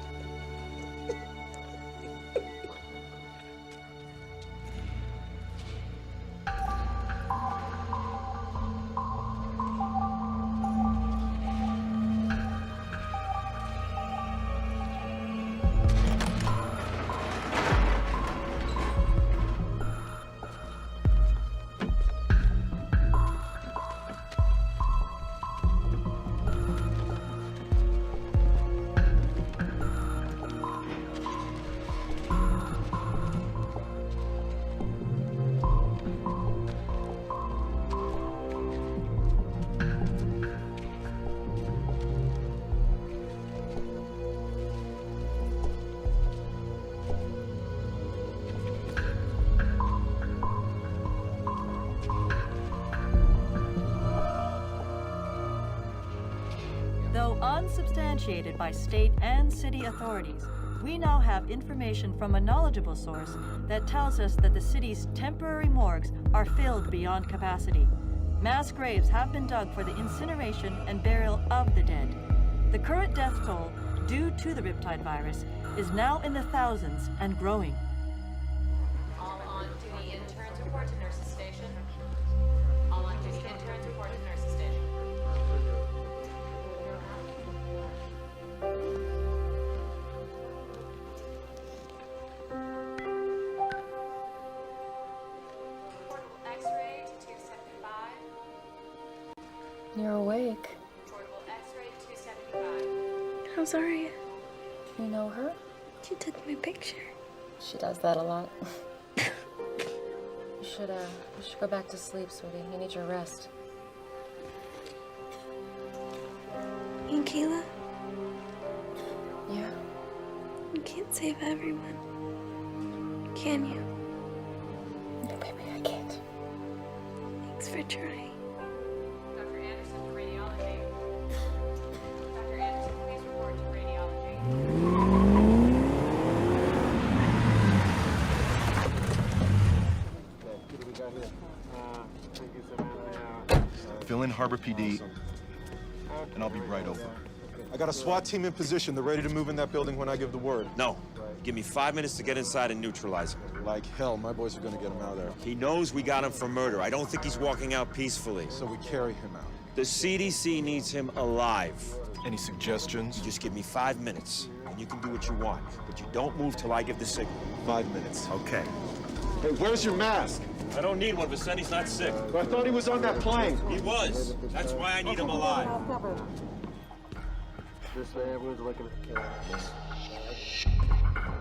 unsubstantiated by state and city authorities, we now have information from a knowledgeable source that tells us that the city's temporary morgues are filled beyond capacity. Mass graves have been dug for the incineration and burial of the dead. The current death toll, due to the Riptide virus, is now in the thousands and growing. All on-duty interns report to nurses station. All on-duty interns report to nurses station. Portable X-ray to 275. You're awake. Portable X-ray to 275. How's Aria? Do you know her? She took my picture. She does that a lot. You should go back to sleep, sweetie. You need your rest. And Kayla, Yeah. you can't save everyone. Can you? No, baby, I can't. Thanks for trying. Dr. Anderson to radiology. Dr. Anderson, please report to radiology. Fill in Harbor PD, and I'll be right over. I got a SWAT team in position. They're ready to move in that building when I give the word. No. Give me 5 minutes to get inside and neutralize him. Like hell, my boys are gonna get him out of there. He knows we got him for murder. I don't think he's walking out peacefully. So we carry him out. The CDC needs him alive. Any suggestions? You just give me 5 minutes, and you can do what you want. But you don't move till I give the signal. 5 minutes. Okay. Hey, where's your mask? I don't need one. Vicenti's not sick. I thought he was on that plane. He was. That's why I need him alive. This way, everyone's looking at the cameras.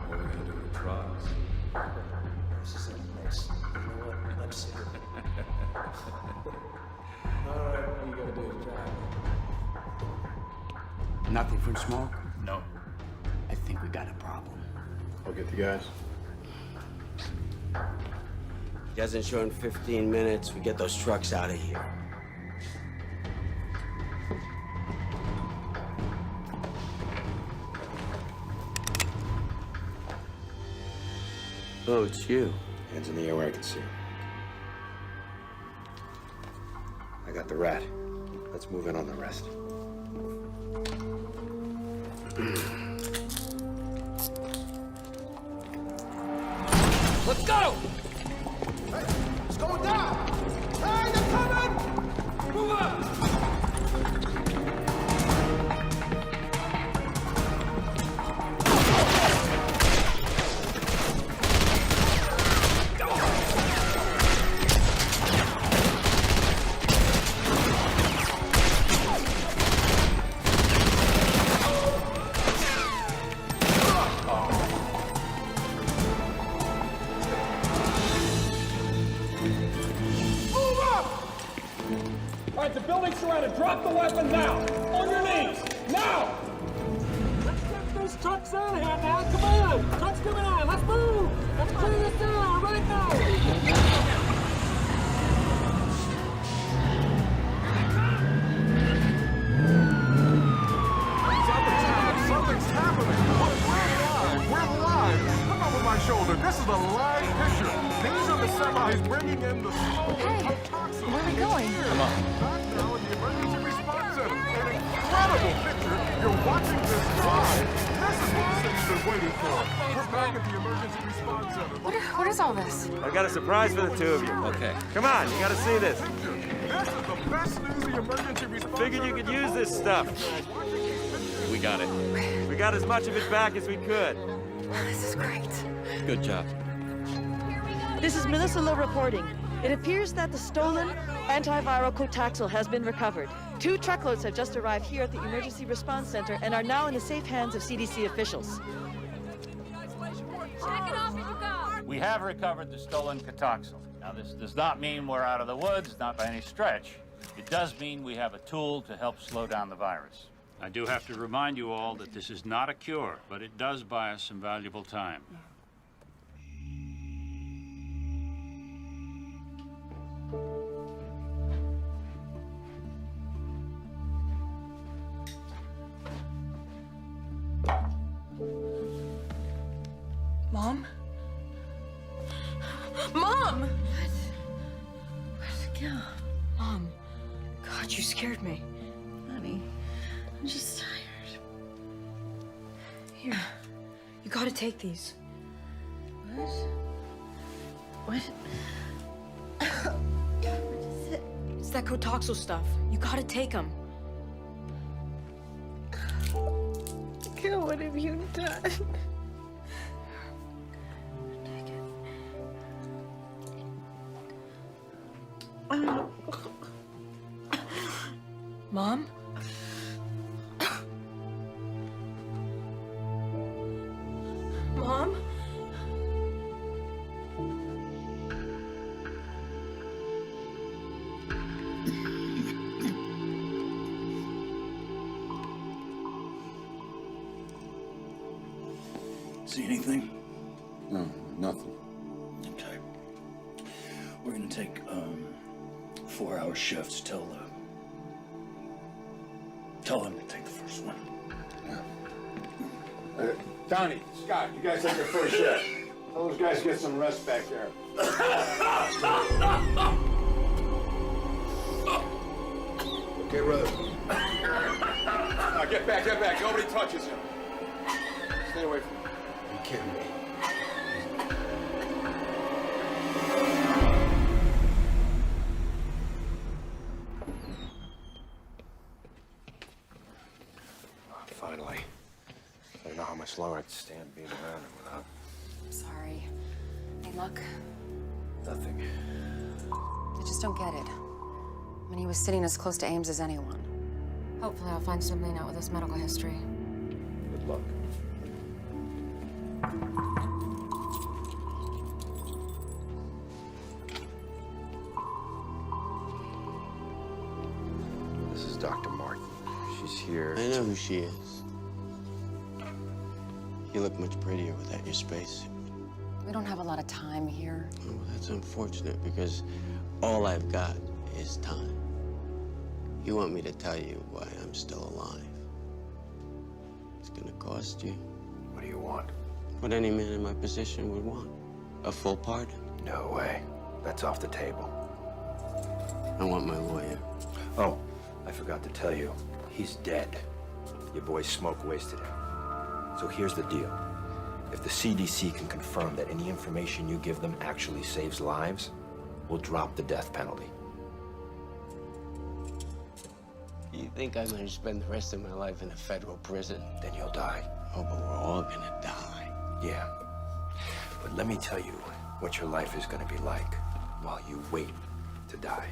What are we gonna do with the drugs? This is a mess. You know what? Let's see. All right, what you gotta do is drive. Nothing from smoke? No. I think we got a problem. I'll get the guys. Doesn't show in 15 minutes. We get those trucks out of here. Oh, it's you. Hands in the air where I can see. I got the rat. Let's move in on the rest. Let's go! Hey, it's going down! Hey, they're coming! Move up! All right, the building's surrounded. Drop the weapon now. On your knees. Now! Let's get these trucks out of here now. Come on. Trucks coming on. Let's move. Let's clear this down right now. Something's happening. We're live. Look over my shoulder. This is a live picture. These are the semis bringing in the smoke. Hey, where are we going? Come on. Back now in the emergency response center. An incredible picture. You're watching this live. This is what the city's been waiting for. We're back at the emergency response center. What is all this? I've got a surprise for the two of you. Okay. Come on, you gotta see this. This is the best news the emergency response Figured you could use this stuff. We got it. We got as much of it back as we could. This is great. Good job. This is Melissa Lowe reporting. It appears that the stolen antiviral Cotaxil has been recovered. 2 truckloads have just arrived here at the Emergency Response Center and are now in the safe hands of CDC officials. We have recovered the stolen Cotaxil. Now, this does not mean we're out of the woods, not by any stretch. It does mean we have a tool to help slow down the virus. I do have to remind you all that this is not a cure, but it does buy us some valuable time. Mom! What? Yeah. Mom. God, you scared me. Honey, I'm just tired. Here. You gotta take these. What? What? What is it? It's that Cotoxal stuff. You gotta take them. Gil, what have you done? Take it. Mom? Mom? See anything? No, nothing. Okay. We're gonna take 4-hour shifts. Tell them to take the first one. Donnie, Scott, you guys take your first shift. Tell those guys to get some rest back there. Okay, Rose. Now get back. Nobody touches him. Stay away from him. You kidding me? Finally. I don't know how much longer I can stand being around him without... Sorry. Any luck? Nothing. I just don't get it. I mean, he was sitting as close to Ames as anyone. Hopefully I'll find something out with his medical history. Good luck. This is Dr. Martin. She's here. I know who she is. You look much prettier without your spacesuit. We don't have a lot of time here. Oh, well, that's unfortunate because all I've got is time. You want me to tell you why I'm still alive. It's gonna cost you. What do you want? What any man in my position would want. A full pardon. No way. That's off the table. I want my lawyer. Oh, I forgot to tell you. He's dead. Your boy Smoke wasted him. So here's the deal. If the CDC can confirm that any information you give them actually saves lives, we'll drop the death penalty. You think I'm gonna spend the rest of my life in a federal prison? Then you'll die. Oh, but we're all gonna die. Yeah. But let me tell you what your life is gonna be like while you wait to die.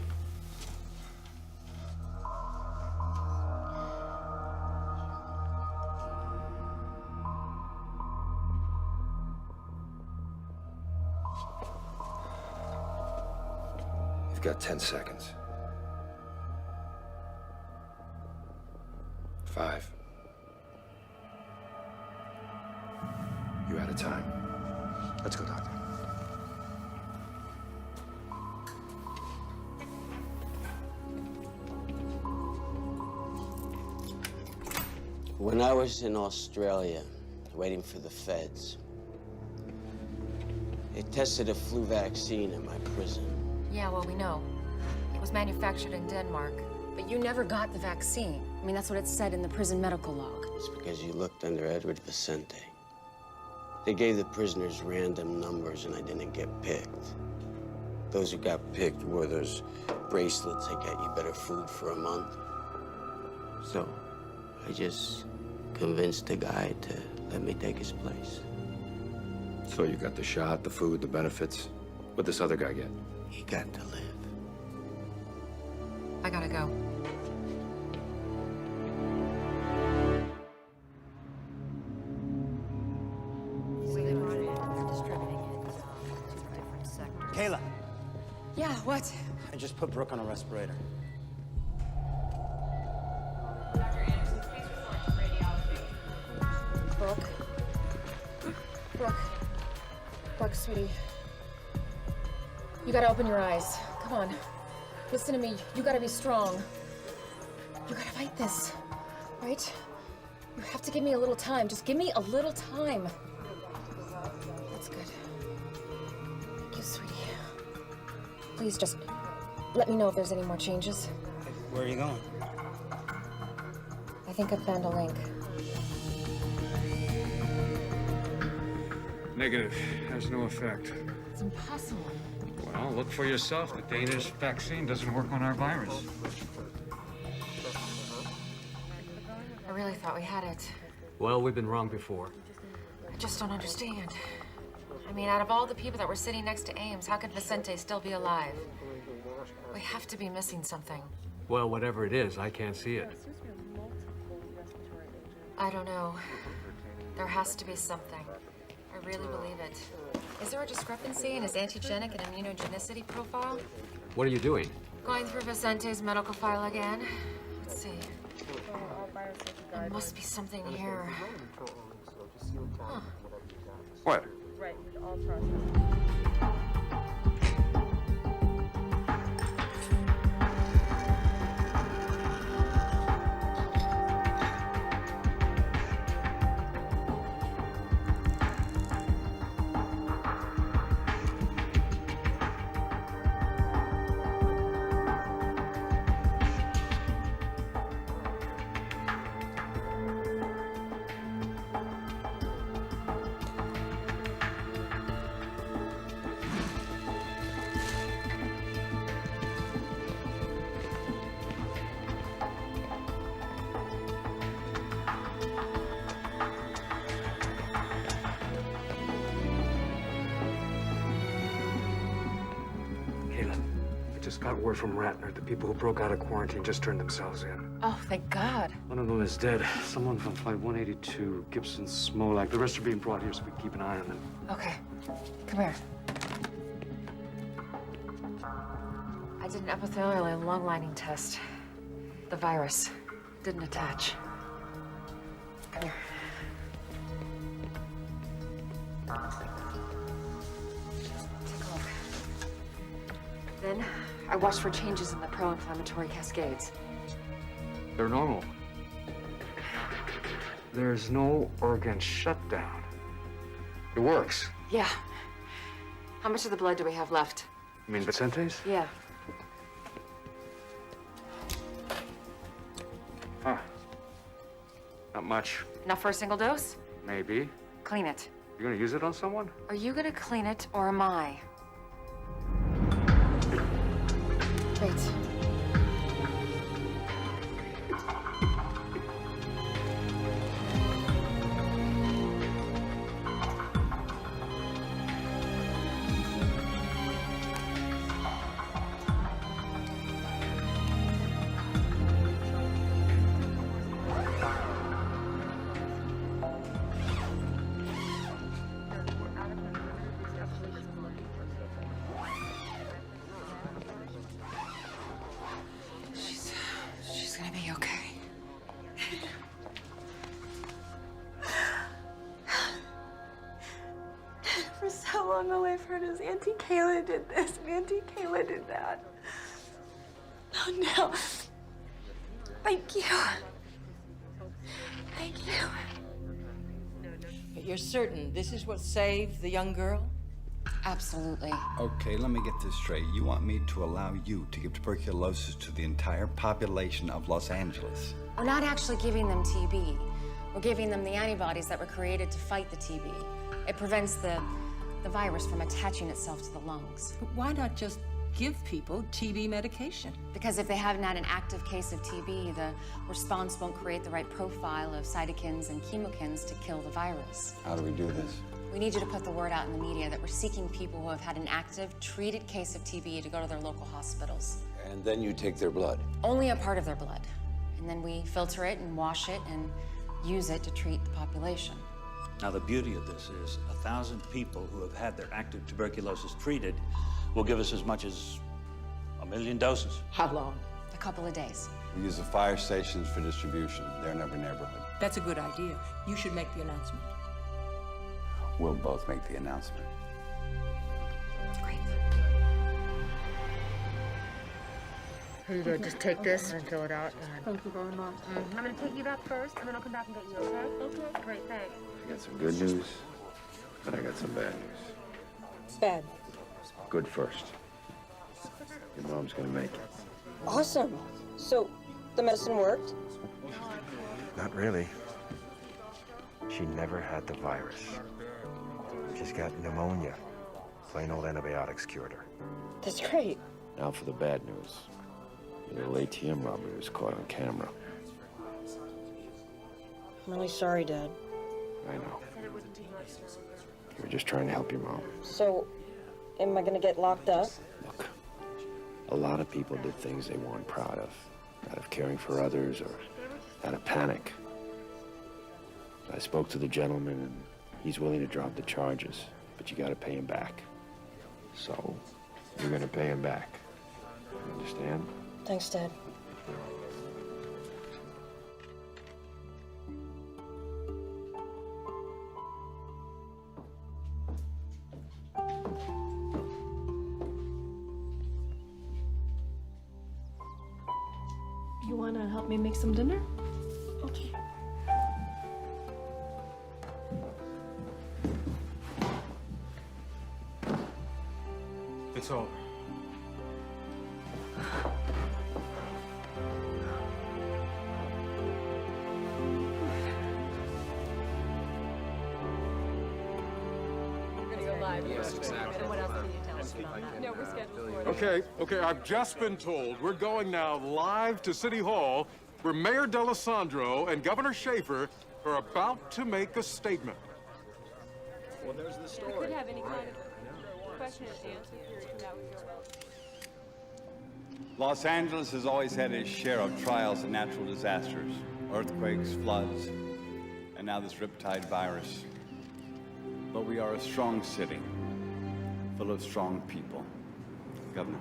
You've got 10 seconds. 5. You're out of time. Let's go, Doctor. When I was in Australia, waiting for the feds, they tested a flu vaccine in my prison. Yeah, well, we know. It was manufactured in Denmark. But you never got the vaccine. I mean, that's what it said in the prison medical log. It's because you looked under Edward Vicente. They gave the prisoners random numbers and I didn't get picked. Those who got picked wore those bracelets that get you better food for a month. So I just convinced the guy to let me take his place. So you got the shot, the food, the benefits. What'd this other guy get? He got to live. I gotta go. Kayla, Yeah, what? I just put Brooke on a respirator. Brooke. Brooke, sweetie. You gotta open your eyes. Come on. Listen to me. You gotta be strong. You gotta fight this, right? You have to give me a little time. Just give me a little time. That's good. Thank you, sweetie. Please just let me know if there's any more changes. Where are you going? I think I found a link. Negative. Has no effect. It's impossible. Well, look for yourself. The Danish vaccine doesn't work on our virus. I really thought we had it. Well, we've been wrong before. I just don't understand. I mean, out of all the people that were sitting next to Ames, how could Vicente still be alive? We have to be missing something. Well, whatever it is, I can't see it. I don't know. There has to be something. I really believe it. Is there a discrepancy in his antigenic and immunogenicity profile? What are you doing? Going through Vicente's medical file again. Let's see. There must be something here. Huh. What? Right, all processed. Got word from Ratner. The people who broke out of quarantine just turned themselves in. Oh, thank God. One of them is dead. Someone from Flight 182, Gibson, Smolak. The rest are being brought here so we can keep an eye on them. Okay. Come here. I did an epithelial and lung lining test. The virus didn't attach. Come here. Take a look. Then I watched for changes in the pro-inflammatory cascades. They're normal. There's no organ shutdown. It works. Yeah. How much of the blood do we have left? You mean Vicente's? Yeah. Huh. Not much. Enough for a single dose? Maybe. Clean it. You gonna use it on someone? Are you gonna clean it, or am I? Wait. She's gonna be okay. For so long, all I've heard is Auntie Kayla did this and Auntie Kayla did that. Oh, no. Thank you. Thank you. But you're certain this is what saved the young girl? Absolutely. Okay, let me get this straight. You want me to allow you to give tuberculosis to the entire population of Los Angeles? We're not actually giving them TB. We're giving them the antibodies that were created to fight the TB. It prevents the virus from attaching itself to the lungs. But why not just give people TB medication? Because if they haven't had an active case of TB, the response won't create the right profile of cytokines and chemokines to kill the virus. How do we do this? We need you to put the word out in the media that we're seeking people who have had an active, treated case of TB to go to their local hospitals. And then you take their blood. Only a part of their blood. And then we filter it and wash it and use it to treat the population. Now, the beauty of this is 1,000 people who have had their active tuberculosis treated will give us as much as 1 million doses. How long? A couple of days. We use the fire stations for distribution. They're in every neighborhood. That's a good idea. You should make the announcement. We'll both make the announcement. Great. Here you go. Just take this and fill it out. Thank you very much. I'm gonna take you back first, and then I'll come back and get you, okay? Okay. Great, thanks. I got some good news, and I got some bad news. Bad. Good first. Your mom's gonna make it. Awesome. So, the medicine worked? Not really. She never had the virus. She's got pneumonia. Plain old antibiotics cured her. That's great. Now for the bad news. Your little ATM robbery was caught on camera. I'm really sorry, Dad. I know. You were just trying to help your mom. So, am I gonna get locked up? Look, a lot of people did things they weren't proud of. Out of caring for others or out of panic. I spoke to the gentleman and he's willing to drop the charges, but you gotta pay him back. So, you're gonna pay him back. You understand? Thanks, Dad. You want to help me make some dinner? Okay. It's over. We're gonna go live. And what else can you tell us about that? No, we're scheduled for it. Okay, I've just been told we're going now live to City Hall, where Mayor D'Alessandro and Governor Schaefer are about to make a statement. Well, there's the story. We could have any kind of question and answer period. That would go well. Los Angeles has always had its share of trials and natural disasters, earthquakes, floods, and now this riptide virus. But we are a strong city, full of strong people. Governor?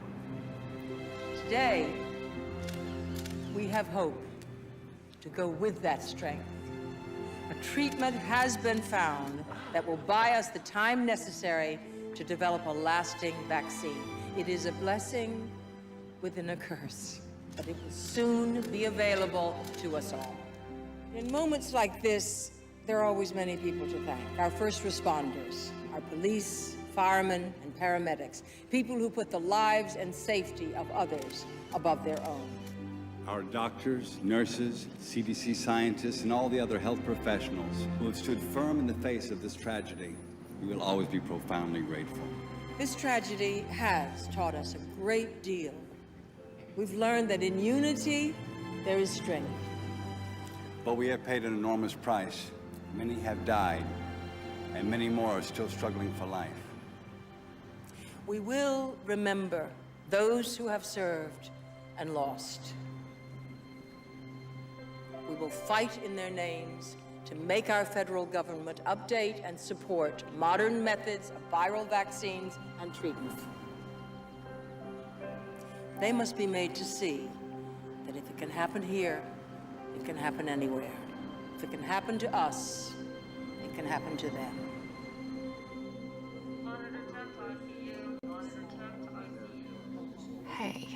Today, we have hope to go with that strength. A treatment has been found that will buy us the time necessary to develop a lasting vaccine. It is a blessing within a curse, but it will soon be available to us all. In moments like this, there are always many people to thank. Our first responders, our police, firemen, and paramedics, people who put the lives and safety of others above their own. Our doctors, nurses, CDC scientists, and all the other health professionals who have stood firm in the face of this tragedy, we will always be profoundly grateful. This tragedy has taught us a great deal. We've learned that in unity, there is strength. But we have paid an enormous price. Many have died, and many more are still struggling for life. We will remember those who have served and lost. We will fight in their names to make our federal government update and support modern methods of viral vaccines and treatment. They must be made to see that if it can happen here, it can happen anywhere. If it can happen to us, it can happen to them. Hey.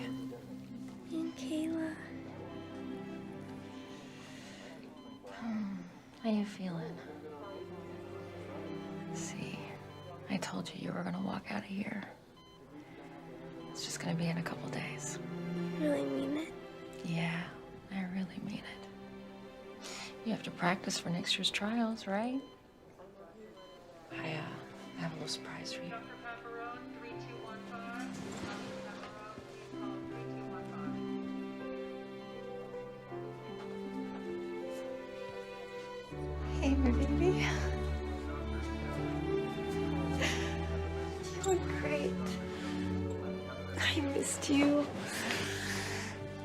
And Kayla. How you feeling? See, I told you were gonna walk out of here. It's just gonna be in a couple days. You really mean it? Yeah, I really mean it. You have to practice for next year's trials, right? I have a little surprise for you. Hey, my baby. You look great. I missed you.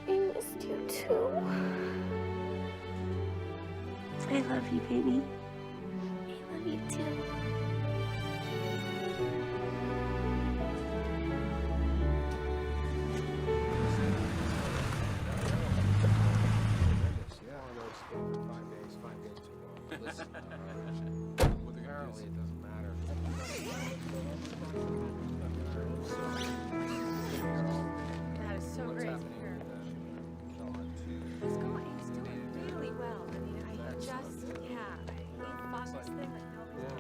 I missed you too. I love you, baby. I love you too. Apparently, it doesn't matter. That is so great to hear. He's going. He's doing really well. I mean, I just, he fought this thing like no.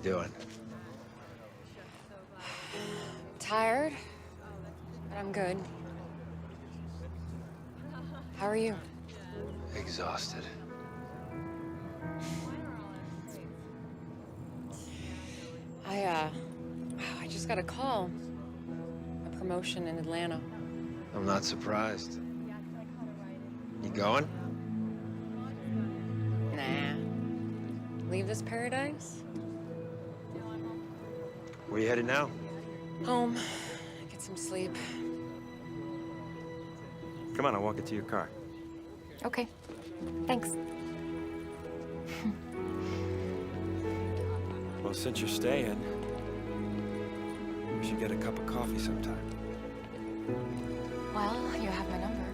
doing? Tired, but I'm good. How are you? Exhausted. I just got a call. A promotion in Atlanta. I'm not surprised. You going? Nah. Leave this paradise? Where you headed now? Home. Get some sleep. Come on, I'll walk it to your car. Okay. Thanks. Well, since you're staying, we should get a cup of coffee sometime. Well, you have my number.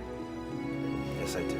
Yes, I do.